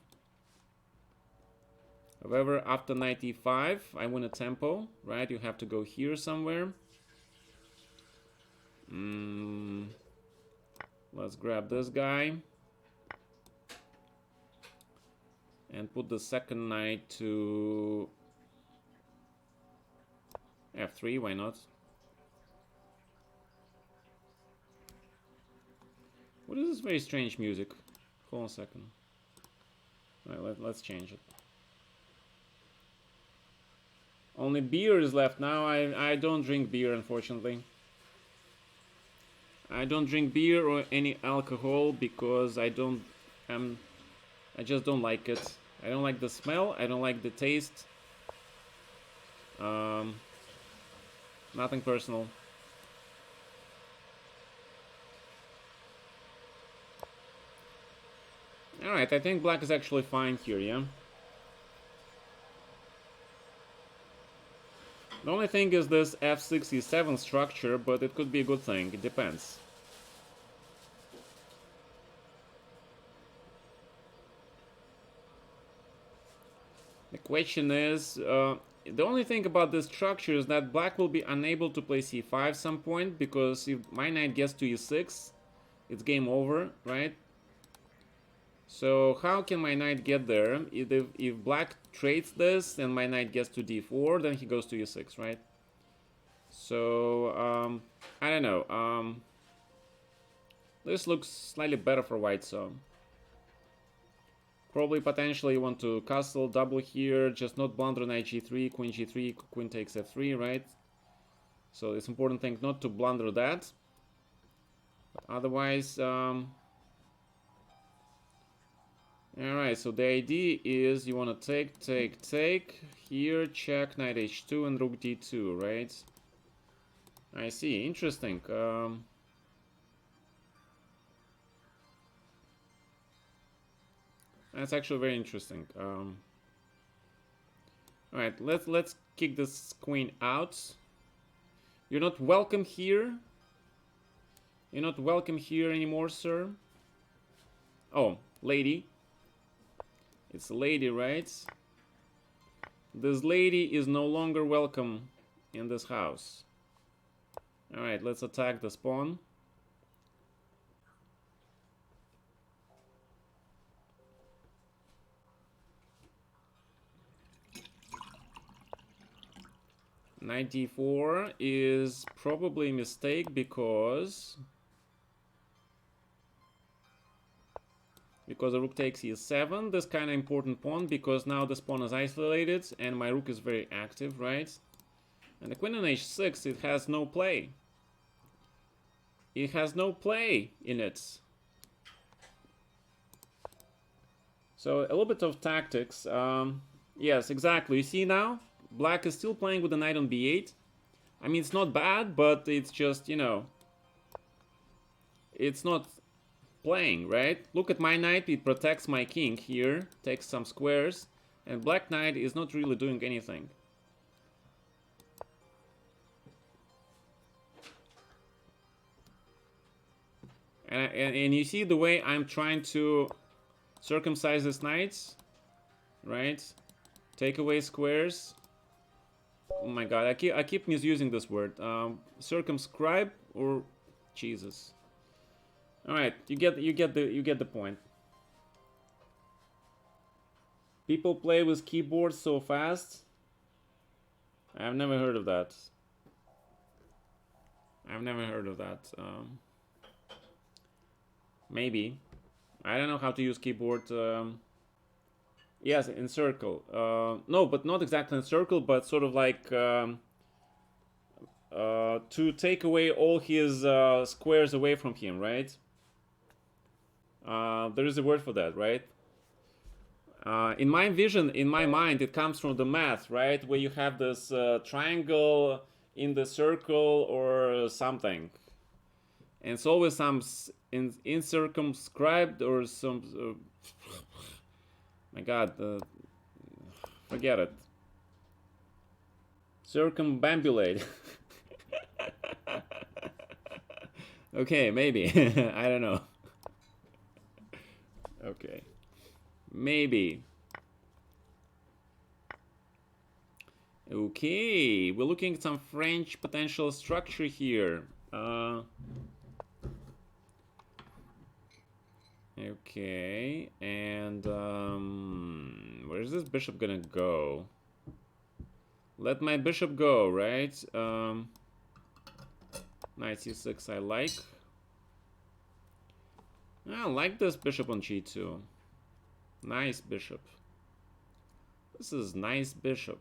However, after knight e5, I win a tempo, right? You have to go here somewhere. Let's grab this guy. And put the second knight to f3, why not? What is this very strange music? Hold on a second. Alright, let's change it. Only beer is left now. I don't drink beer, unfortunately. I don't drink beer or any alcohol because I just don't like it. I don't like the smell. I don't like the taste. Nothing personal. Alright, I think black is actually fine here, yeah? The only thing is this f6, e7 structure, but it could be a good thing. It depends. The question is, the only thing about this structure is that black will be unable to play c5 some point, because if my knight gets to e6, it's game over, right? So how can my knight get there? If black trades this and my knight gets to d4, then he goes to e6, right? So I don't know. This looks slightly better for white, so probably potentially you want to castle double here, just not blunder knight g3, queen g3, queen takes f3, right? So it's important thing not to blunder that. But otherwise, alright, so the idea is you want to take. Here, check, knight h2 and rook d2, right? I see, interesting. That's actually very interesting. Alright, let's kick this queen out. You're not welcome here. You're not welcome here anymore, sir. Oh, lady. It's a lady, right? This lady is no longer welcome in this house. Alright, let's attack the pawn. Knight d4 is probably a mistake because the rook takes e7. This kind of important pawn because now this pawn is isolated and my rook is very active, right? And the queen on h6, it has no play. It has no play in it. So a little bit of tactics. Yes, exactly. You see now, black is still playing with the knight on b8. I mean, it's not bad, but it's just, you know, it's not playing, right? Look at my knight, it protects my king here, takes some squares, and black knight is not really doing anything. And you see the way I'm trying to circumcise this knight, right? Take away squares. Oh my god, I keep misusing this word. Circumscribe or Jesus. All right, you get the point. People play with keyboards so fast. I've never heard of that. I've never heard of that. Maybe. I don't know how to use keyboard. Yes, in circle. No, but not exactly in circle, but sort of like to take away all his squares away from him, right? There is a word for that, right? In my vision, in my mind, it comes from the math, right? Where you have this triangle in the circle or something. And it's always some incircumscribed or some... my god, forget it. Circumbambulate. Okay, maybe. I don't know. Okay. Maybe. Okay, we're looking at some French potential structure here. Okay, and where's this bishop gonna go? Let my bishop go, right? Knight c6 I like. I like this bishop on g2. Nice bishop. This is nice bishop.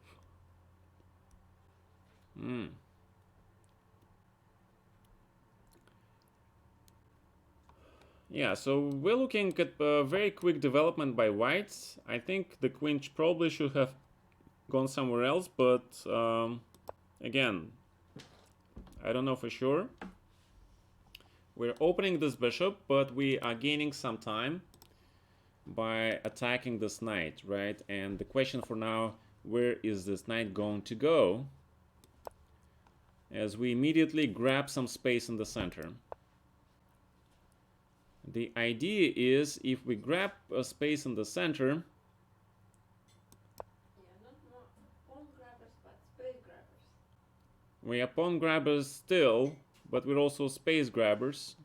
Yeah, so we're looking at a very quick development by white. I think the queen probably should have gone somewhere else, but again, I don't know for sure. We're opening this bishop, but we are gaining some time by attacking this knight, right? And the question for now, where is this knight going to go? As we immediately grab some space in the center. The idea is if we grab a space in the center. Yeah, not more pawn grabbers, but space grabbers. We are pawn grabbers still, but we're also space grabbers.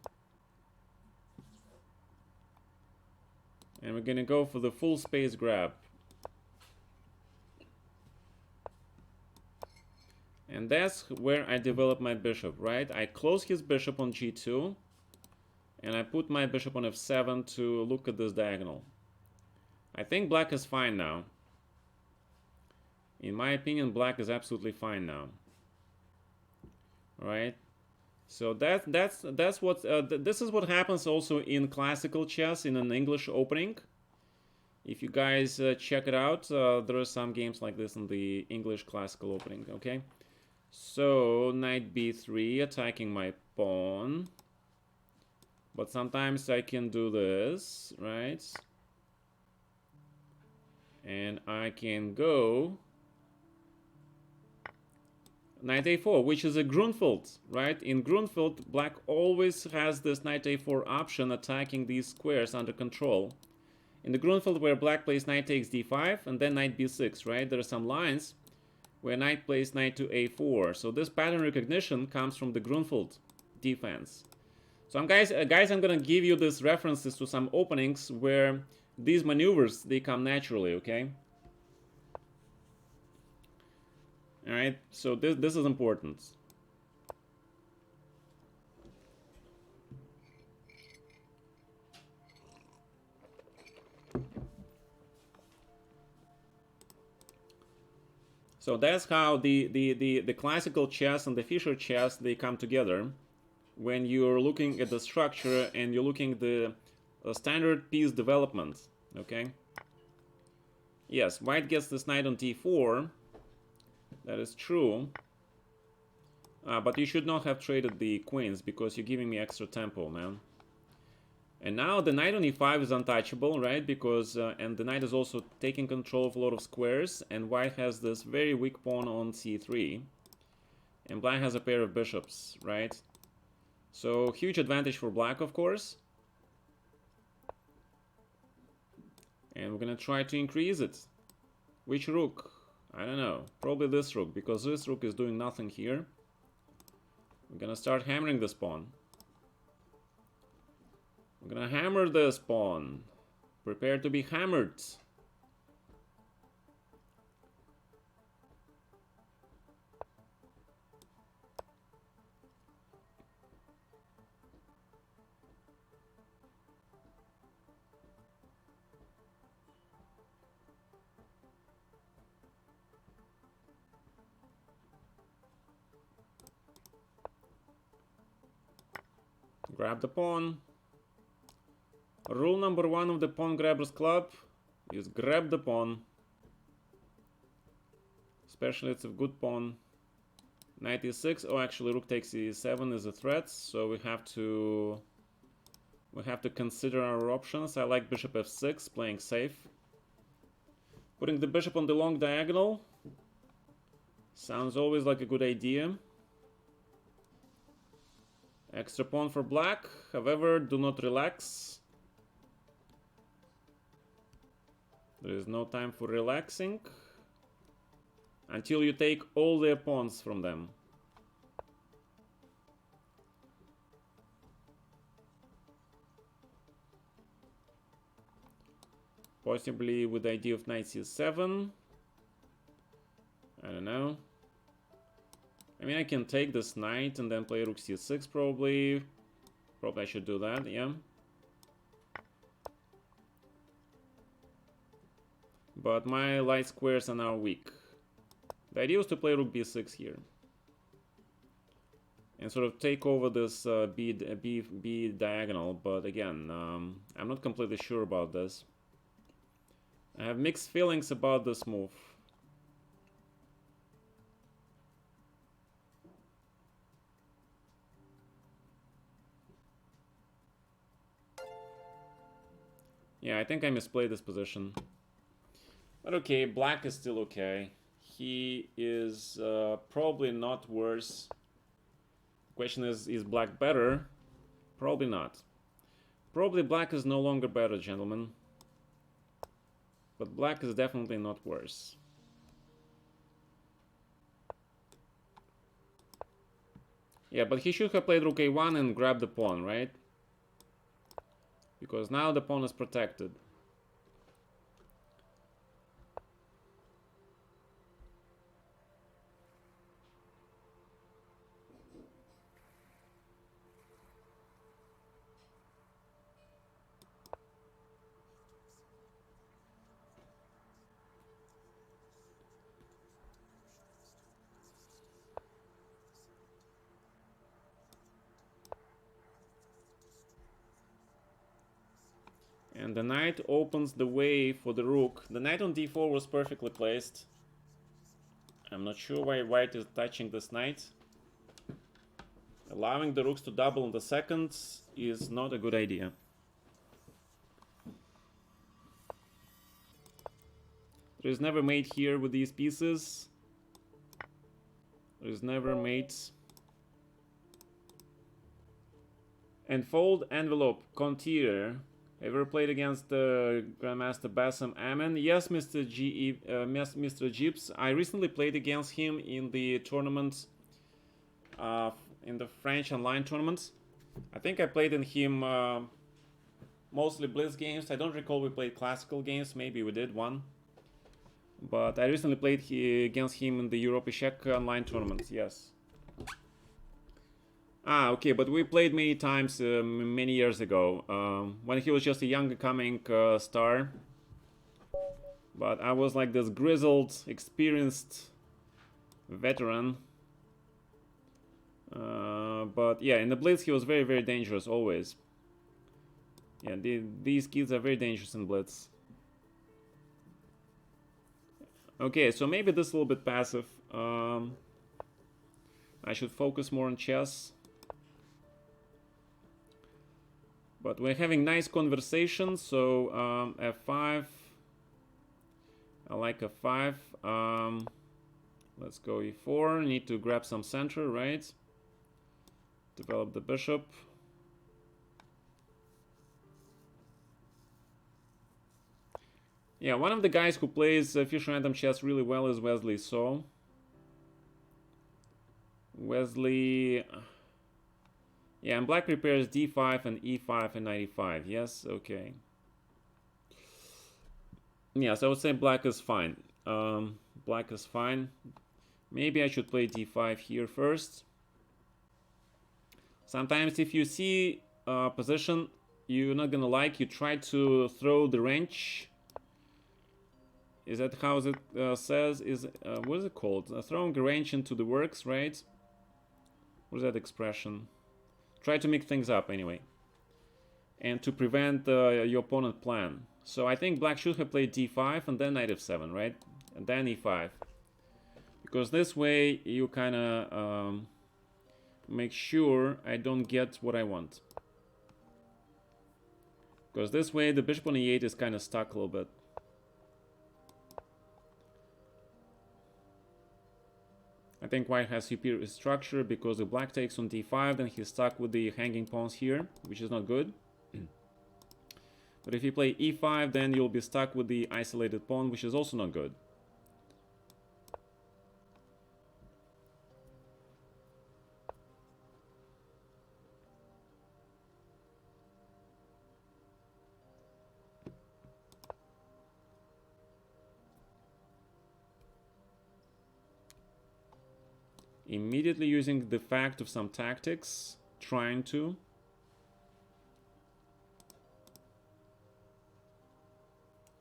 And we're gonna go for the full space grab. And that's where I develop my bishop, right? I close his bishop on g2, and I put my bishop on f7 to look at this diagonal. I think black is fine now. In my opinion, black is absolutely fine now. All right. So that's what this is what happens also in classical chess in an English opening. If you guys check it out, there are some games like this in the English classical opening. Okay. So knight b3, attacking my pawn. But sometimes I can do this, right? And I can go knight a4, which is a Grunfeld, right? In Grunfeld, black always has this knight a4 option, attacking these squares under control. In the Grunfeld, where black plays knight takes d5 and then knight b6, right? There are some lines where knight plays knight to a4. So this pattern recognition comes from the Grunfeld defense. So guys, I'm gonna give you these references to some openings where these maneuvers, they come naturally, okay? All right, so this is important. So that's how the classical chess and the Fischer chess, they come together. When you're looking at the structure and you're looking at the standard piece development, okay? Yes, white gets this knight on d4. That is true. But you should not have traded the queens because you're giving me extra tempo, man. And now the knight on e5 is untouchable, right? Because and the knight is also taking control of a lot of squares, and white has this very weak pawn on c3. And black has a pair of bishops, right? So huge advantage for black, of course. And we're gonna try to increase it. Which rook? I don't know. Probably this rook, because this rook is doing nothing here. We're gonna start hammering this pawn. We're gonna hammer this pawn. Prepare to be hammered. Grab the pawn. Rule number 1 of the Pawn Grabbers Club is grab the pawn. Especially it's a good pawn. Knight e6. Oh, actually, rook takes e7 is a threat, so we have to consider our options. I like bishop f6, playing safe. Putting the bishop on the long diagonal sounds always like a good idea. Extra pawn for black. However, do not relax. There is no time for relaxing until you take all their pawns from them. Possibly with the idea of knight c7. I don't know. I mean, I can take this knight and then play rook c6 probably. Probably I should do that, yeah. But my light squares are now weak. The idea was to play rook b6 here. And sort of take over this B diagonal, but again, I'm not completely sure about this. I have mixed feelings about this move. Yeah, I think I misplayed this position. But okay, black is still okay. He is probably not worse. Question is black better? Probably not. Probably black is no longer better, gentlemen. But black is definitely not worse. Yeah, but he should have played rook a1 and grabbed the pawn, right? Because now the pawn is protected. And the knight opens the way for the rook. The knight on d4 was perfectly placed. I'm not sure why white is touching this knight. Allowing the rooks to double in the seconds is not a good idea. There is never mate here with these pieces. There is never mate. And fold envelope, Contier. Ever played against the Grandmaster Bassam Amin? Yes, Mr. Mr. Gibbs. I recently played against him in the tournament, in the French online tournaments. I think I played in him mostly Blitz games. I don't recall we played classical games. Maybe we did one. But I recently played against him in the Europa Czech online tournament. Yes. Ah, okay, but we played many times many years ago when he was just a young coming star. But I was like this grizzled, experienced veteran. But yeah, in the Blitz he was very, very dangerous always. Yeah, these kids are very dangerous in Blitz. Okay, so maybe this is a little bit passive. I should focus more on chess. But we're having nice conversations, so f5. I like f5. Let's go e4. Need to grab some center, right? Develop the bishop. Yeah, one of the guys who plays Fischer Random Chess really well is Wesley So. Wesley... Yeah, and black prepares d5 and e5 and knight e5. Yes, okay. Yeah, so I would say black is fine. Black is fine. Maybe I should play d5 here first. Sometimes if you see a position you're not gonna like, you try to throw the wrench. Is that how it says? What is it called? Throwing a wrench into the works, right? What is that expression? Try to make things up anyway. And to prevent your opponent plan. So I think black should have played d5 and then knight f7, right? And then e5. Because this way you kind of make sure I don't get what I want. Because this way the bishop on e8 is kind of stuck a little bit. I think white has superior structure because if black takes on d5, then he's stuck with the hanging pawns here, which is not good. But if you play e5, then you'll be stuck with the isolated pawn, which is also not good. Immediately using the fact of some tactics, trying to.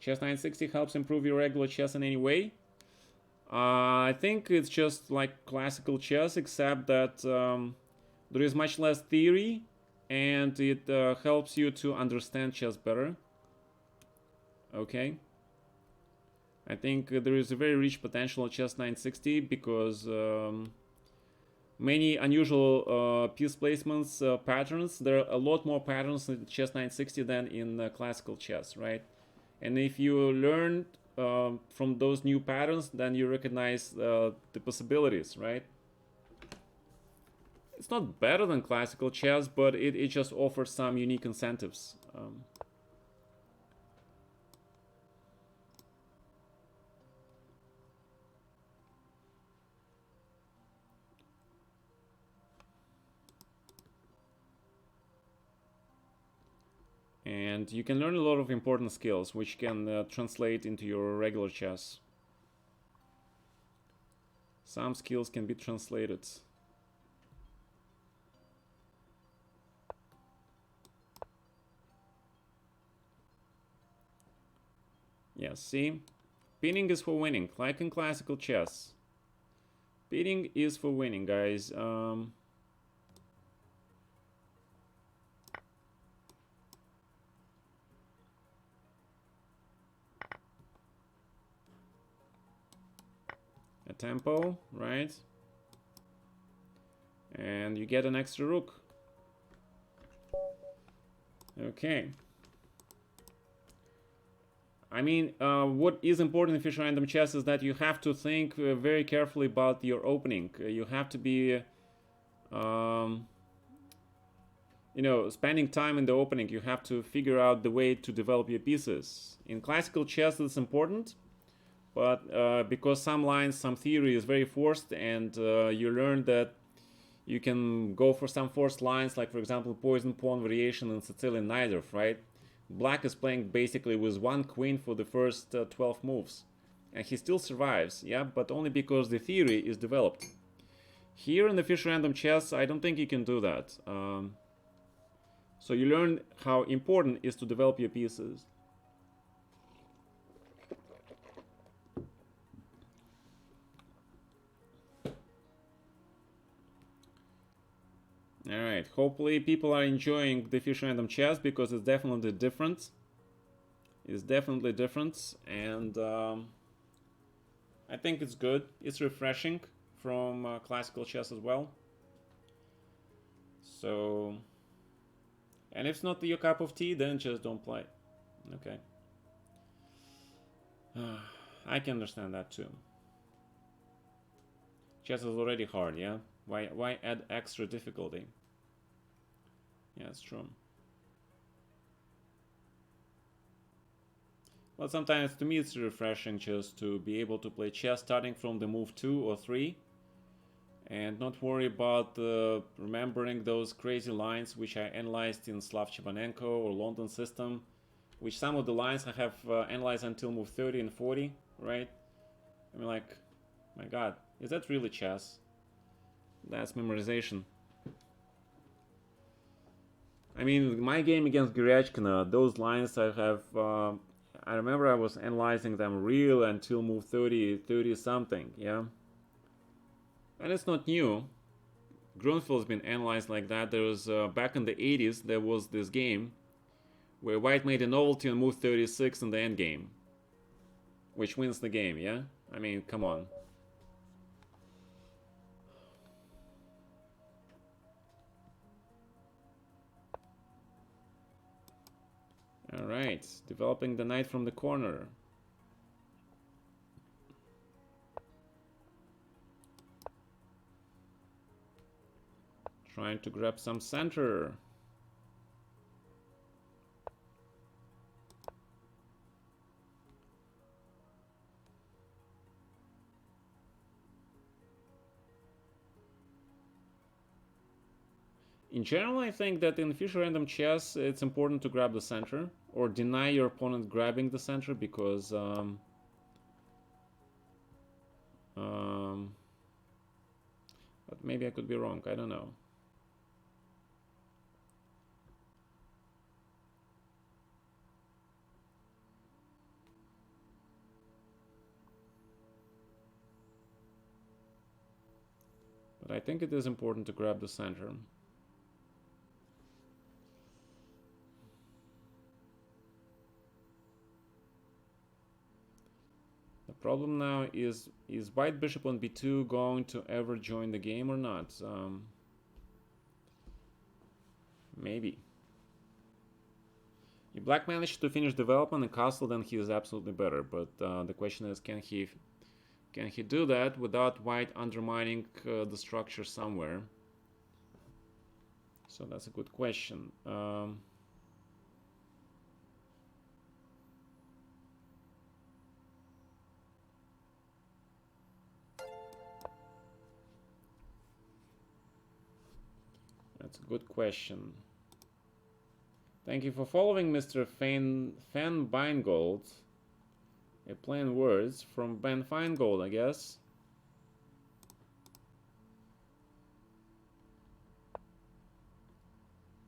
Chess 960 helps improve your regular chess in any way. I think it's just like classical chess, except that there is much less theory and it helps you to understand chess better. Okay. I think there is a very rich potential in chess 960 because many unusual piece placements patterns. There are a lot more patterns in chess 960 than in classical chess, right? And if you learn from those new patterns, then you recognize the possibilities, right? It's not better than classical chess, but it just offers some unique incentives. And you can learn a lot of important skills which can translate into your regular chess. Some skills can be translated. Yeah, see? Pinning is for winning, like in classical chess. Pinning is for winning, guys. a tempo, right? And you get an extra rook. Okay. I mean, what is important in Fischer random chess is that you have to think very carefully about your opening. You have to be, you know, spending time in the opening. You have to figure out the way to develop your pieces. In classical chess, it's important, but because some lines, some theory is very forced, and you learn that you can go for some forced lines, like for example, poison pawn variation in Sicilian Najdorf, right? Black is playing basically with one queen for the first 12 moves. And he still survives, yeah, but only because the theory is developed. Here in the Fischer random chess, I don't think you can do that. So you learn how important it is to develop your pieces. Alright, hopefully people are enjoying the Fischer random chess because it's definitely different. It's definitely different, and I think it's good. It's refreshing from classical chess as well. So, and if it's not your cup of tea, then just don't play. Okay. I can understand that too. Chess is already hard, yeah? Why add extra difficulty? Yeah, it's true. Well, sometimes to me it's refreshing just to be able to play chess starting from the move 2 or 3 and not worry about remembering those crazy lines which I analyzed in Slav Chebanenko or London system, which some of the lines I have analyzed until move 30 and 40, right? I mean, like, my god, is that really chess? That's memorization. I mean, my game against Gurechkina, those lines I have, I remember I was analyzing them real until move 30, 30 something, yeah? And it's not new. Grunfeld's been analyzed like that. There was, back in the 80s, there was this game where white made a novelty on move 36 in the endgame, which wins the game, yeah? I mean, come on. Alright, developing the knight from the corner. Trying to grab some center. In general, I think that in Fischer random chess, it's important to grab the center or deny your opponent grabbing the center because but maybe I could be wrong. I don't know. But I think it is important to grab the center. The problem now is white bishop on b2 going to ever join the game or not? Maybe. If black managed to finish development in castle, then he is absolutely better. But the question is, can he do that without white undermining the structure somewhere? So that's a good question. That's a good question. Thank you for following, Mr. Fan Beingold. A plain words from Ben Feingold, I guess.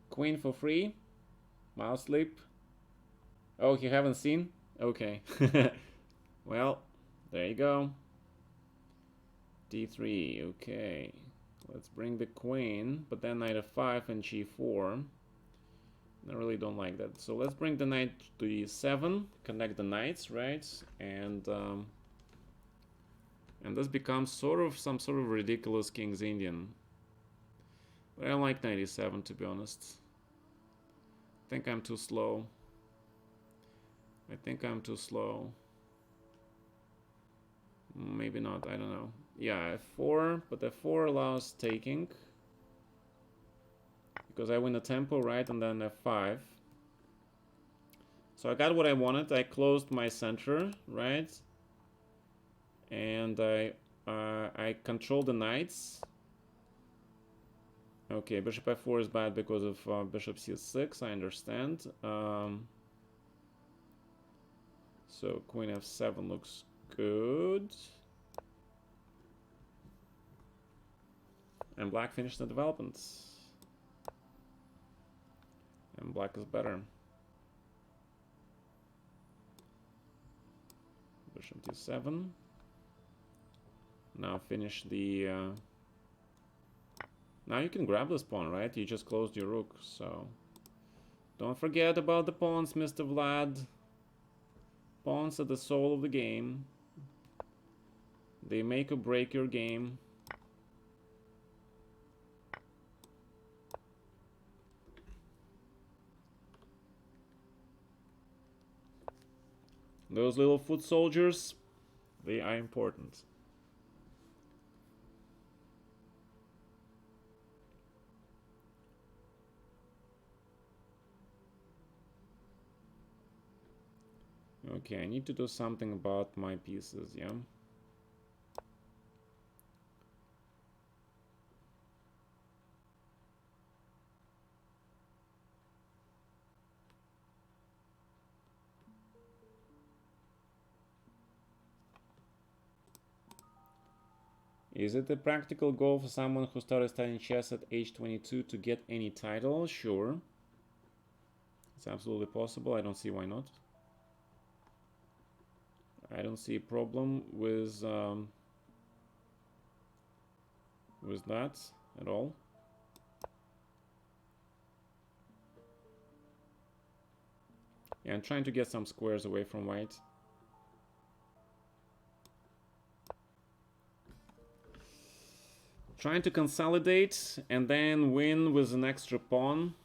Queen for free. Mouse sleep. Oh, you haven't seen? Okay. Well, there you go. d3, okay. Let's bring the queen, but then knight f5 and g4. I really don't like that. So let's bring the knight to e7, connect the knights, right? And And this becomes some sort of ridiculous King's Indian. But I like 97, to be honest. I think I'm too slow. Maybe not, I don't know. Yeah, F4, but F4 allows taking. Because I win the tempo, right? And then F5. So I got what I wanted. I closed my center, right? And I control the knights. Okay, bishop f4 is bad because of bishop c6, I understand. So queen f7 looks good. And black finished the development. And black is better. Bishop d7. Now finish the... Now you can grab this pawn, right? You just closed your rook, so... Don't forget about the pawns, Mr. Vlad. Pawns are the soul of the game. They make or break your game. Those little foot soldiers, they are important. Okay, I need to do something about my pieces, yeah? Is it a practical goal for someone who started studying chess at age 22 to get any title? Sure. It's absolutely possible. I don't see why not. I don't see a problem with that at all. Yeah, I'm trying to get some squares away from white. Trying to consolidate and then win with an extra pawn.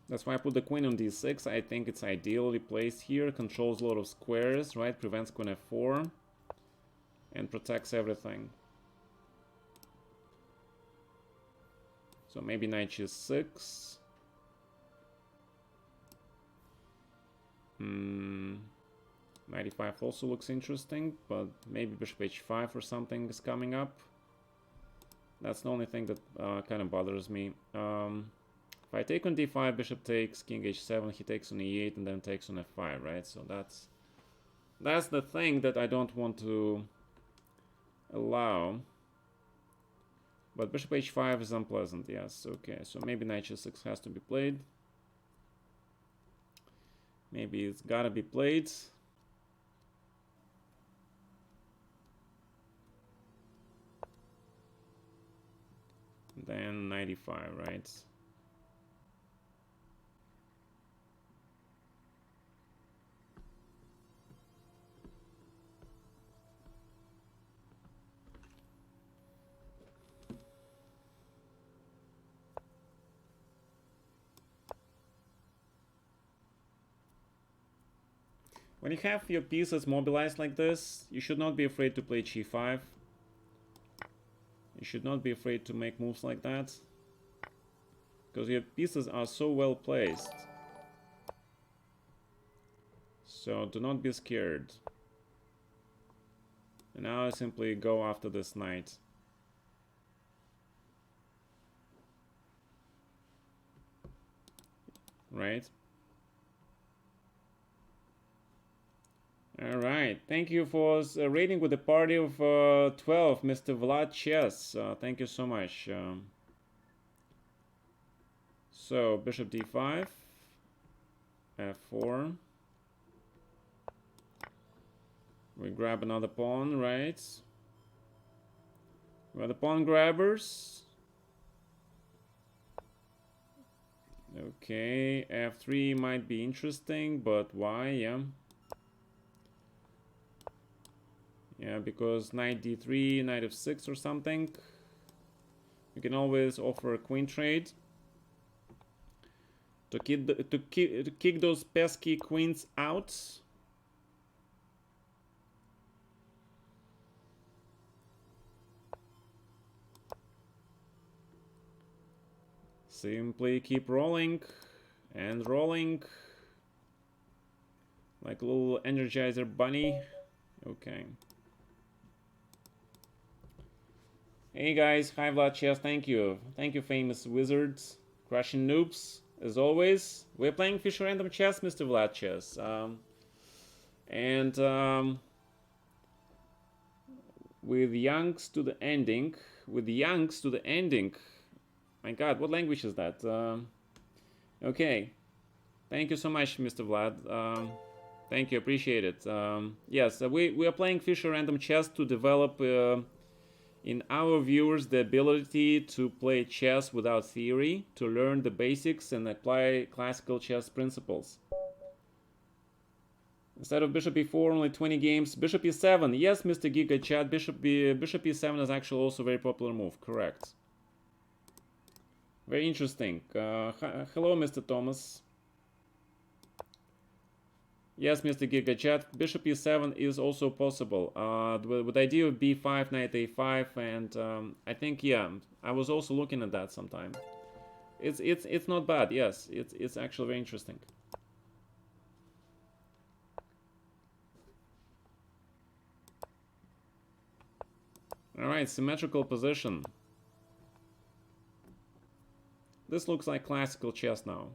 That's why I put the queen on d6. I think it's ideally placed here. Controls a lot of squares, right? Prevents queen f4. And protects everything. So maybe knight g6. 95 also looks interesting, but maybe bishop h5 or something is coming up. That's the only thing that kind of bothers me. If I take on d5, bishop takes, king h7, he takes on e8, and then takes on f5, right? So that's the thing that I don't want to allow. But bishop h5 is unpleasant, yes. Okay, so maybe knight g6 has to be played. Maybe it's gotta be played. Then 95, right? When you have your pieces mobilized like this, you should not be afraid to play g5. You should not be afraid to make moves like that. Because your pieces are so well placed. So do not be scared. And now I simply go after this knight. Right? Alright, thank you for rating with a party of 12, Mr. Vlad Chess. Thank you so much. So, bishop d5, f4. We grab another pawn, right? We're the pawn grabbers. Okay, f3 might be interesting, but why? Yeah. Yeah, because knight d3, knight f6 or something. You can always offer a queen trade to kick those pesky queens out. Simply keep rolling and rolling like a little Energizer bunny. Okay. Hey guys, hi Vlad Chess, thank you. Thank you, famous wizards, crushing noobs, as always. We're playing Fisher Random Chess, Mr. Vlad Chess. With Youngs to the ending. With Youngs to the ending. My god, what language is that? Okay. Thank you so much, Mr. Vlad. Thank you, appreciate it. Yes, we are playing Fisher Random Chess to develop in our viewers the ability to play chess without theory, to learn the basics and apply classical chess principles. Instead of bishop e4, only 20 games. Bishop e7. Yes, Mr. Giga Chat, bishop e7 is actually also a very popular move. Correct. Very interesting. Hello, Mr. Thomas. Yes, Mr. Giga Chat, bishop e7 is also possible. With the idea of b5, knight a5, and I think, yeah, I was also looking at that sometime. It's not bad. Yes, it's actually very interesting. All right, symmetrical position. This looks like classical chess now.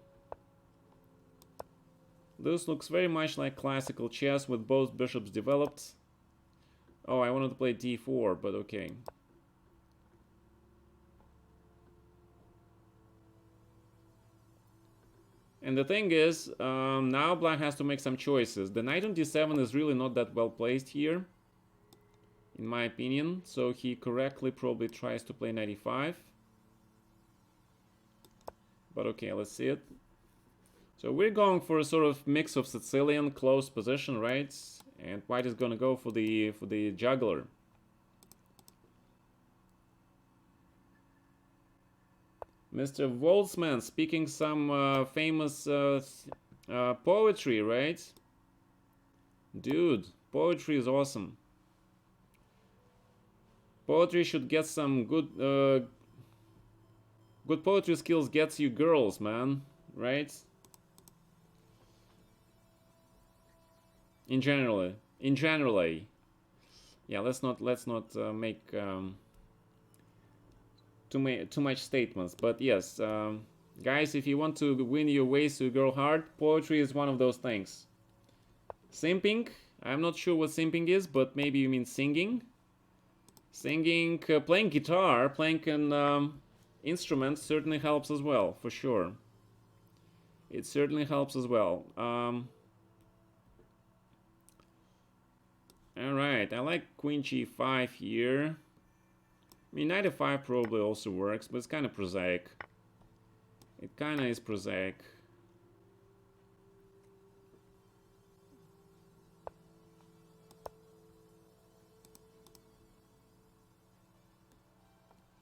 This looks very much like classical chess with both bishops developed. Oh, I wanted to play d4, but okay. And the thing is, now black has to make some choices. The knight on d7 is really not that well placed here, in my opinion. So he correctly probably tries to play knight e5. But okay, let's see it. So we're going for a sort of mix of Sicilian close position, right? And white is gonna go for the juggler. Mr. Woltzman speaking some famous poetry, right? Dude, poetry is awesome. Poetry should get some good poetry skills gets you girls, man, right? In general, yeah. Let's not make too much statements. But yes, guys, if you want to win your ways to a girl heart, poetry is one of those things. Simping, I'm not sure what simping is, but maybe you mean singing. Singing, playing guitar, playing an instrument certainly helps as well, for sure. It certainly helps as well. Alright, I like queen g5 here. I mean, knight f5 probably also works, but it's kind of prosaic. It kind of is prosaic.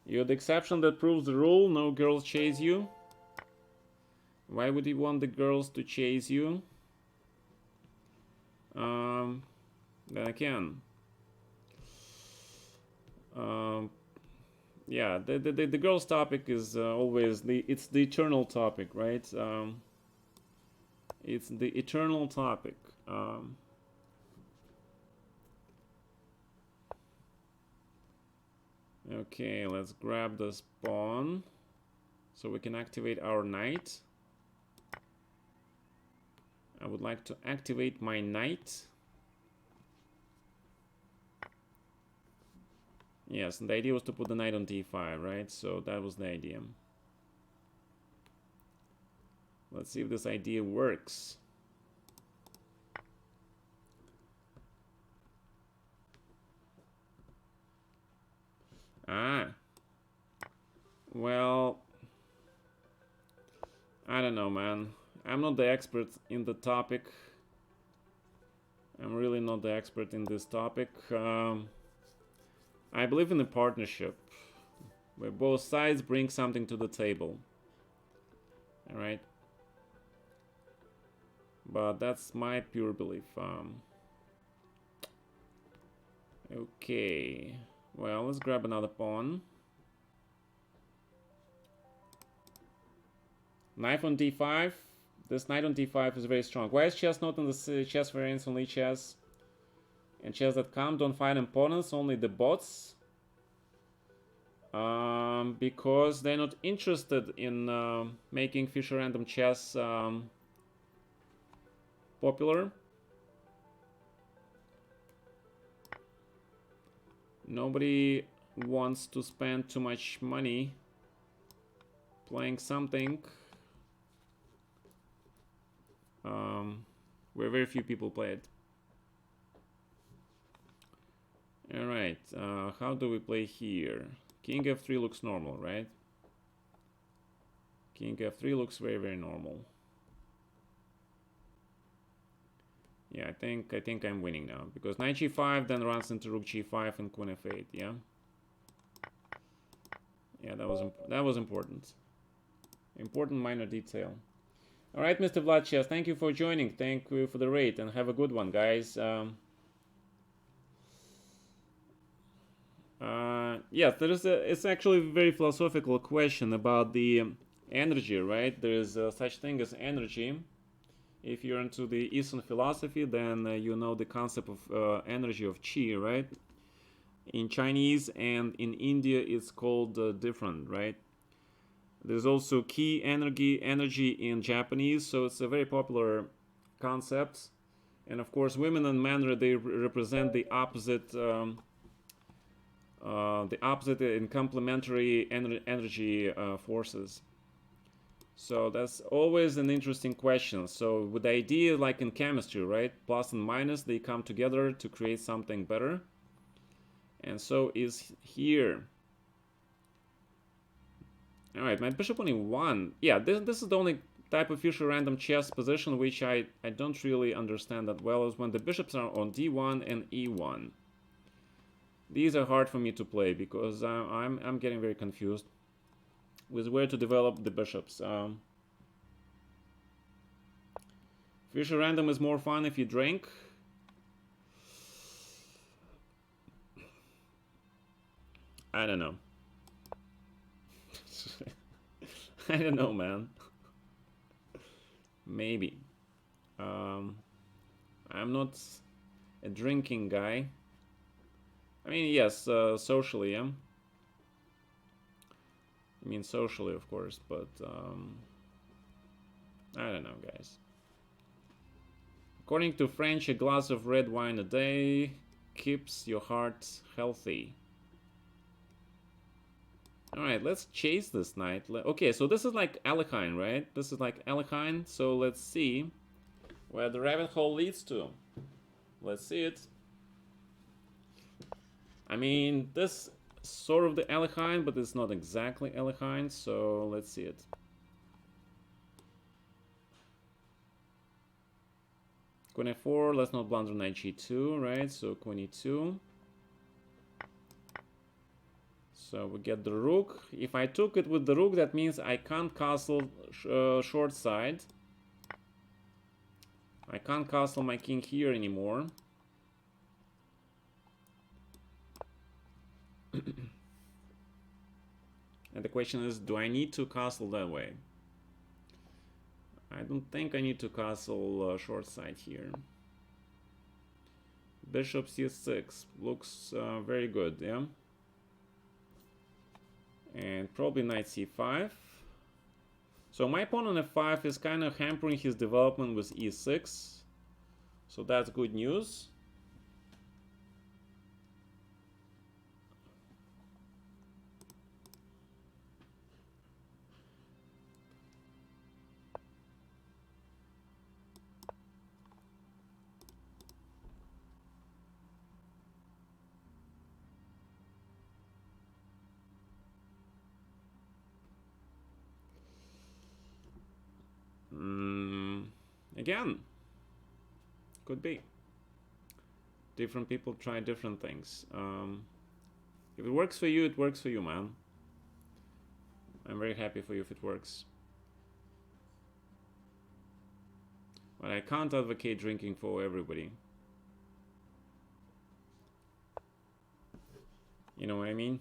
You're the exception that proves the rule. No girls chase you. Why would you want the girls to chase you? Then again, yeah, the girls topic is always it's the eternal topic, right? It's the eternal topic. Okay, let's grab this pawn so we can activate our knight. I would like to activate my knight. Yes, and the idea was to put the knight on d5, right? So that was the idea. Let's see if this idea works. Ah. Well, I don't know, man. I'm not the expert in the topic. I'm really not the expert in this topic. I believe in a partnership where both sides bring something to the table. Alright? But that's my pure belief. Okay. Well, let's grab another pawn. Knight on d5. This knight on d5 is very strong. Why is chess not in the chess variants, only chess? And chess.com don't find opponents, only the bots. Because they're not interested in making Fisher Random Chess popular. Nobody wants to spend too much money playing something where very few people play it. Alright, how do we play here? King f3 looks normal, right? King f3 looks very, very normal. Yeah, I think I'm winning now because knight g5 then runs into rook g5 and queen f8. Yeah, yeah, that was important. Important minor detail. All right, Mr. Vlad Chess, thank you for joining. Thank you for the raid and have a good one, guys. Yes, it's actually a very philosophical question about the energy, right? There is such thing as energy. If you're into the Eastern philosophy, then you know the concept of energy of qi, right? In Chinese and in India, it's called different, right? There's also ki energy in Japanese, so it's a very popular concept. And of course, women and men, they represent the opposite in complementary energy forces. So that's always an interesting question. So with the idea, like in chemistry, right? Plus and minus, they come together to create something better. And so is here. All right, my bishop on e1. Yeah, this is the only type of Fisher random chess position which I don't really understand that well, is when the bishops are on d1 and e1. These are hard for me to play because I'm getting very confused with where to develop the bishops. Fisher random is more fun if you drink. I don't know. I don't know, man. Maybe. I'm not a drinking guy. I mean, yes, socially, yeah. I mean, socially, of course, but I don't know, guys. According to French, a glass of red wine a day keeps your heart healthy. Alright, let's chase this knight. Okay, so this is like Alekhine, right? This is like Alekhine, so let's see where the rabbit hole leads to. Let's see it. I mean, this is sort of the Alekhine, but it's not exactly Alekhine, so let's see it. Queen f4, let's not blunder knight g2, right? So queen e2. So we get the rook. If I took it with the rook, that means I can't castle short side. I can't castle my king here anymore. And the question is, do I need to castle that way? I don't think I need to castle short side here. Bishop c6 looks very good, yeah? And probably knight c5. So my pawn on f5 is kind of hampering his development with e6. So that's good news. Again, could be. Different people try different things. If it works for you, it works for you, man. I'm very happy for you if it works. But I can't advocate drinking for everybody. You know what I mean?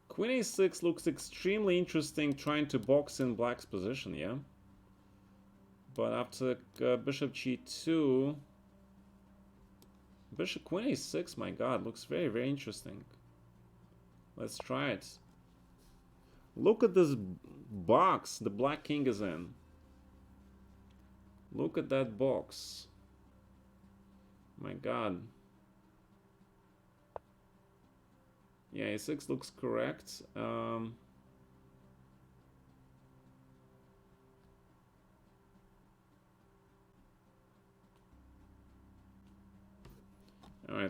Queen a6 looks extremely interesting trying to box in black's position, yeah? But after bishop g2... Bishop queen a6, my god, looks very, very interesting. Let's try it. Look at this box the black king is in. Look at that box. My god. Yeah, a6 looks correct. Alright,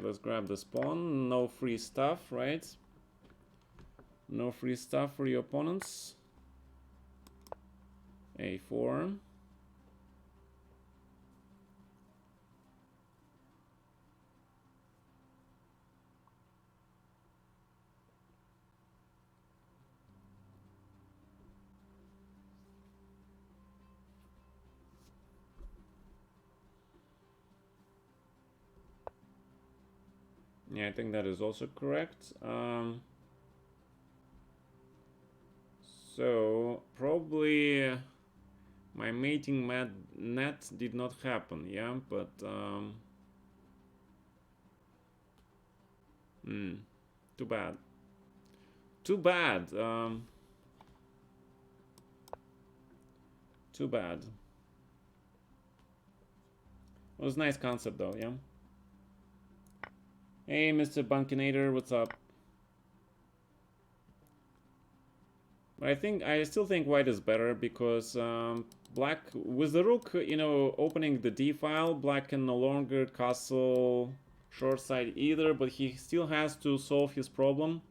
let's grab this pawn. No free stuff, right? No free stuff for your opponents. a4. Yeah, I think that is also correct. So probably my mating net did not happen, yeah, but too bad. Too bad. Too bad. It was a nice concept though, yeah. Hey, Mr. Bunkinator, what's up? But I still think white is better because black, with the rook, you know, opening the d file, black can no longer castle short side either, but he still has to solve his problem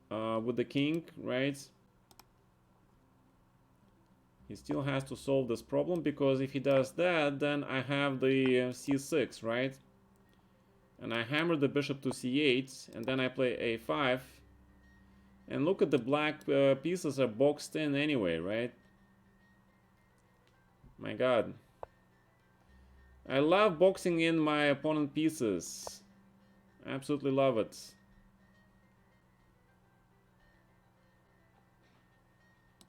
with the king, right? He still has to solve this problem because if he does that, then I have the c6, right? And I hammer the bishop to c8, and then I play a5. And look at the black pieces are boxed in anyway, right? My god. I love boxing in my opponent pieces. Absolutely love it.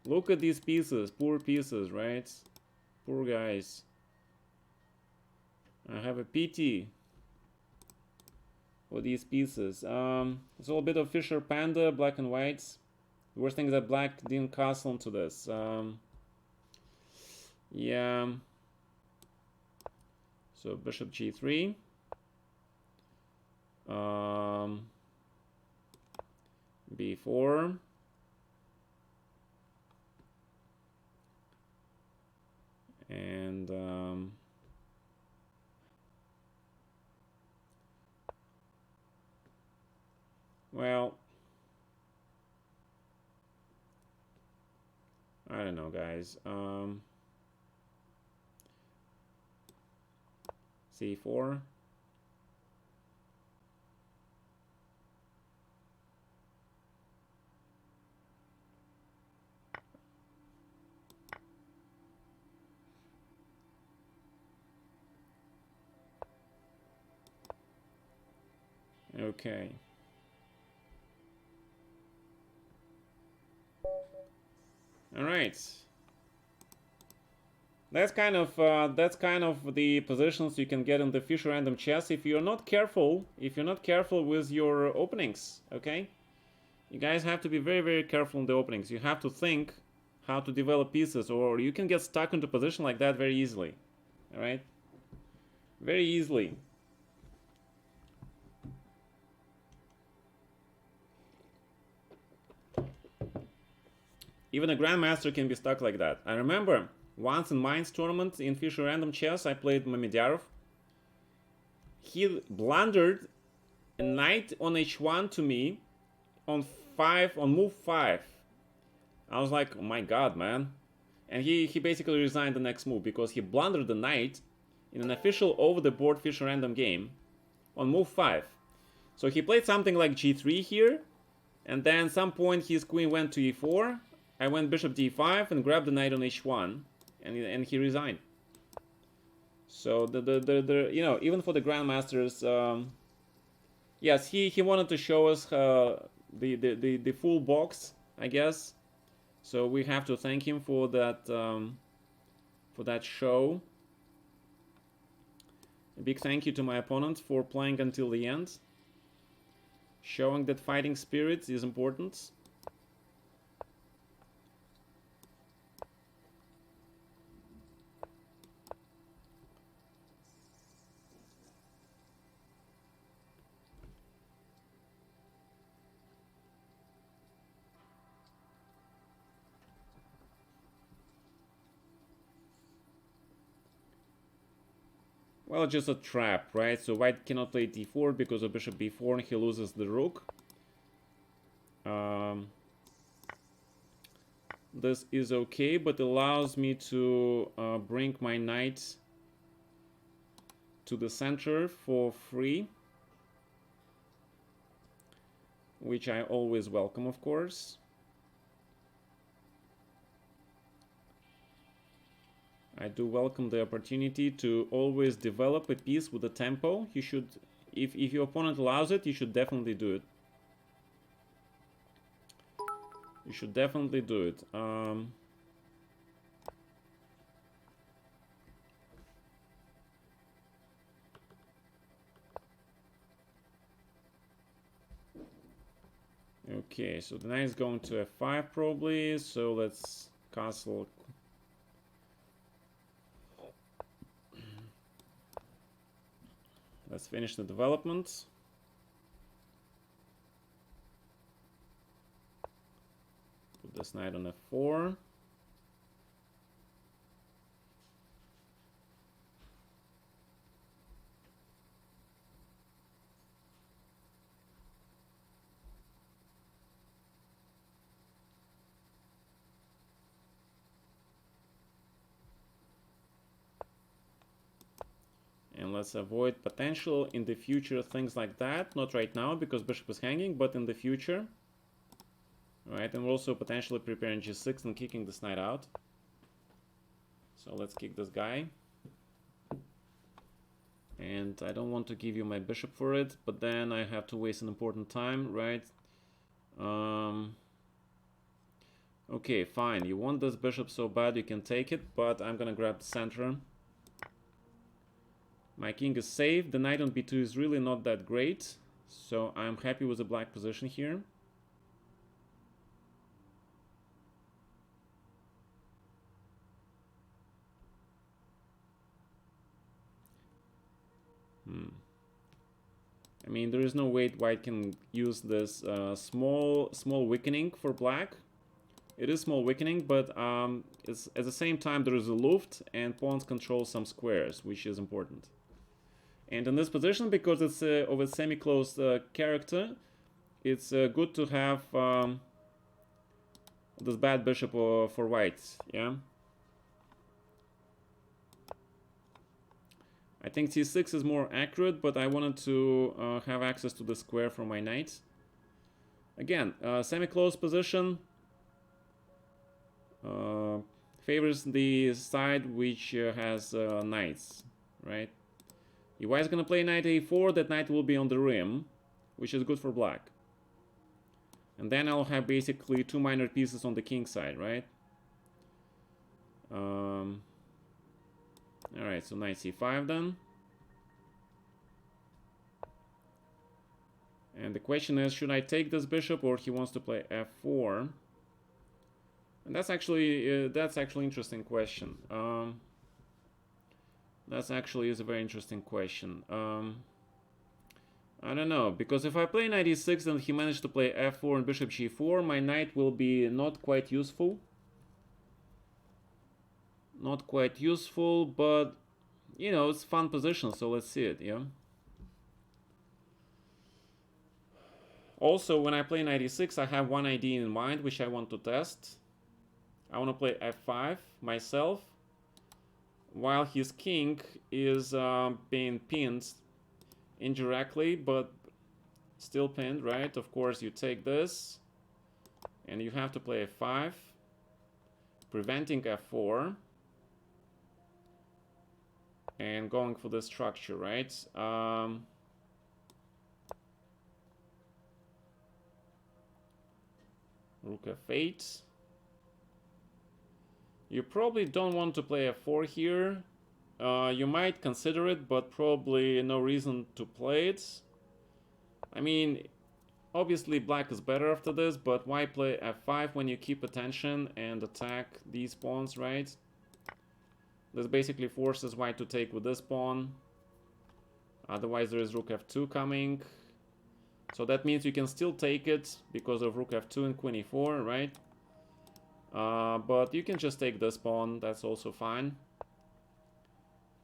Look at these pieces, poor pieces, right? Poor guys. I have a pity for these pieces. It's all a bit of Fisher Panda, black and white. The worst thing is that black didn't castle into this. Yeah. So bishop g3. b4. And well, I don't know, guys. c4. Okay. All right. That's kind of the positions you can get in the Fisher random chess if you're not careful. If you're not careful with your openings, okay? You guys have to be very, very careful in the openings. You have to think how to develop pieces, or you can get stuck into a position like that very easily. All right? Very easily. Even a grandmaster can be stuck like that. I remember once in Mainz tournament in Fisher Random Chess, I played Mamedjarov. He blundered a knight on h1 to me on move 5. I was like, oh my god, man. And he basically resigned the next move because he blundered the knight in an official over-the-board Fischer random game on move 5. So he played something like g3 here, and then at some point his queen went to e4. I went bishop d5 and grabbed the knight on h1, and he resigned. So the you know, even for the grandmasters, yes, he wanted to show us the full box, I guess. So we have to thank him for that show. A big thank you to my opponent for playing until the end, showing that fighting spirit is important. Well, just a trap, right? So white cannot play d4 because of bishop b4 and he loses the rook. This is okay, but allows me to bring my knight to the center for free, which I always welcome, of course. I do welcome the opportunity to always develop a piece with a tempo. You should, if your opponent allows it, you should definitely do it. You should definitely do it. Okay, so the knight is going to f5 probably, so let's castle. Let's finish the development. Put this knight on f4. And let's avoid potential in the future things like that. Not right now because bishop is hanging, but in the future. Right, and we're also potentially preparing g6 and kicking this knight out. So let's kick this guy. And I don't want to give you my bishop for it, but then I have to waste an important time, right? Okay, fine. You want this bishop so bad you can take it, but I'm gonna grab the center. My king is safe. The knight on b2 is really not that great, so I'm happy with the black position here. I mean, there is no way white can use this small weakening for black. It is small weakening, but it's, at the same time there is a luft and pawns control some squares, which is important. And in this position, because it's of a semi-closed character, it's good to have this bad bishop for white, yeah? I think c6 is more accurate, but I wanted to have access to the square for my knight. Again, semi-closed position favors the side which has knights, right? If white is going to play knight a4, that knight will be on the rim, which is good for black. And then I'll have basically two minor pieces on the king side, right? Alright, so knight c5 then. And the question is, should I take this bishop or he wants to play f4? And that's actually interesting question. That actually is a very interesting question. I don't know, because if I play knight e6 and he managed to play f4 and bishop g4, my knight will be not quite useful. Not quite useful, but you know, it's a fun position, so let's see it, yeah? Also, when I play knight e6, I have one idea in mind which I want to test. I want to play f5 myself, while his king is being pinned indirectly, but still pinned, right? Of course, you take this, and you have to play f5, preventing f4, and going for the structure, right? Rook f8. You probably don't want to play f4 here. You might consider it, but probably no reason to play it. I mean, obviously black is better after this, but why play f5 when you keep attention and attack these pawns, right? This basically forces white to take with this pawn. Otherwise there is rook f2 coming. So that means you can still take it because of rook f2 and queen e4, right? But you can just take this pawn, that's also fine.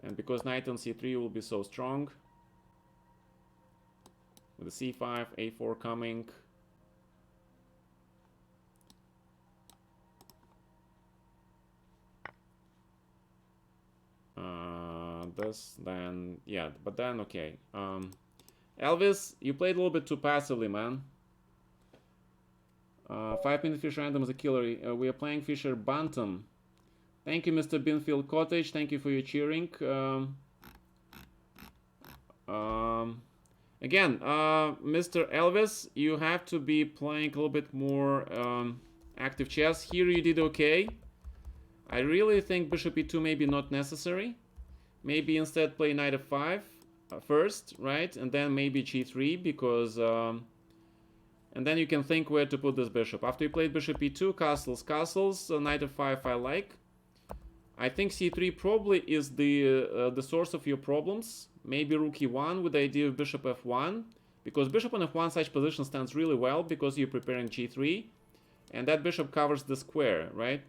And because knight on c3 will be so strong. With the c5, a4 coming. This, then, yeah, but then, okay. Elvis, you played a little bit too passively, man. 5-minute Fisher Random is a killer. We are playing Fisher Bantam. Thank you, Mr. Binfield Cottage. Thank you for your cheering. Again, Mr. Elvis, you have to be playing a little bit more active chess. Here you did okay. I really think bishop e2 maybe not necessary. Maybe instead play knight f5 first, right? And then maybe g3, because... and then you can think where to put this bishop. After you played bishop e2, castles, castles, knight f5 I like. I think c3 probably is the source of your problems. Maybe rook e1 with the idea of bishop f1. Because bishop on f1 such position stands really well because you're preparing g3. And that bishop covers the square, right?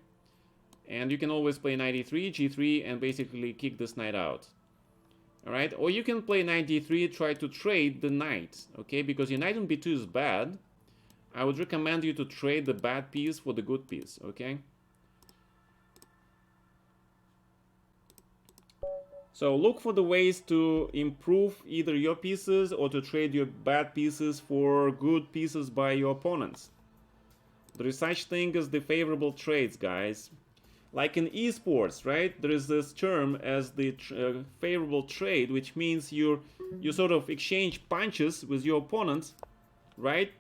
And you can always play knight e3, g3, and basically kick this knight out. Alright? Or you can play knight d3, try to trade the knight, okay? Because your knight on b2 is bad. I would recommend you to trade the bad piece for the good piece, okay? So look for the ways to improve either your pieces or to trade your bad pieces for good pieces by your opponents. There is such thing as the favorable trades, guys. Like in esports, right? There is this term as the favorable trade, which means you sort of exchange punches with your opponent, right?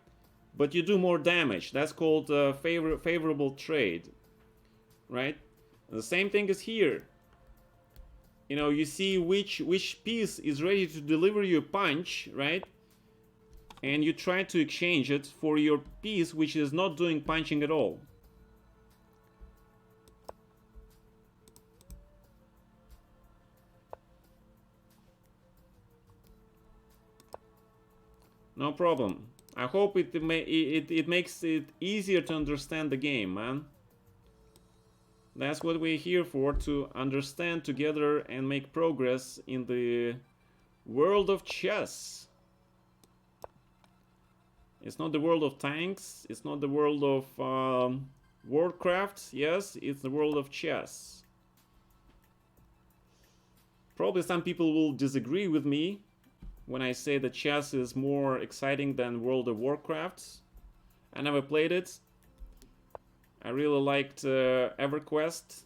But you do more damage. That's called favorable trade, right? And the same thing is here. You know, you see which piece is ready to deliver you a punch, right? And you try to exchange it for your piece which is not doing punching at all. No problem. I hope it makes it easier to understand the game, man. That's what we're here for, to understand together and make progress in the world of chess. It's not the world of tanks, it's not the world of Warcraft, yes, it's the world of chess. Probably some people will disagree with me when I say that chess is more exciting than World of Warcraft. I never played it. I really liked EverQuest.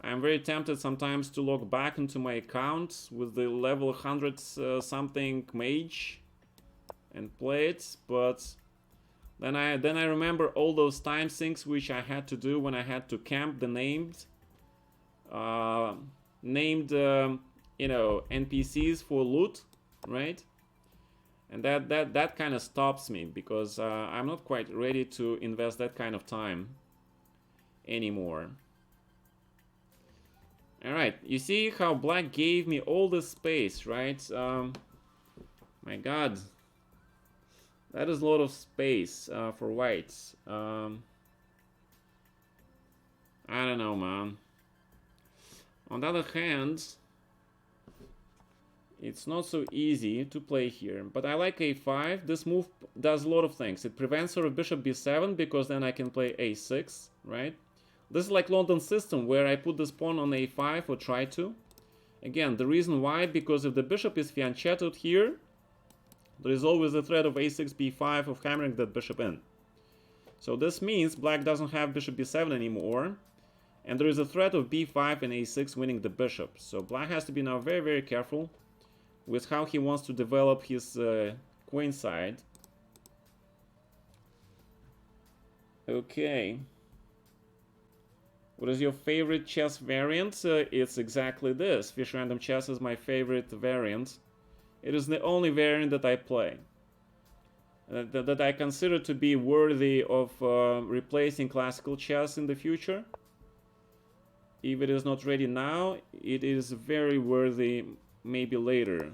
I'm very tempted sometimes to log back into my account with the level 100 something mage and play it, but then I remember all those time sinks which I had to do when I had to camp the you know, NPCs for loot, right? And that kind of stops me because I'm not quite ready to invest that kind of time anymore. All right, you see how black gave me all this space, right? My God, that is a lot of space for whites. I don't know, man. On the other hand, It's not so easy to play here, but I like a5. This move does a lot of things. It prevents sort of bishop b7 because then I can play a6, right? This is like London system where I put this pawn on a5 or try to. Again, the reason why, because if the bishop is fianchettoed here, there is always the threat of a6, b5 of hammering that bishop in. So this means black doesn't have bishop b7 anymore, and there is a threat of b5 and a6 winning the bishop. So black has to be now very, very careful with how he wants to develop his queen side. Okay. What is your favorite chess variant? It's exactly this. Fish Random Chess is my favorite variant. It is the only variant that I play. That I consider to be worthy of replacing classical chess in the future. If it is not ready now, it is very worthy maybe later.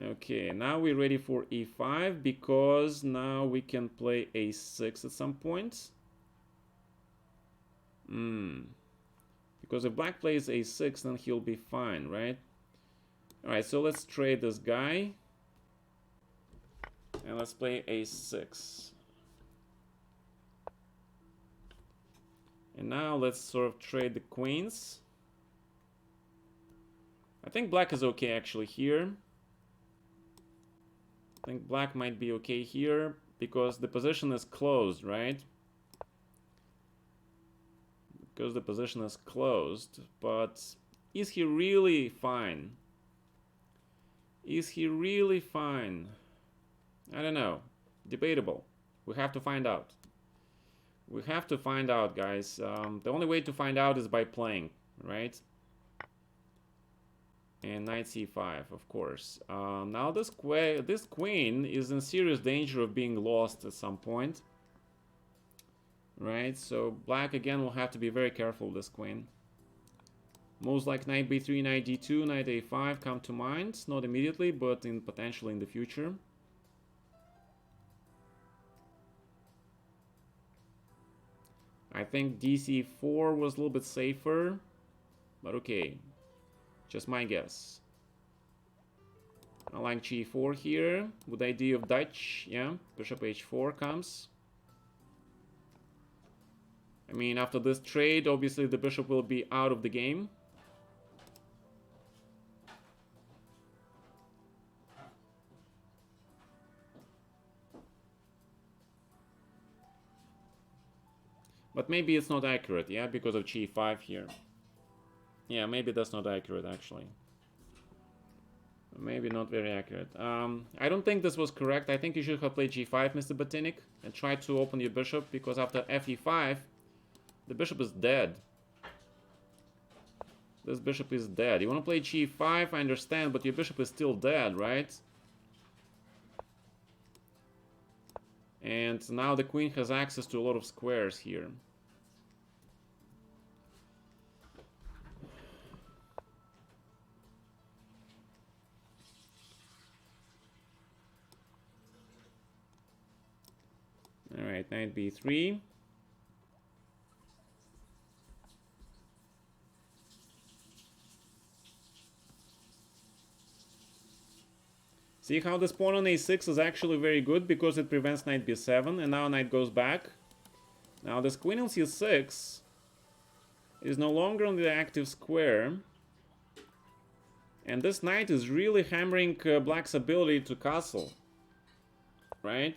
Okay, now we're ready for e5 because now we can play a6 at some point. Because if black plays a6, then he'll be fine, right? Alright, so let's trade this guy. And let's play a6. And now let's sort of trade the queens. I think black is okay actually here. I think black might be okay here because the position is closed, right? Because the position is closed, but is he really fine? Is he really fine? I don't know. Debatable. We have to find out. We have to find out, guys. The only way to find out is by playing, right? And knight c5, of course. Now this queen is in serious danger of being lost at some point. Right, so black again will have to be very careful with this queen. Moves like knight b3, knight d2, knight a5 come to mind. Not immediately, but potentially in the future. I think dc4 was a little bit safer, but okay, just my guess. I like g4 here, with the idea of Dutch, yeah, bishop h4 comes. I mean, after this trade, obviously the bishop will be out of the game. But maybe it's not accurate, yeah, because of g5 here. Yeah, maybe that's not accurate, actually. Maybe not very accurate. I don't think this was correct. I think you should have played g5, Mr. Batinik, and tried to open your bishop, because after fe5, the bishop is dead. This bishop is dead. You want to play g5, I understand, but your bishop is still dead, right? And now the queen has access to a lot of squares here. Alright, knight b3. See how this pawn on a6 is actually very good because it prevents knight b7, and now knight goes back. Now this queen on c6 is no longer on the active square, and this knight is really hammering black's ability to castle, right?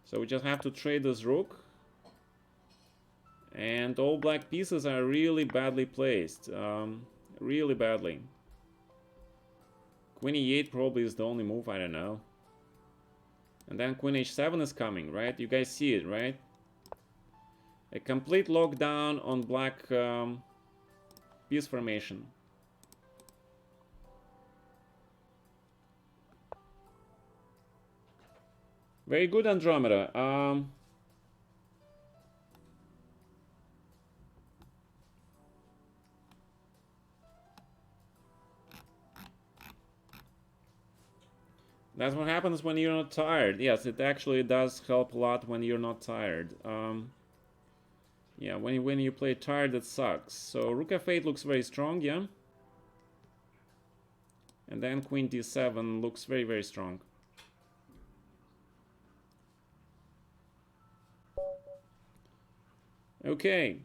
So we just have to trade this rook, and all black pieces are really badly placed, really badly. Queen e8 probably is the only move, I don't know. And then queen h7 is coming, right? You guys see it, right? A complete lockdown on black piece formation. Very good, Andromeda. That's what happens when you're not tired. Yes, it actually does help a lot when you're not tired. Yeah, when you play tired, it sucks. So rook f8 looks very strong, yeah? And then queen d7 looks very, very strong. Okay.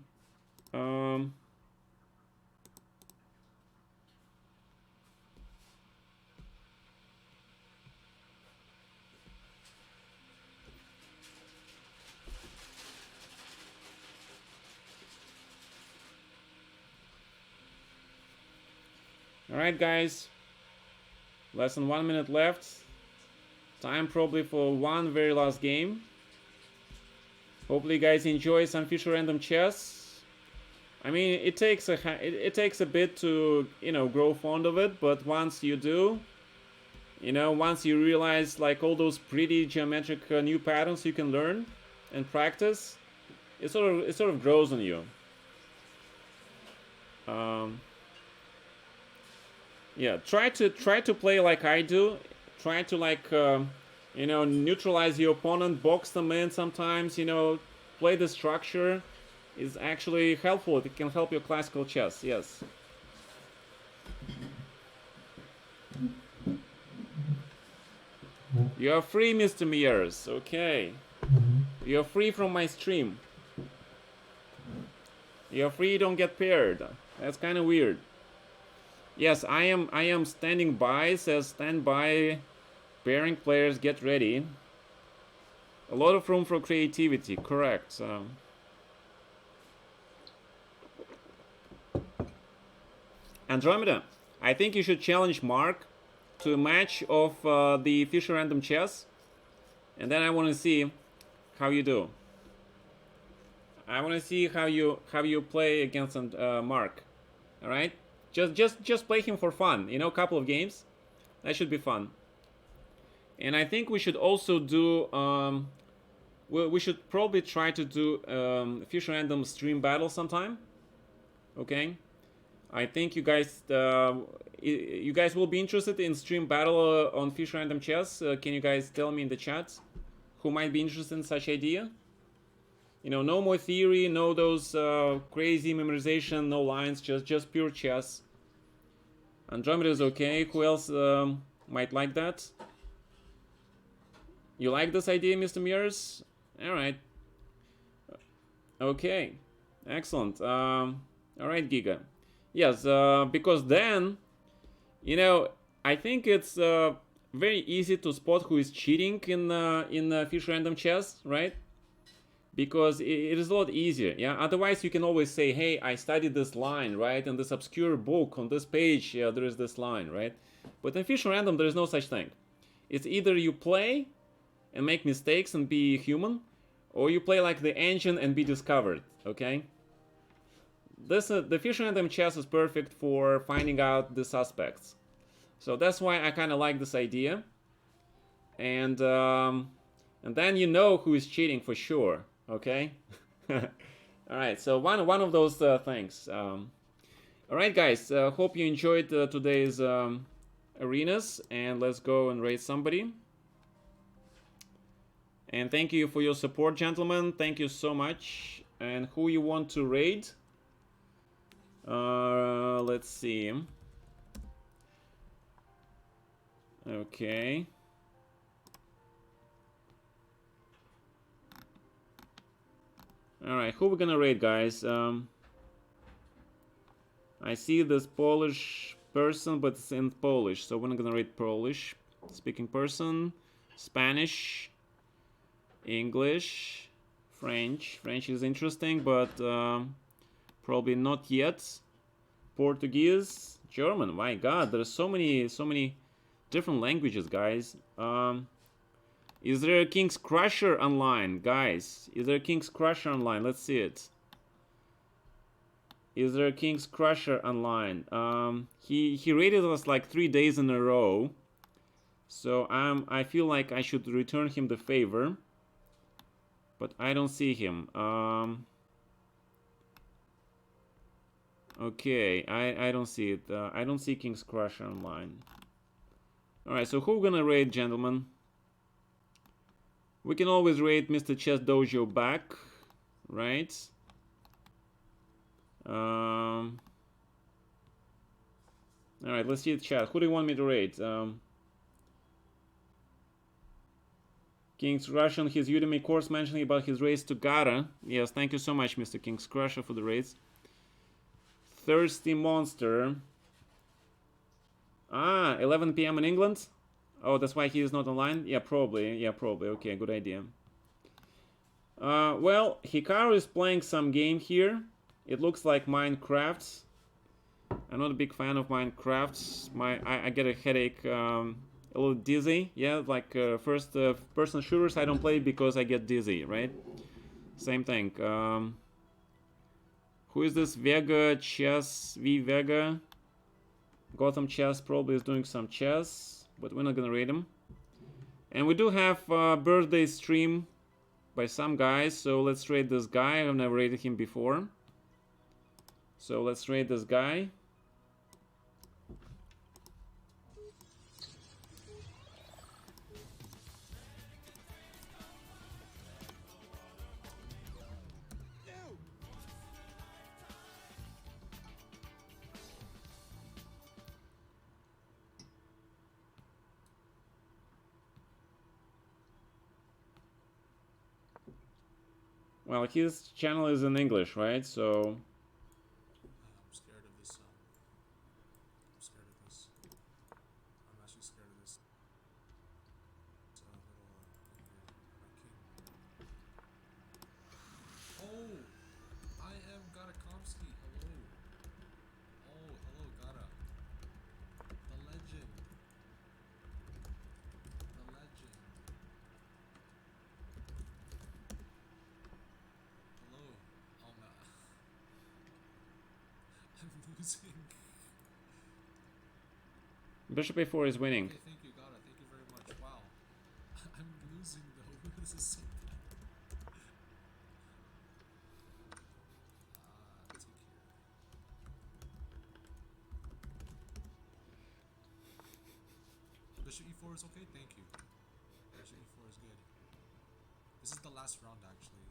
All right, guys. Less than 1 minute left. Time probably for one very last game. Hopefully, you guys enjoy some future random chess. I mean, it takes a bit to grow fond of it, but once you do, once you realize like all those pretty geometric new patterns you can learn and practice, it sort of grows on you. Yeah, try to play like I do. Try to like neutralize your opponent, box them in sometimes. Play the structure is actually helpful. It can help your classical chess. Yes. You're free, Mr. Mears. Okay. You're free from my stream. You're free. Don't get paired. That's kind of weird. Yes, I am standing by. Says stand by. Pairing players, get ready. A lot of room for creativity. Correct. Andromeda, I think you should challenge Mark to a match of the Fisher Random Chess, and then I want to see how you do. I want to see how you play against Mark. All right, just play him for fun. A couple of games. That should be fun. And I think we should also do. We should probably try to do Fisher Random stream battle sometime. Okay. I think you guys will be interested in stream battle on Fisher Random Chess. Can you guys tell me in the chat who might be interested in such idea? No more theory, no those crazy memorization, no lines, just pure chess. Andromeda is okay. Who else might like that? You like this idea, Mr. Mears? All right. Okay. Excellent. All right, Giga. Yes, because then, I think it's very easy to spot who is cheating in Fisher Random Chess, right? Because it is a lot easier, yeah? Otherwise, you can always say, hey, I studied this line, right? In this obscure book on this page, yeah, there is this line, right? But in Fisher Random, there is no such thing. It's either you play and make mistakes and be human, or you play like the engine and be discovered, okay? The Fisher Random Chess is perfect for finding out the suspects. So that's why I kind of like this idea. And then you know who is cheating for sure, okay? All right, so one of those things. All right, guys, hope you enjoyed today's arenas, and let's go and raid somebody. And thank you for your support, gentlemen. Thank you so much. And who you want to raid? Let's see. Okay. All right, who we're gonna raid, guys? I see this Polish person, but it's in Polish, so we're not gonna raid Polish speaking person. Spanish, English, French. French is interesting, but probably not yet. Portuguese, German. My God, there's so many different languages, guys. Is there a King's Crusher online, guys? Is there a King's Crusher online? Let's see it. Is there a King's Crusher online? He rated us like 3 days in a row, so I feel like I should return him the favor, but I don't see him. Okay, I don't see it. I don't see King's Crusher online. All right, so who we're gonna raid, gentlemen? We can always raid Mr. Chess Dojo back, right? Alright, let's see the chat. Who do you want me to rate? King's Crush on his Udemy course mentioning about his race to Gata. Yes, thank you so much, Mr. King's Crusher, for the race. Thirsty Monster. 11 p.m. in England? Oh, that's why he is not online? Yeah, probably. Yeah, probably. Okay, good idea. Well, Hikaru is playing some game here. It looks like Minecraft. I'm not a big fan of Minecraft. I get a headache, a little dizzy. Yeah, like first person shooters I don't play because I get dizzy, right? Same thing. Who is this? Vega Chess V Vega. Gotham Chess probably is doing some chess, but we're not gonna rate him. And we do have a birthday stream by some guys, so let's rate this guy. I've never rated him before. So let's rate this guy. Well, his channel is in English, right? So I'm scared of this. I'm scared of this. I'm actually scared of this. Oh, I am Gata Kamsky. Hello. Oh, hello, Gata. The legend. The legend. Hello. Oh, no. I'm losing. Bishop A4 is winning. Okay, thank you, Gata. Thank you very much. Wow. I'm losing though. This is so bad. Take care. Bishop e4 is okay? Thank you. Bishop e4 is good. This is the last round actually.